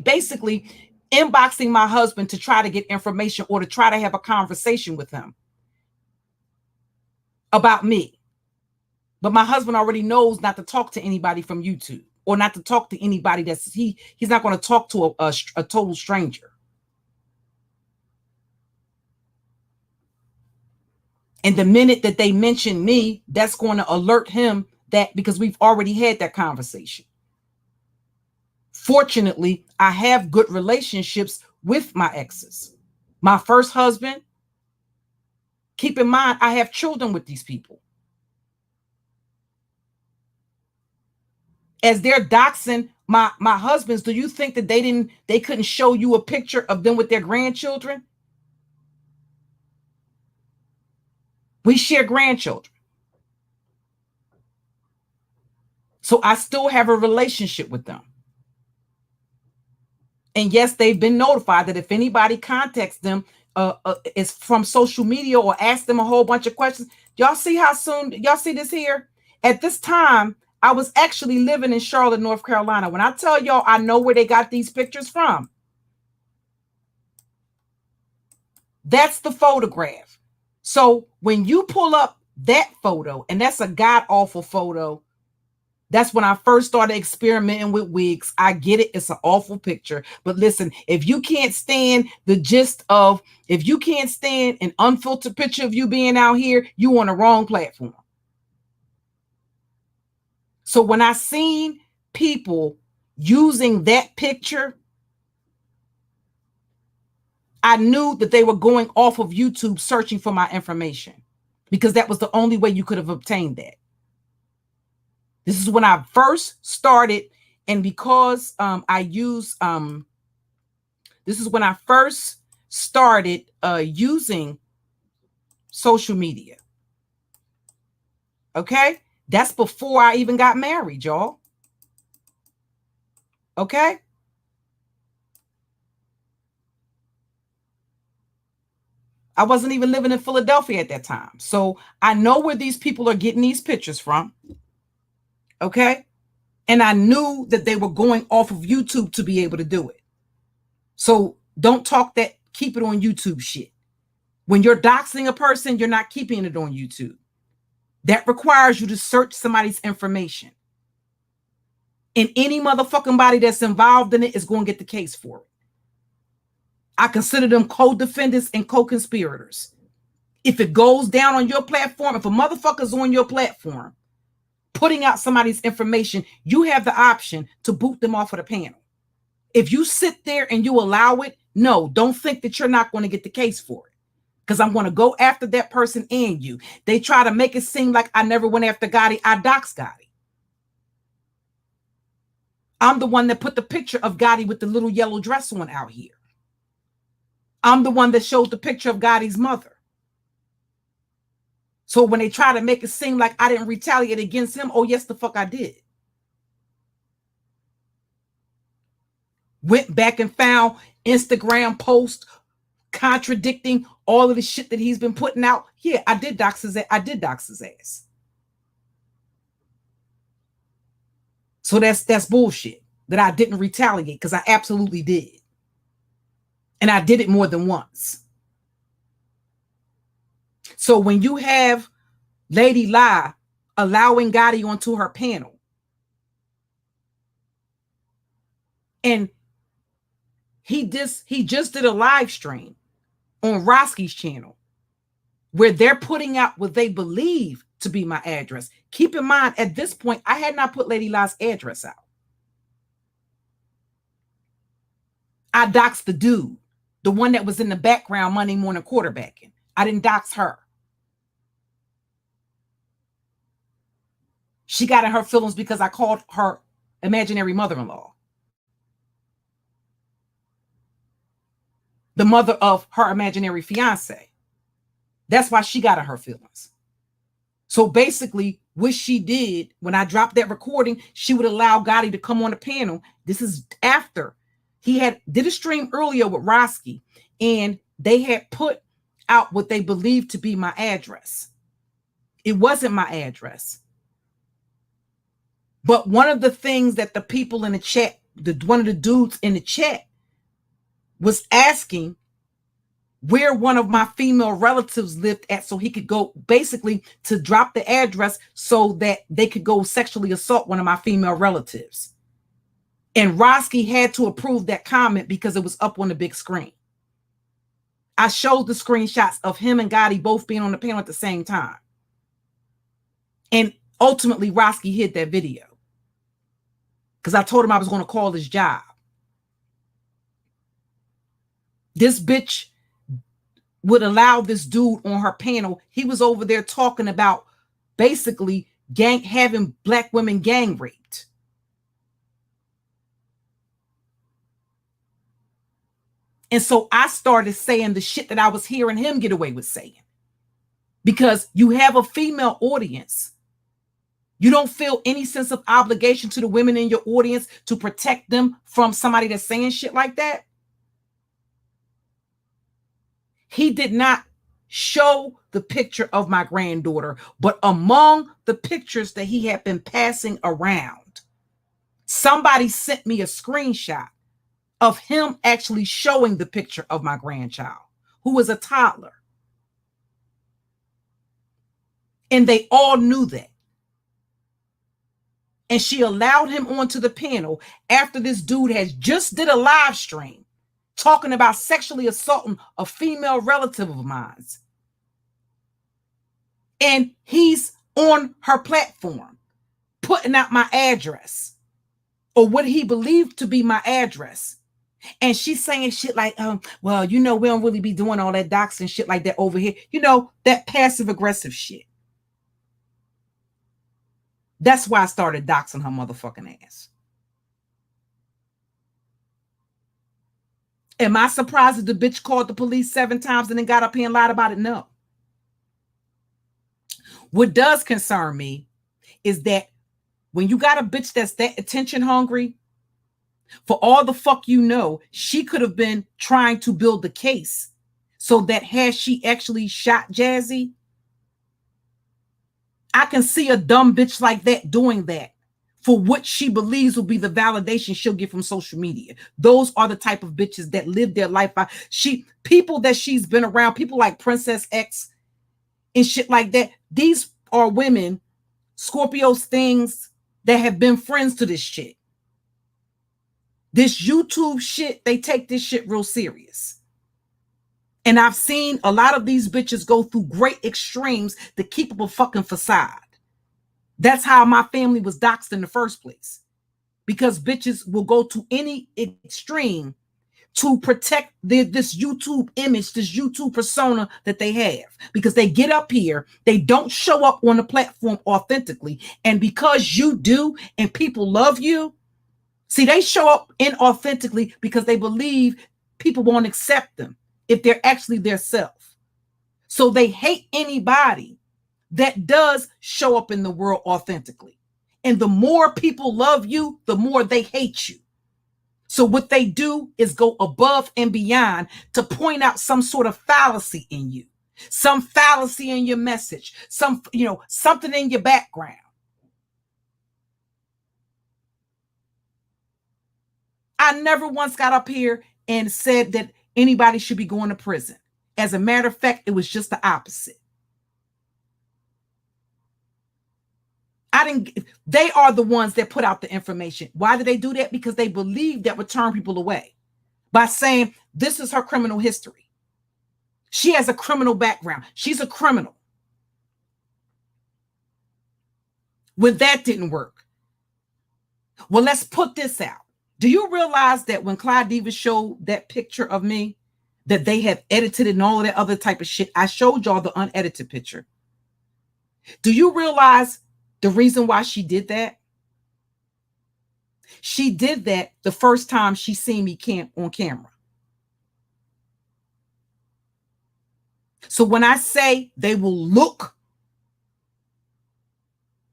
basically inboxing my husband to try to get information or to try to have a conversation with him about me. But my husband already knows not to talk to anybody from YouTube or not to talk to anybody he's not going to talk to a total stranger. And the minute that they mention me, that's going to alert him that because we've already had that conversation. Fortunately, I have good relationships with my exes. My first husband, keep in mind, I have children with these people. As they're doxing my husbands, do you think that they couldn't show you a picture of them with their grandchildren? We share grandchildren. So I still have a relationship with them. And yes, they've been notified that if anybody contacts them, is from social media or asks them a whole bunch of questions. Y'all see how soon, y'all see this here? At this time, I was actually living in Charlotte, North Carolina. When I tell y'all, I know where they got these pictures from. That's the photograph. So when you pull up that photo, and that's a god-awful photo, that's when I first started experimenting with wigs. I get it. It's an awful picture. But listen, if you can't stand the gist of, if you can't stand an unfiltered picture of you being out here, you on the wrong platform. So when I seen people using that picture, I knew that they were going off of YouTube searching for my information because that was the only way you could have obtained that. This is when I first started, and because this is when I first started using social media. Okay? That's before I even got married, y'all. Okay? I wasn't even living in Philadelphia at that time. So I know where these people are getting these pictures from. Okay? And I knew that they were going off of YouTube to be able to do it. So don't talk that, keep it on YouTube shit. When you're doxing a person, you're not keeping it on YouTube. That requires you to search somebody's information. And any motherfucking body that's involved in it is going to get the case for it. I consider them co-defendants and co-conspirators. If it goes down on your platform, if a motherfucker's on your platform, putting out somebody's information, you have the option to boot them off of the panel. If you sit there and you allow it, no, don't think that you're not going to get the case for it. Because I'm going to go after that person and you. They try to make it seem like I never went after Gotti. I doxed Gotti. I'm the one that put the picture of Gotti with the little yellow dress on out here. I'm the one that showed the picture of Gotti's mother. So when they try to make it seem like I didn't retaliate against him, oh, yes, the fuck I did. Went back and found Instagram posts contradicting all of the shit that he's been putting out. Yeah, I did dox his ass. So that's bullshit that I didn't retaliate, because I absolutely did. And I did it more than once. So when you have Lady Lie allowing Gotti onto her panel, and he just did a live stream on Roski's channel where they're putting out what they believe to be my address. Keep in mind, at this point, I had not put Lady Lie's address out. I doxed the dude. The one that was in the background Monday morning quarterbacking. I didn't dox her. She got in her feelings because I called her imaginary mother-in-law. The mother of her imaginary fiance. That's why she got in her feelings. So basically, what she did when I dropped that recording, she would allow Gotti to come on the panel. This is after he did a stream earlier with Roski, and they had put out what they believed to be my address. It wasn't my address. But one of the things that the people in the chat, one of the dudes in the chat was asking where one of my female relatives lived at, so he could go basically to drop the address so that they could go sexually assault one of my female relatives. And Roski had to approve that comment because it was up on the big screen. I showed the screenshots of him and Gotti both being on the panel at the same time. And ultimately, Roski hid that video because I told him I was going to call his job. This bitch would allow this dude on her panel. He was over there talking about basically having black women gang raped. And so I started saying the shit that I was hearing him get away with saying. Because you have a female audience. You don't feel any sense of obligation to the women in your audience to protect them from somebody that's saying shit like that. He did not show the picture of my granddaughter, but among the pictures that he had been passing around, somebody sent me a screenshot of him actually showing the picture of my grandchild, who was a toddler. And they all knew that. And she allowed him onto the panel after this dude has just did a live stream talking about sexually assaulting a female relative of mine. And he's on her platform putting out my address or what he believed to be my address. And she's saying shit like, well, we don't really be doing all that doxing shit like that over here. That passive aggressive shit. That's why I started doxing her motherfucking ass. Am I surprised that the bitch called the police 7 times and then got up here and lied about it? No. What does concern me is that when you got a bitch that's that attention hungry, for all the fuck she could have been trying to build the case so that had she actually shot Jazzy, I can see a dumb bitch like that doing that for what she believes will be the validation she'll get from social media. Those are the type of bitches that live their life by people that she's been around, people like Princess X and shit like that. These are women, Scorpios, things that have been friends to this shit. This YouTube shit, they take this shit real serious. And I've seen a lot of these bitches go through great extremes to keep up a fucking facade. That's how my family was doxxed in the first place. Because bitches will go to any extreme to protect this YouTube image, this YouTube persona that they have. Because they get up here, they don't show up on the platform authentically. And because you do and people love you, see, they show up inauthentically because they believe people won't accept them if they're actually their self. So they hate anybody that does show up in the world authentically. And the more people love you, the more they hate you. So what they do is go above and beyond to point out some sort of fallacy in you, some fallacy in your message, something in your background. I never once got up here and said that anybody should be going to prison. As a matter of fact, it was just the opposite. They are the ones that put out the information. Why did they do that? Because they believed that would turn people away by saying, this is her criminal history. She has a criminal background. She's a criminal. When that didn't work. Well, let's put this out. Do you realize that when Clyde Diva showed that picture of me, that they have edited and all of that other type of shit. I showed y'all the unedited picture. Do you realize the reason why she did that? She did that the first time she seen me on camera. So when I say they will look,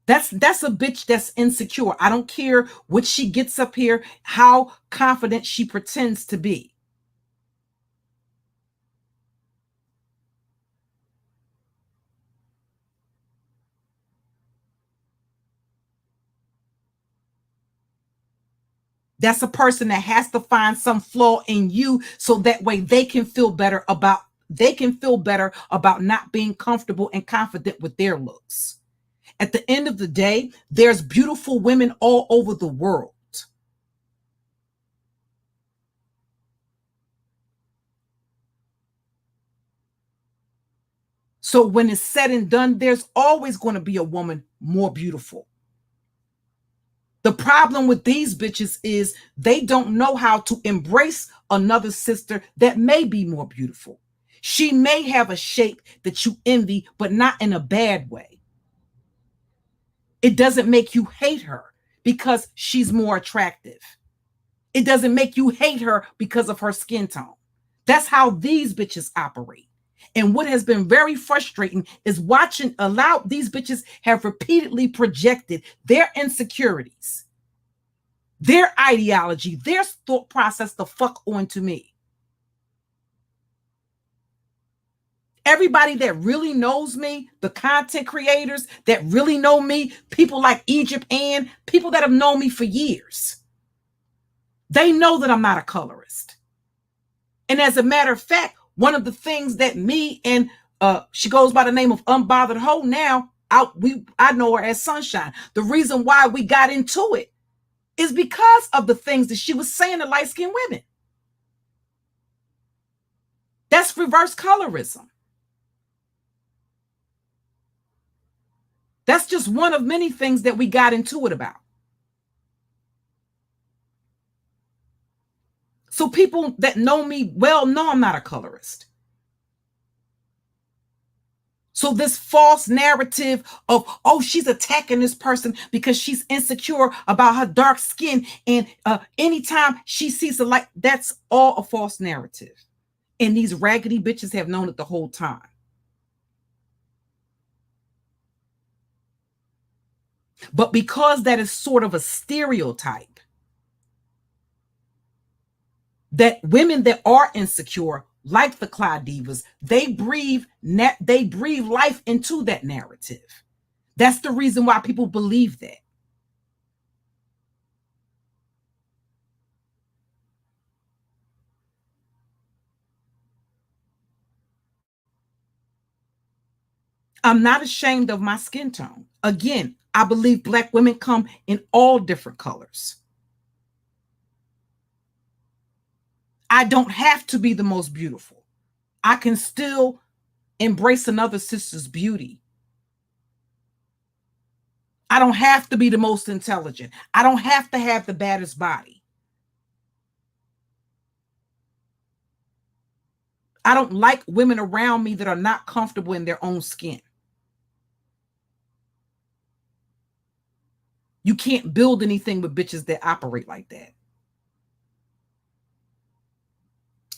that's a bitch that's insecure. I don't care what she gets up here, how confident she pretends to be. That's a person that has to find some flaw in you so that way they can feel better about not being comfortable and confident with their looks. At the end of the day, there's beautiful women all over the world. So when it's said and done, there's always going to be a woman more beautiful. The problem with these bitches is they don't know how to embrace another sister that may be more beautiful. She may have a shape that you envy, but not in a bad way. It doesn't make you hate her because she's more attractive. It doesn't make you hate her because of her skin tone. That's how these bitches operate. And what has been very frustrating is watching these bitches have repeatedly projected their insecurities, their ideology, their thought process the fuck onto me. Everybody that really knows me, the content creators that really know me, people like Egypt and people that have known me for years, they know that I'm not a colorist. And as a matter of fact, one of the things that me and she goes by the name of Unbothered Ho now, I know her as Sunshine. The reason why we got into it is because of the things that she was saying to light-skinned women. That's reverse colorism. That's just one of many things that we got into it about. So people that know me well know I'm not a colorist. So this false narrative of, oh, she's attacking this person because she's insecure about her dark skin. And anytime she sees the light, that's all a false narrative. And these raggedy bitches have known it the whole time. But because that is sort of a stereotype, that women that are insecure, like the Clyde Divas, they breathe life into that narrative. That's the reason why people believe that. I'm not ashamed of my skin tone. Again, I believe Black women come in all different colors. I don't have to be the most beautiful. I can still embrace another sister's beauty. I don't have to be the most intelligent. I don't have to have the baddest body. I don't like women around me that are not comfortable in their own skin. You can't build anything with bitches that operate like that.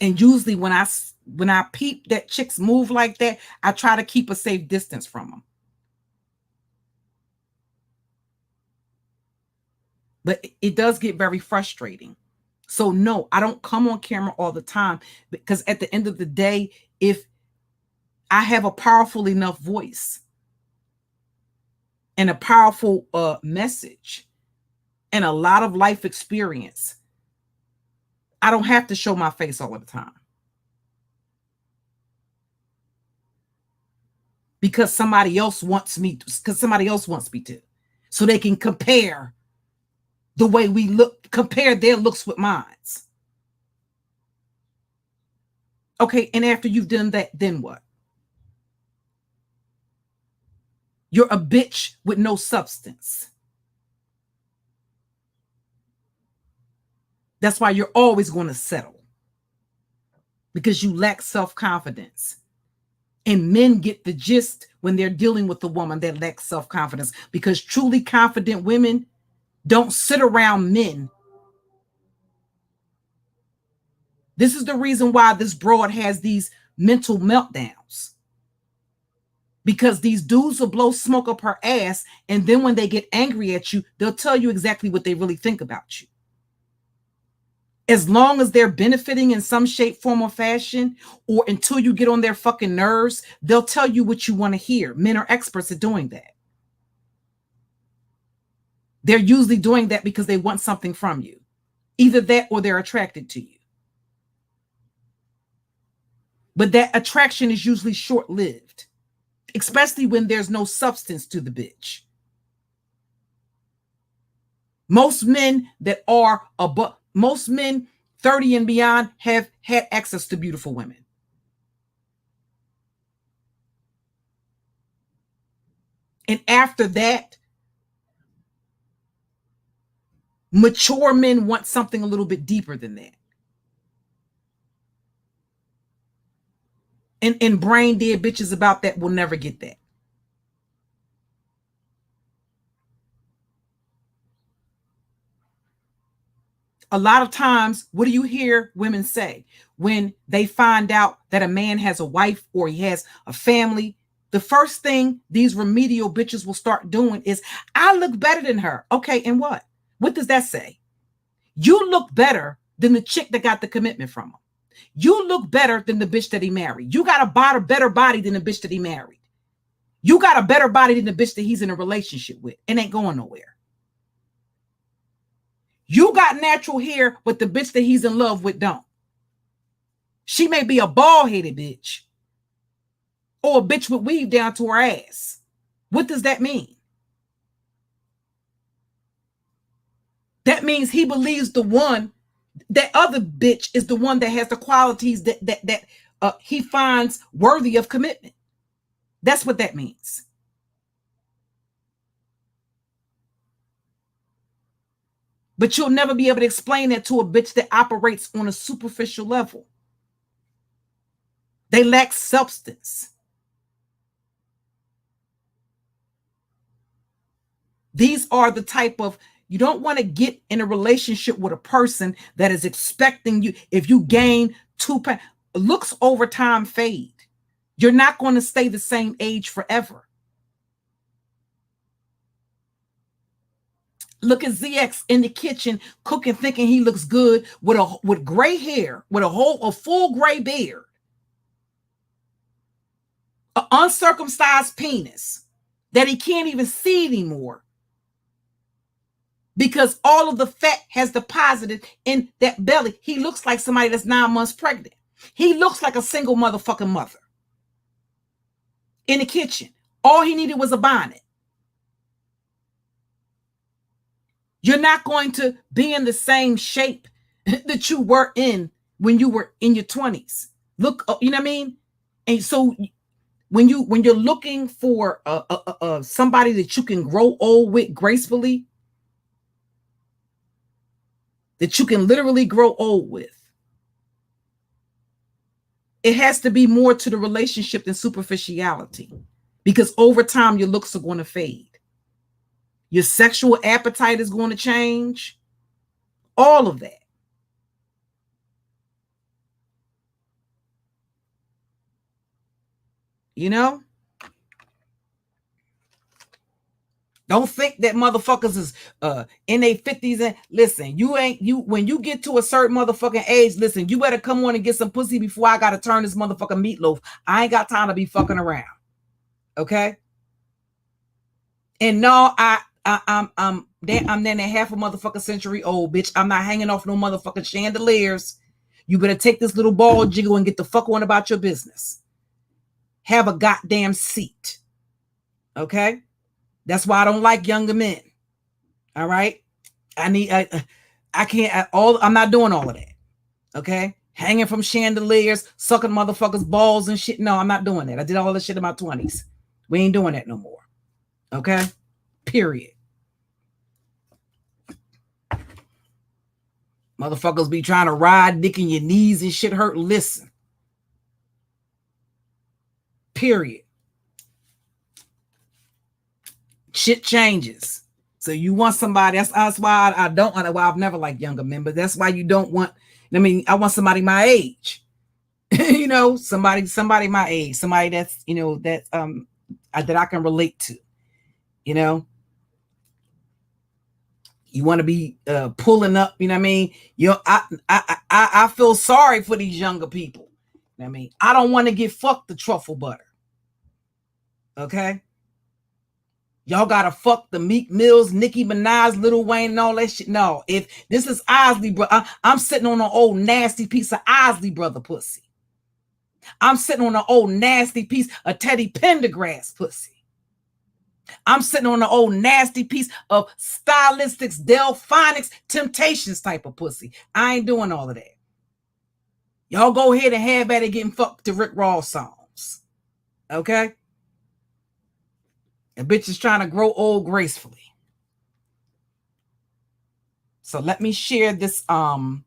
And usually when I peep that chicks move like that, I try to keep a safe distance from them. But it does get very frustrating. So no, I don't come on camera all the time because at the end of the day, if I have a powerful enough voice and a powerful message and a lot of life experience, I don't have to show my face all the time. Because somebody else wants me to. So they can compare the way we look, compare their looks with mine. Okay, and after you've done that, then what? You're a bitch with no substance. That's why you're always going to settle. because you lack self-confidence. And men get the gist when they're dealing with a woman that lacks self-confidence, because truly confident women don't sit around men. This is the reason why this broad has these mental meltdowns, because these dudes will blow smoke up her ass, and then when they get angry at you, they'll tell you exactly what they really think about you. As long as they're benefiting in some shape, form, or fashion, or until you get on their fucking nerves, they'll tell you what you want to hear. Men are experts at doing that. They're usually doing that because they want something from you. Either that or they're attracted to you. But that attraction is usually short-lived, especially when there's no substance to the bitch. Most men 30 and beyond have had access to beautiful women. And after that, mature men want something a little bit deeper than that. And brain dead bitches about that will never get that. A lot of times, what do you hear women say when they find out that a man has a wife or he has a family? The first thing these remedial bitches will start doing is, I look better than her. Okay, and what? What does that say? You look better than the chick that got the commitment from him. You look better than the bitch that he married. You got a better body than the bitch that he married. You got a better body than the bitch that he's in a relationship with and ain't going nowhere. You got natural hair, but the bitch that he's in love with don't. She may be a bald-headed bitch or a bitch with weave down to her ass. What does that mean? That means he believes that other bitch is the one that has the qualities that he finds worthy of commitment. That's what that means. But you'll never be able to explain that to a bitch that operates on a superficial level. They lack substance. These are the type of, you don't want to get in a relationship with a person that is expecting you. If you gain 2 pounds, looks over time fade. You're not going to stay the same age forever. Look at ZX in the kitchen cooking, thinking he looks good with gray hair, with a full gray beard, an uncircumcised penis that he can't even see anymore because all of the fat has deposited in that belly. He looks like somebody that's 9 months pregnant. He looks like a single motherfucking mother in the kitchen. All he needed was a bonnet. You're not going to be in the same shape that you were in when you were in your 20s. Look, you know what I mean? And so when you're looking for somebody that you can grow old with gracefully, that you can literally grow old with, it has to be more to the relationship than superficiality, because over time your looks are going to fade. Your sexual appetite is going to change. All of that. You know? Don't think that motherfuckers is in their 50s and listen, when you get to a certain motherfucking age, listen, you better come on and get some pussy before I gotta turn this motherfucking meatloaf. I ain't got time to be fucking around. Okay? And no, I'm then a half a motherfucking century old, bitch. I'm not hanging off no motherfucking chandeliers. You better take this little ball jiggle and get the fuck on about your business. Have a goddamn seat. Okay? That's why I don't like younger men. All right? I'm not doing all of that. Okay? Hanging from chandeliers, sucking motherfuckers' balls and shit. No, I'm not doing that. I did all this shit in my 20s. We ain't doing that no more. Okay? Period. Motherfuckers be trying to ride dick in your knees and shit hurt. Listen, Period. Shit changes. So you want somebody, that's why I don't want, well, I've never liked younger men, but that's why you don't want, I mean, I want somebody my age. You know, somebody my age, somebody that's, you know, that that I can relate to. You know, you want to be pulling up, you know what I mean? I feel sorry for these younger people. You know what I mean? I don't want to get fucked the truffle butter. Okay? Y'all gotta fuck the Meek Mills, Nicki Minaj, Lil Wayne, and all that shit. No, if this is Isley, bro, I'm sitting on an old nasty piece of Isley brother pussy. I'm sitting on an old nasty piece of Teddy Pendergrass pussy. I'm sitting on an old nasty piece of Stylistics, Delphonics, Temptations type of pussy. I ain't doing all of that. Y'all go ahead and have at it getting fucked to Rick Ross songs. Okay? And bitch is trying to grow old gracefully. So let me share this one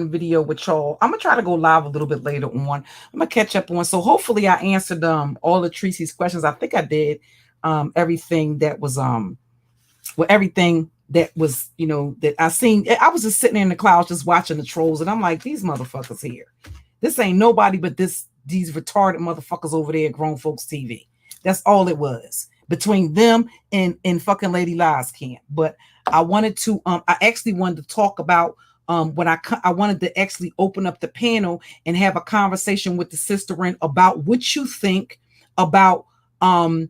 video with y'all. I'm gonna try to go live a little bit later on. I'm gonna catch up on. So hopefully I answered all of Tracy's questions. I think I did everything that was everything that was, you know, that I seen. I was just sitting in the clouds just watching the trolls, and I'm like, these motherfuckers here. This ain't nobody but these retarded motherfuckers over there at Grown Folks TV. That's all it was between them and fucking Lady Lies camp. But I wanted to I actually wanted to talk about when I wanted to actually open up the panel and have a conversation with the sister in about what you think about the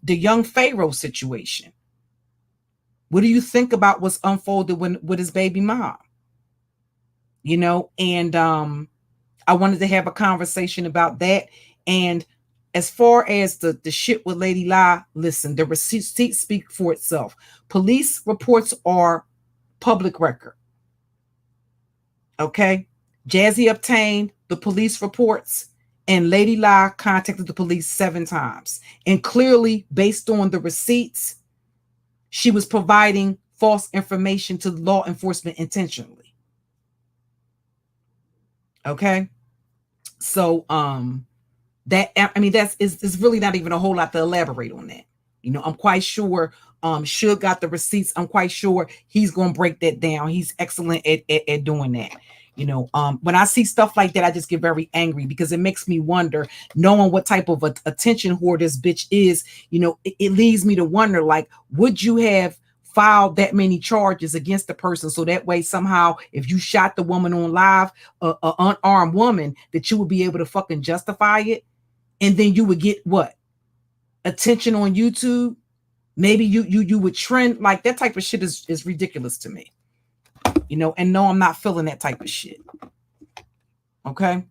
young Pharaoh situation. What do you think about what's unfolded with his baby mom? You know, and I wanted to have a conversation about that. And as far as the shit with Lady Lie, listen, the receipts speak for itself. Police reports are public record. Okay? Jazzy obtained the police reports, and Lady Lie contacted the police 7 times. And clearly, based on the receipts, she was providing false information to law enforcement intentionally. Okay? So, that, I mean, it's really not even a whole lot to elaborate on that. You know, I'm quite sure Suge got the receipts. I'm quite sure he's going to break that down. He's excellent at doing that. You know, when I see stuff like that, I just get very angry because it makes me wonder, knowing what type of attention whore this bitch is, you know, it leads me to wonder, like, would you have filed that many charges against the person so that way somehow if you shot the woman on live, an unarmed woman, that you would be able to fucking justify it? And then you would get what? Attention on YouTube? Maybe you would trend. Like, that type of shit is ridiculous to me. You know, and no, I'm not feeling that type of shit. Okay.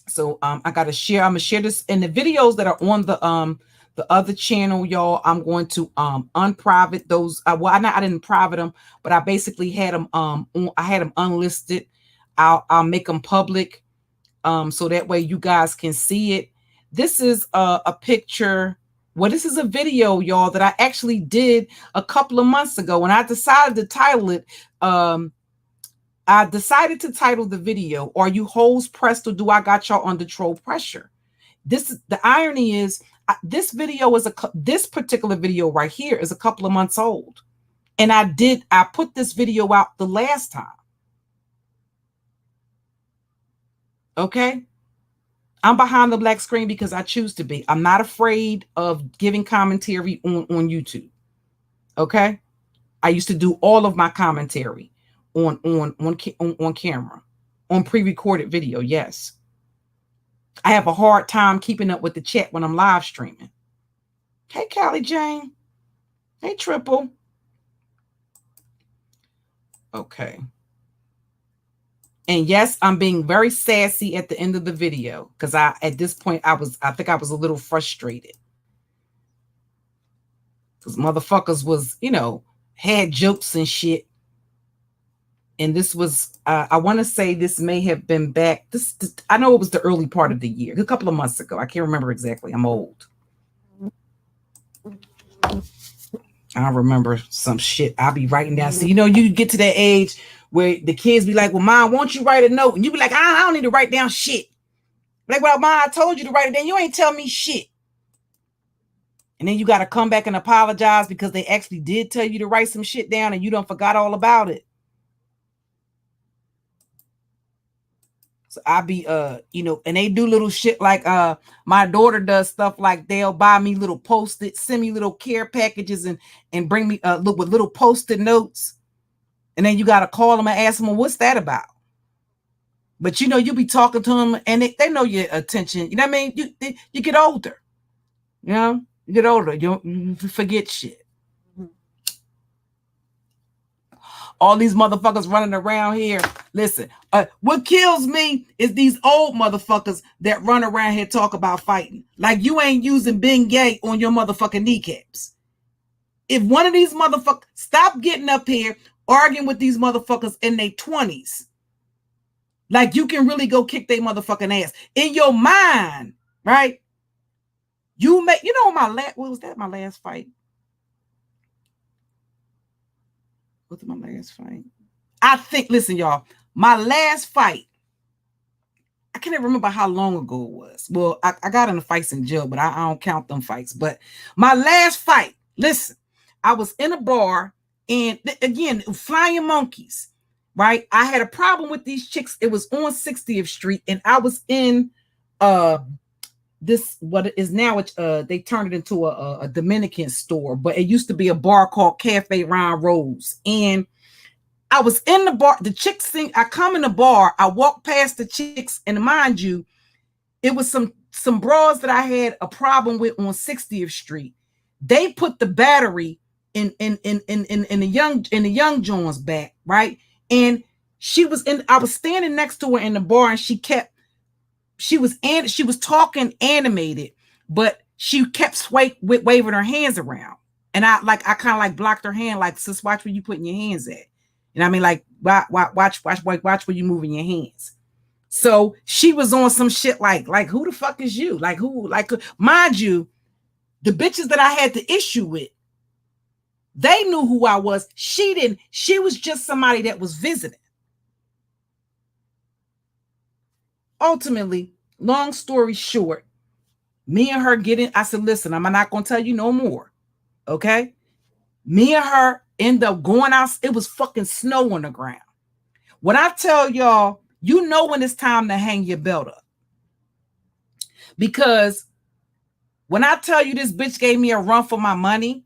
So I gotta share. I'm gonna share this in the videos that are on the other channel, y'all. I'm going to unprivate those. Well, I didn't private them, but I basically had them I had them unlisted. I'll make them public. So that way you guys can see it. This is a picture. Well, this is a video, y'all, that I actually did a couple of months ago. And I decided to title it. I decided to title the video, "Are you hoes pressed or do I got y'all under troll pressure?" The irony is this video is this particular video right here is a couple of months old. And I put this video out the last time. Okay. I'm behind the black screen because I choose to be. I'm not afraid of giving commentary on YouTube. Okay. I used to do all of my commentary on camera, on pre-recorded video. Yes. I have a hard time keeping up with the chat when I'm live streaming. Hey, Callie Jane. Hey, Triple. Okay. And yes, I'm being very sassy at the end of the video because at this point I think I was a little frustrated because motherfuckers was, you know, had jokes and shit. And this was, I want to say this may have been back. I know it was the early part of the year, a couple of months ago. I can't remember exactly. I'm old. I remember some shit. I'll be writing down. So, you know, you get to that age where the kids be like, "Well, Mom, won't you write a note?" And you be like, I don't need to write down shit. Like, well, Ma, I told you to write it down. You ain't tell me shit. And then you got to come back and apologize because they actually did tell you to write some shit down and you done forgot all about it. So I be, you know, and they do little shit like, my daughter does stuff like they'll buy me little Post-it, send me little care packages and bring me, look with little Post-it notes. And then you got to call them and ask them, well, what's that about? But, you know, you be talking to them and they know your attention. You know what I mean? You get older, you know, you get older, you forget shit. All these motherfuckers running around here. Listen, what kills me is these old motherfuckers that run around here talk about fighting. Like you ain't using Bengay on your motherfucking kneecaps. If one of these motherfuckers, stop getting up here arguing with these motherfuckers in their 20s. Like you can really go kick their motherfucking ass. In your mind, right? You know, what was that? My last fight? What's my last fight? I think, listen, y'all, my last fight, I can't even remember how long ago it was. Well, I got into fights in jail, but I don't count them fights. But my last fight, listen, I was in a bar and again, flying monkeys, right? I had a problem with these chicks. It was on 60th Street and I was in this, what it is now, they turned it into a Dominican store, but it used to be a bar called Cafe Ron Rose. And I was in the bar, the chicks sing, I come in the bar, I walk past the chicks, and mind you, it was some bras that I had a problem with on 60th Street. They put the battery in the young John's back, right? And I was standing next to her in the bar, and she was talking animated, but she kept waving her hands around. And I kind of like blocked her hand, like, sis, watch where you putting your hands at. And I mean, like, watch where you moving your hands. So she was on some shit like who the fuck is you? Like who, like, mind you, the bitches that I had the issue with, they knew who I was. She didn't. She was just somebody that was visiting. Ultimately, long story short, me and her I said, listen, I'm not going to tell you no more. Okay. Me and her end up going out. It was fucking snow on the ground. When I tell y'all, you know when it's time to hang your belt up. Because when I tell you this bitch gave me a run for my money,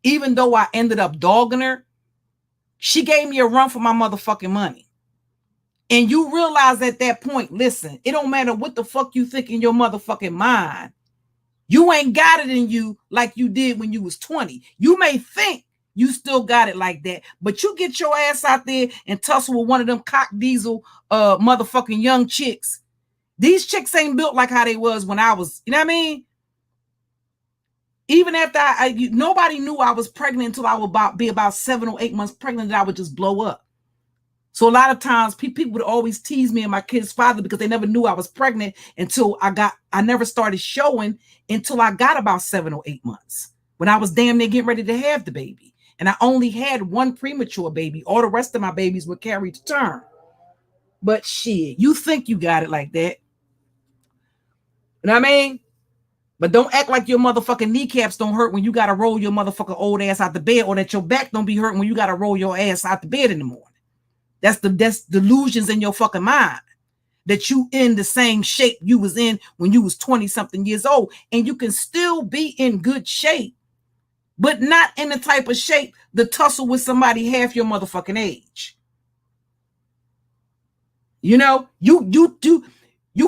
even though I ended up dogging her, she gave me a run for my motherfucking money. And you realize at that point, listen, it don't matter what the fuck you think in your motherfucking mind. You ain't got it in you like you did when you was 20. You may think you still got it like that, but you get your ass out there and tussle with one of them cock diesel motherfucking young chicks. These chicks ain't built like how they was when I was, you know what I mean? Even after nobody knew I was pregnant until I would be about 7 or 8 months pregnant, that I would just blow up. So a lot of times people would always tease me and my kid's father because they never knew I was pregnant until I never started showing until I got about 7 or 8 months, when I was damn near getting ready to have the baby. And I only had one premature baby. All the rest of my babies were carried to term. But shit, you think you got it like that. You know what I mean? But don't act like your motherfucking kneecaps don't hurt when you got to roll your motherfucking old ass out the bed, or that your back don't be hurting when you got to roll your ass out the bed in the morning. That's delusions in your fucking mind that you in the same shape you was in when you was 20 something years old, and you can still be in good shape, but not in the type of shape to tussle with somebody half your motherfucking age. You know, you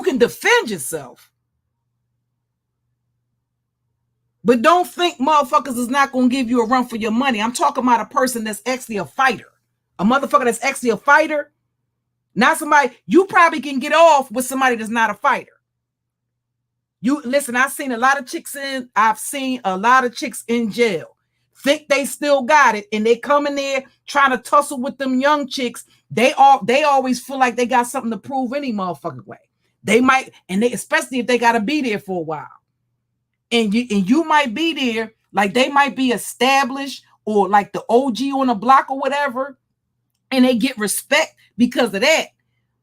can defend yourself, but don't think motherfuckers is not going to give you a run for your money. I'm talking about a person that's actually a fighter. A motherfucker that's actually a fighter, not somebody, you probably can get off with somebody that's not a fighter. You listen, I've seen a lot of chicks in jail think they still got it, and they come in there trying to tussle with them young chicks. They always feel like they got something to prove any motherfucking way. They might, and they, especially if they got to be there for a while. And you might be there, like they might be established or like the OG on the block or whatever, and they get respect because of that.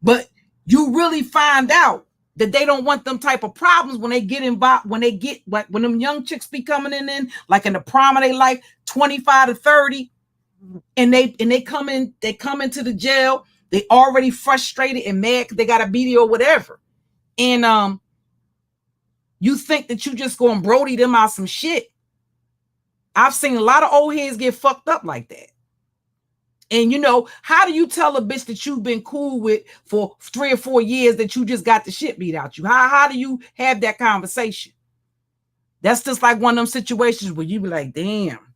But you really find out that they don't want them type of problems when they get involved, when they get like when them young chicks be coming in like in the prime of their life, 25 to 30, and they come into the jail, they already frustrated and mad because they got a BD or whatever. And you think that you just gonna Brody them out some shit. I've seen a lot of old heads get fucked up like that. And you know, how do you tell a bitch that you've been cool with for 3 or 4 years that you just got the shit beat out you? How do you have that conversation? That's just like one of them situations where you be like, damn,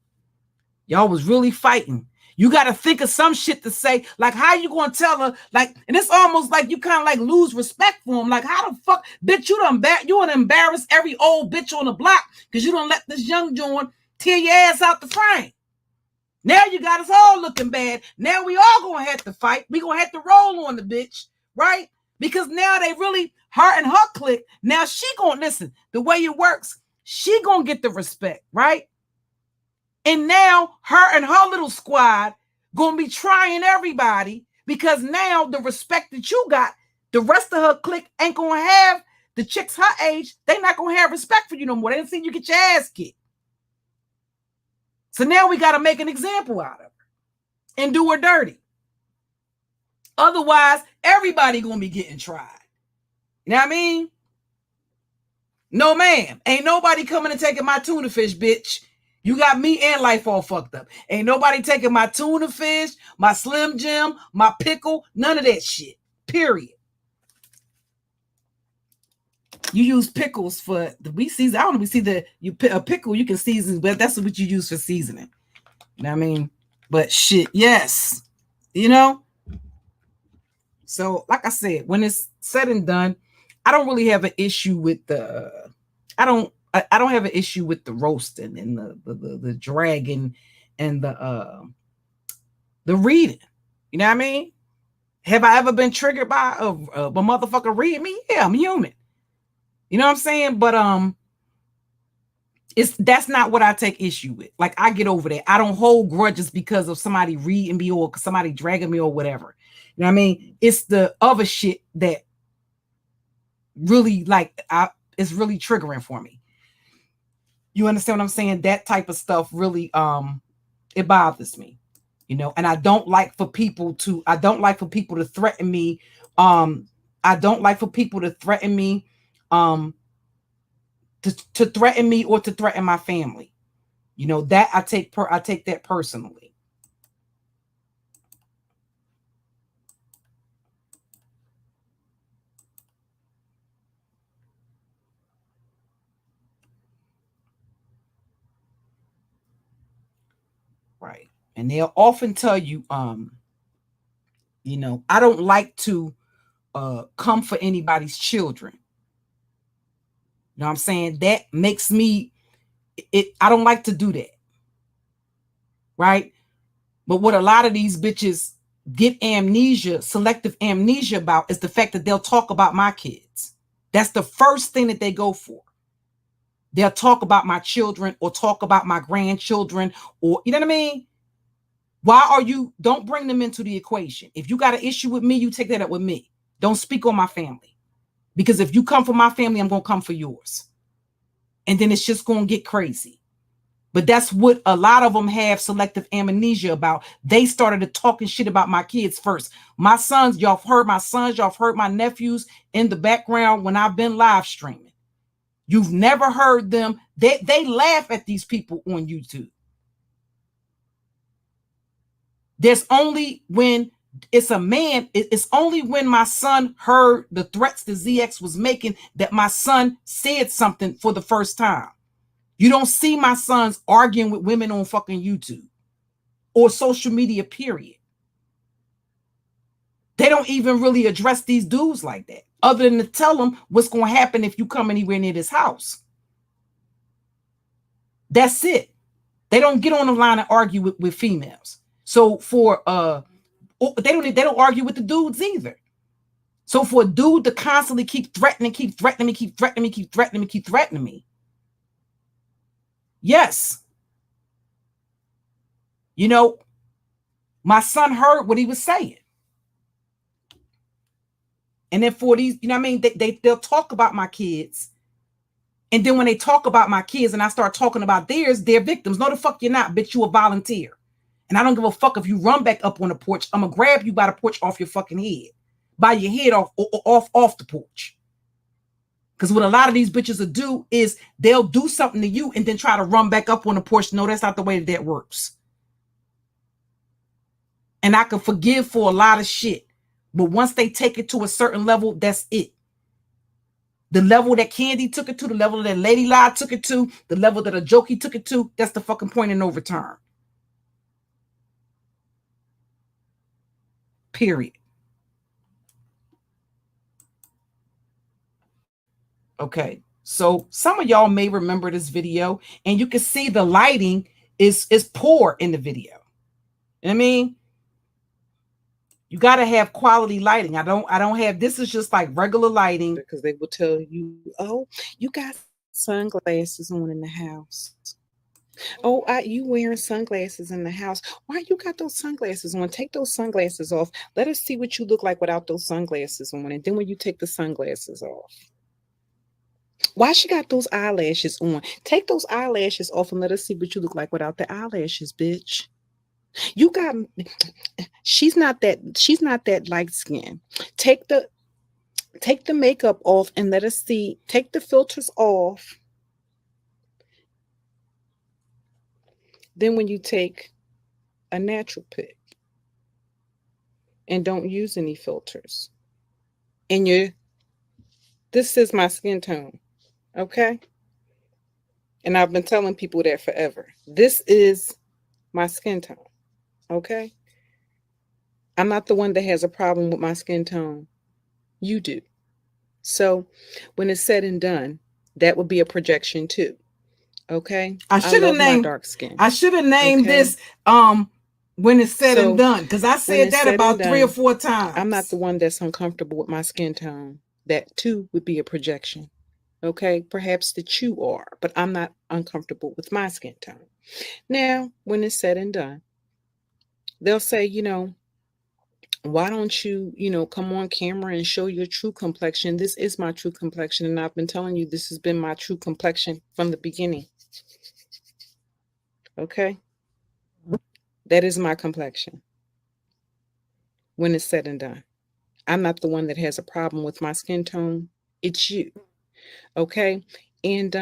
y'all was really fighting. You got to think of some shit to say. Like, how you going to tell her? Like, and it's almost like you kind of like lose respect for him. Like, how the fuck, bitch, you done embarrass every old bitch on the block because you don't let this young joint tear your ass out the frame. Now you got us all looking bad. Now we all gonna have to fight. We gonna have to roll on the bitch, right? Because now they really, her and her clique, now she gonna listen. The way it works, she gonna get the respect, right? And now her and her little squad gonna be trying everybody because now the respect that you got, the rest of her clique ain't gonna have. The chicks her age, they not gonna have respect for you no more. They didn't see you get your ass kicked. So now we got to make an example out of her and do her dirty. Otherwise, everybody going to be getting tried. You know what I mean? No, ma'am. Ain't nobody coming and taking my tuna fish, bitch. You got me and life all fucked up. Ain't nobody taking my tuna fish, my Slim Jim, my pickle, none of that shit. Period. You use pickles for we season. I don't know. We see a pickle you can season, but that's what you use for seasoning. You know what I mean? But shit, yes. You know? So, like I said, when it's said and done, I don't really have an issue with I don't have an issue with the roasting and the dragging and the reading. You know what I mean? Have I ever been triggered by a motherfucker reading me? Yeah, I'm human. You know what I'm saying? But that's not what I take issue with. Like, I get over that. I don't hold grudges because of somebody reading me or somebody dragging me or whatever. You know what I mean? It's the other shit that really it's really triggering for me. You understand what I'm saying? That type of stuff really it bothers me. You know, and I don't like for people to threaten me. I don't like for people to threaten me. To threaten me or to threaten my family. You know, that I take that personally. Right. And they'll often tell you, you know, I don't like to come for anybody's children. You know what I'm saying? That makes me I don't like to do that. Right? But what a lot of these bitches get selective amnesia about is the fact that they'll talk about my kids. That's the first thing that they go for. They'll talk about my children or talk about my grandchildren, or you know what I mean? Don't bring them into the equation. If you got an issue with me, you take that up with me. Don't speak on my family. Because if you come for my family, I'm going to come for yours. And then it's just going to get crazy. But that's what a lot of them have selective amnesia about. They started talking shit about my kids first. My sons, y'all have heard my nephews in the background when I've been live streaming. You've never heard them. They laugh at these people on YouTube. There's only when it's a man, it's only when my son heard the threats that ZX was making that my son said something for the first time. You don't see my sons arguing with women on fucking YouTube or social media, period. They don't even really address these dudes like that, other than to tell them what's going to happen if you come anywhere near this house. That's it. They don't get on the line and argue with females. So they don't argue with the dudes either. So for a dude to constantly keep threatening me. Yes. You know, my son heard what he was saying. And then for these, you know what I mean? They'll talk about my kids. And then when they talk about my kids and I start talking about theirs, they're victims. No, the fuck you're not, bitch. You a volunteer. And I don't give a fuck if you run back up on the porch. I'm gonna grab you by the porch off your fucking head. By your head off the porch. Because what a lot of these bitches will do is they'll do something to you and then try to run back up on the porch. No, that's not the way that works. And I can forgive for a lot of shit. But once they take it to a certain level, that's it. The level that Candy took it to, the level that Lady Lie took it to, the level that a Jokey took it to, that's the fucking point of no return. Period. Okay. So some of y'all may remember this video, and you can see the lighting is poor in the video. You know what I mean? You got to have quality lighting. I don't have, this is just like regular lighting. Because they will tell you, oh, you got sunglasses on in the house. Oh, you wearing sunglasses in the house. Why you got those sunglasses on? Take those sunglasses off. Let us see what you look like without those sunglasses on. And then when you take the sunglasses off. Why she got those eyelashes on? Take those eyelashes off and let us see what you look like without the eyelashes, bitch. You got, she's not that light skin. Take the makeup off and let us see. Take the filters off. Then when you take a natural pic and don't use any filters, and this is my skin tone, okay? And I've been telling people that forever. This is my skin tone, okay? I'm not the one that has a problem with my skin tone. You do. So when it's said and done, that would be a projection too. Okay. I should have named dark skin. I should have named this when it's said and done, because I said that about 3 or 4 times. I'm not the one that's uncomfortable with my skin tone. That too would be a projection. Okay, perhaps that you are, but I'm not uncomfortable with my skin tone. Now, when it's said and done, they'll say, why don't you, come on camera and show your true complexion? This is my true complexion. And I've been telling you, this has been my true complexion from the beginning. Okay. That is my complexion. When it's said and done, I'm not the one that has a problem with my skin tone. It's you. Okay. And,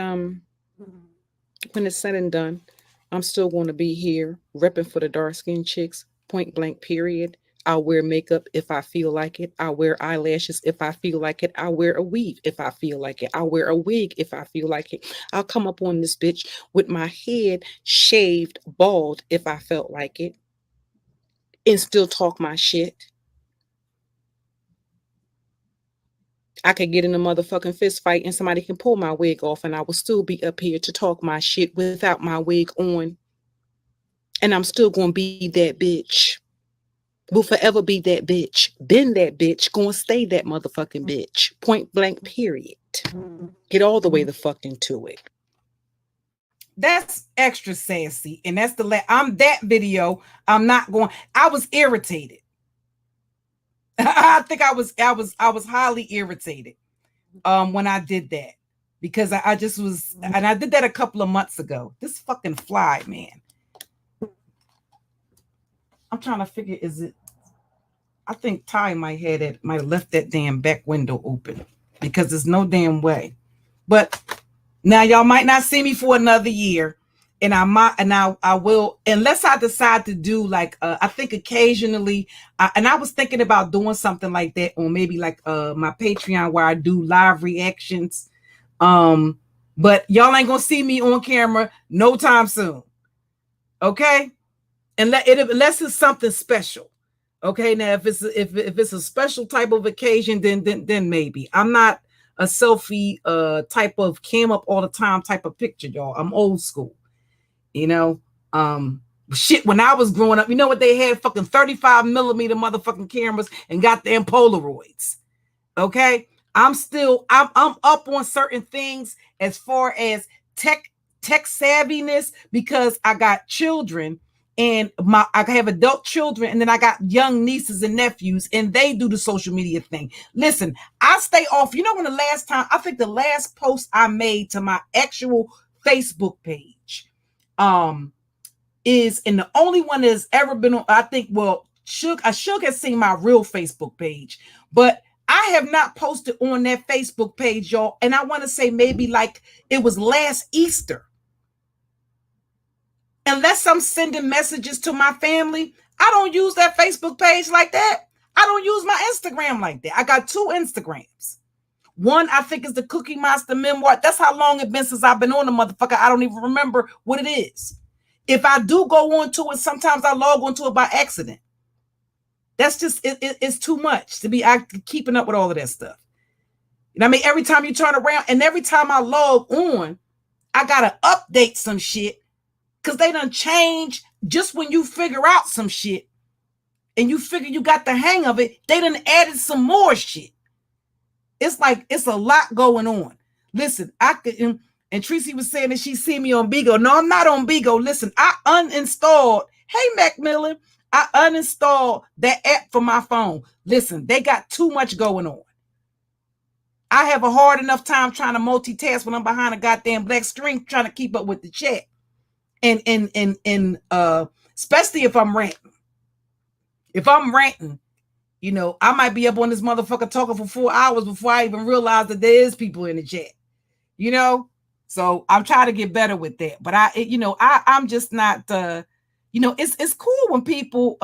when it's said and done, I'm still going to be here repping for the dark skinned chicks, point blank, period. I'll wear makeup if I feel like it. I'll wear eyelashes if I feel like it. I'll wear a weave if I feel like it. I'll wear a wig if I feel like it. I'll come up on this bitch with my head shaved bald if I felt like it, and still talk my shit. I could get in a motherfucking fist fight and somebody can pull my wig off and I will still be up here to talk my shit without my wig on. And I'm still going to be that bitch. Will forever be that bitch. Been that bitch. Gonna stay that motherfucking bitch. Point blank, period. Get all the way the fuck into it. That's extra sassy. And that's I'm that video. I'm not going. I was irritated. I think I was highly irritated when I did that. Because I just was, and I did that a couple of months ago. This fucking fly, man. I'm trying to figure, is it, I think Ty might have left that damn back window open, because there's no damn way. But now y'all might not see me for another year, and I will, unless I decide to do like I think occasionally, and I was thinking about doing something like that on maybe like my Patreon, where I do live reactions. But y'all ain't gonna see me on camera no time soon. Okay, unless it's something special. Okay, now if it's a special type of occasion, then maybe. I'm not a selfie type of cam up all the time type of picture, y'all. I'm old school. Shit, when I was growing up, you know what they had? Fucking 35 millimeter motherfucking cameras and got them Polaroids. Okay, I'm up on certain things as far as tech savviness, because I got children. and I have adult children, and then I got young nieces and nephews, and they do the social media thing. Listen, I stay off. You know, when I think the last post I made to my actual Facebook page, is, and the only one that's ever been on, I think, well, Suge has seen my real Facebook page, but I have not posted on that Facebook page, y'all. And I want to say maybe like it was last Easter. Unless I'm sending messages to my family, I don't use that Facebook page like that. I don't use my Instagram like that. I got 2 Instagrams. One, I think, is the Cookie Monster Memoir. That's how long it's been since I've been on the motherfucker. I don't even remember what it is. If I do go on to it, sometimes I log onto it by accident. That's just, it's too much to be keeping up with all of that stuff. You know what I mean? Every time you turn around and every time I log on, I got to update some shit because they done change just when you figure out some shit and you figure you got the hang of it, they done added some more shit. It's like, it's a lot going on. Listen, I could, and Tracy was saying that she see me on Bigo. No, I'm not on Bigo. Listen, I uninstalled, hey, Macmillan, I uninstalled that app for my phone. Listen, they got too much going on. I have a hard enough time trying to multitask when I'm behind a goddamn black screen trying to keep up with the chat. And especially if I'm ranting. If I'm ranting, you know, I might be up on this motherfucker talking for 4 hours before I even realize that there is people in the chat. You know? So I'm trying to get better with that. But I'm just not it's cool when people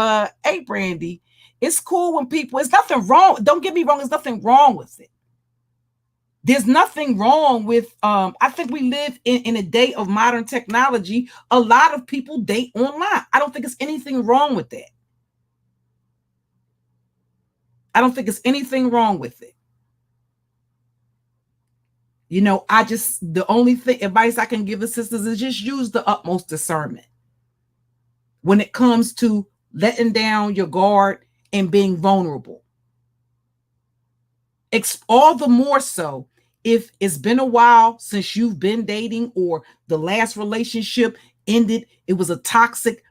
hey Brandy, it's cool when people, it's nothing wrong. Don't get me wrong, there's nothing wrong with it. There's nothing wrong with I think we live in a day of modern technology. A lot of people date online. I don't think it's anything wrong with that. I don't think it's anything wrong with it. You know, the only advice I can give the sisters is just use the utmost discernment when it comes to letting down your guard and being vulnerable. All the more so if it's been a while since you've been dating or the last relationship ended, it was a toxic,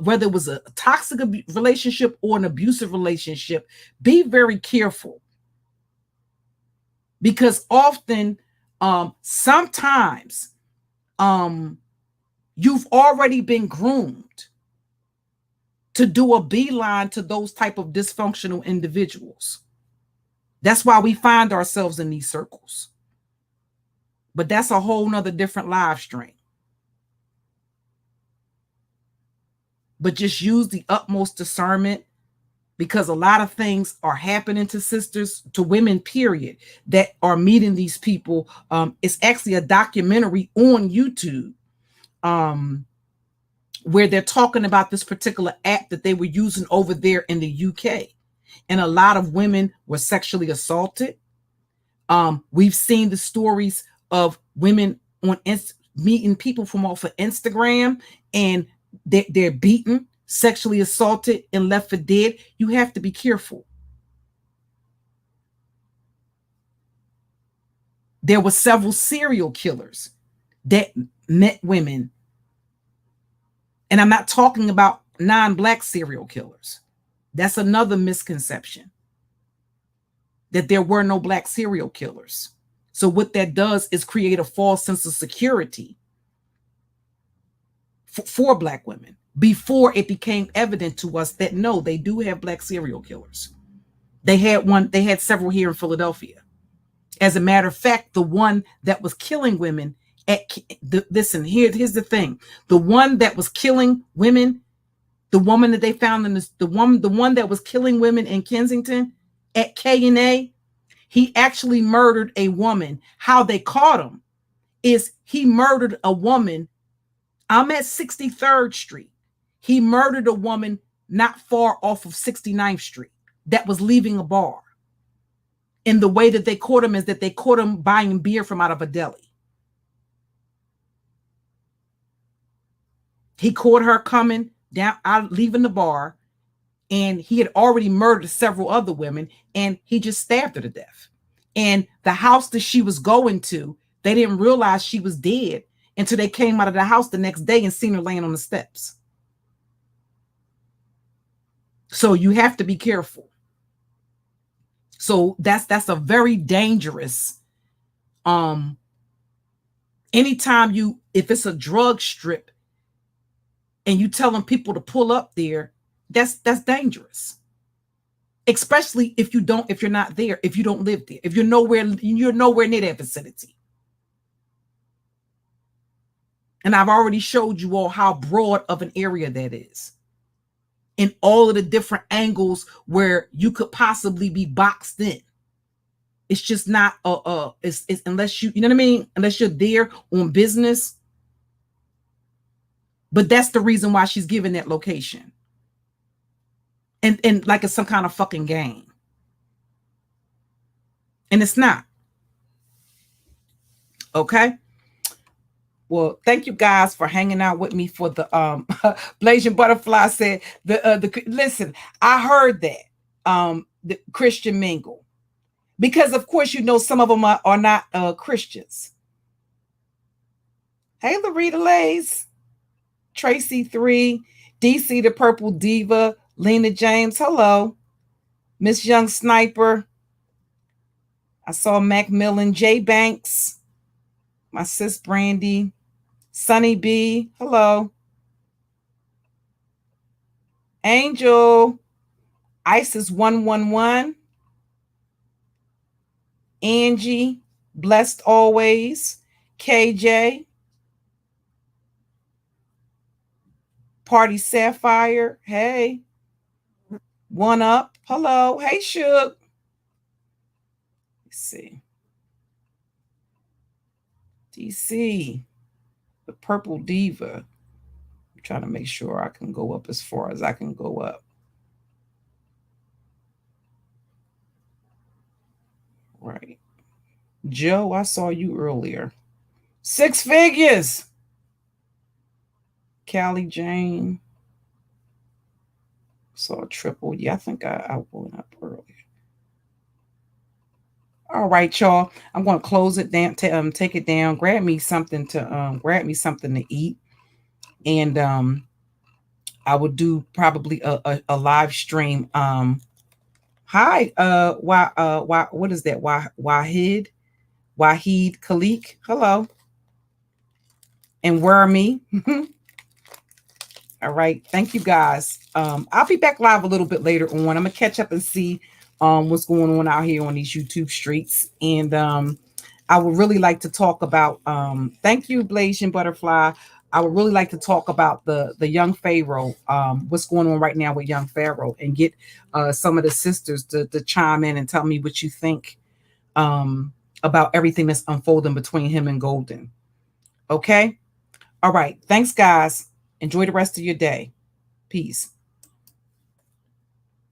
whether it was a toxic relationship or an abusive relationship, be very careful. Because often, sometimes, you've already been groomed to do a beeline to those type of dysfunctional individuals. That's why we find ourselves in these circles. But that's a whole nother different live stream. But just use the utmost discernment, because a lot of things are happening to sisters, to women, period, that are meeting these people. It's actually a documentary on YouTube where they're talking about this particular app that they were using over there in the UK. And a lot of women were sexually assaulted. We've seen the stories of women on meeting people from off of Instagram, and they're beaten, sexually assaulted, and left for dead. You have to be careful. There were several serial killers that met women. And I'm not talking about non-Black serial killers. That's another misconception, that there were no Black serial killers. So what that does is create a false sense of security for Black women before it became evident to us that no, they do have Black serial killers. They had several here in Philadelphia. As a matter of fact, the one that was killing women listen, here's the thing. The one that was killing women, the woman that they found in the one that was killing women in Kensington at K&A, he actually murdered a woman. How they caught him is he murdered a woman. I'm at 63rd Street. He murdered a woman not far off of 69th Street that was leaving a bar. And the way that they caught him is that they caught him buying beer from out of a deli. He caught her coming down, out, leaving the bar, and he had already murdered several other women, and he just stabbed her to death. And the house that she was going to, they didn't realize she was dead until they came out of the house the next day and seen her laying on the steps. So you have to be careful. So that's a very dangerous. Anytime if it's a drug strip and you telling people to pull up there, that's dangerous. Especially if you're not there, if you don't live there, if you're nowhere near that vicinity. And I've already showed you all how broad of an area that is, in all of the different angles where you could possibly be boxed in. It's just not it's unless you know what I mean, unless you're there on business. But that's the reason why she's given that location. And like it's some kind of fucking game. And it's not. Okay. Well, thank you guys for hanging out with me for the Blasian Butterfly said the listen, I heard that the Christian mingle. Because of course, some of them are not Christians. Hey, Larita Lays, Tracy 3, DC the Purple Diva, Lena James, hello. Miss Young Sniper. I saw Macmillan, J Banks, my sis Brandy, Sunny B, hello. Angel, Isis 111, Angie, Blessed Always, KJ, Party Sapphire, hey. One Up, hello. Hey, Shook. Let's see. DC, the Purple Diva. I'm trying to make sure I can go up as far as I can go up. Right. Joe, I saw you earlier. 6 figures. Callie Jane. Saw a triple. Yeah, I think I went up earlier. All right, y'all. I'm going to close it down. Take it down. Grab me something to eat, and I will do probably a live stream. Hi, what is that? Wahid Khalik. Hello, and Wormy. All right. Thank you guys. I'll be back live a little bit later on. I'm gonna catch up and see what's going on out here on these YouTube streets. And I would really like to talk about thank you, Blasian Butterfly. I would really like to talk about the young Pharaoh, what's going on right now with young Pharaoh, and get some of the sisters to chime in and tell me what you think about everything that's unfolding between him and Golden. Okay. All right. Thanks, guys. Enjoy the rest of your day. Peace.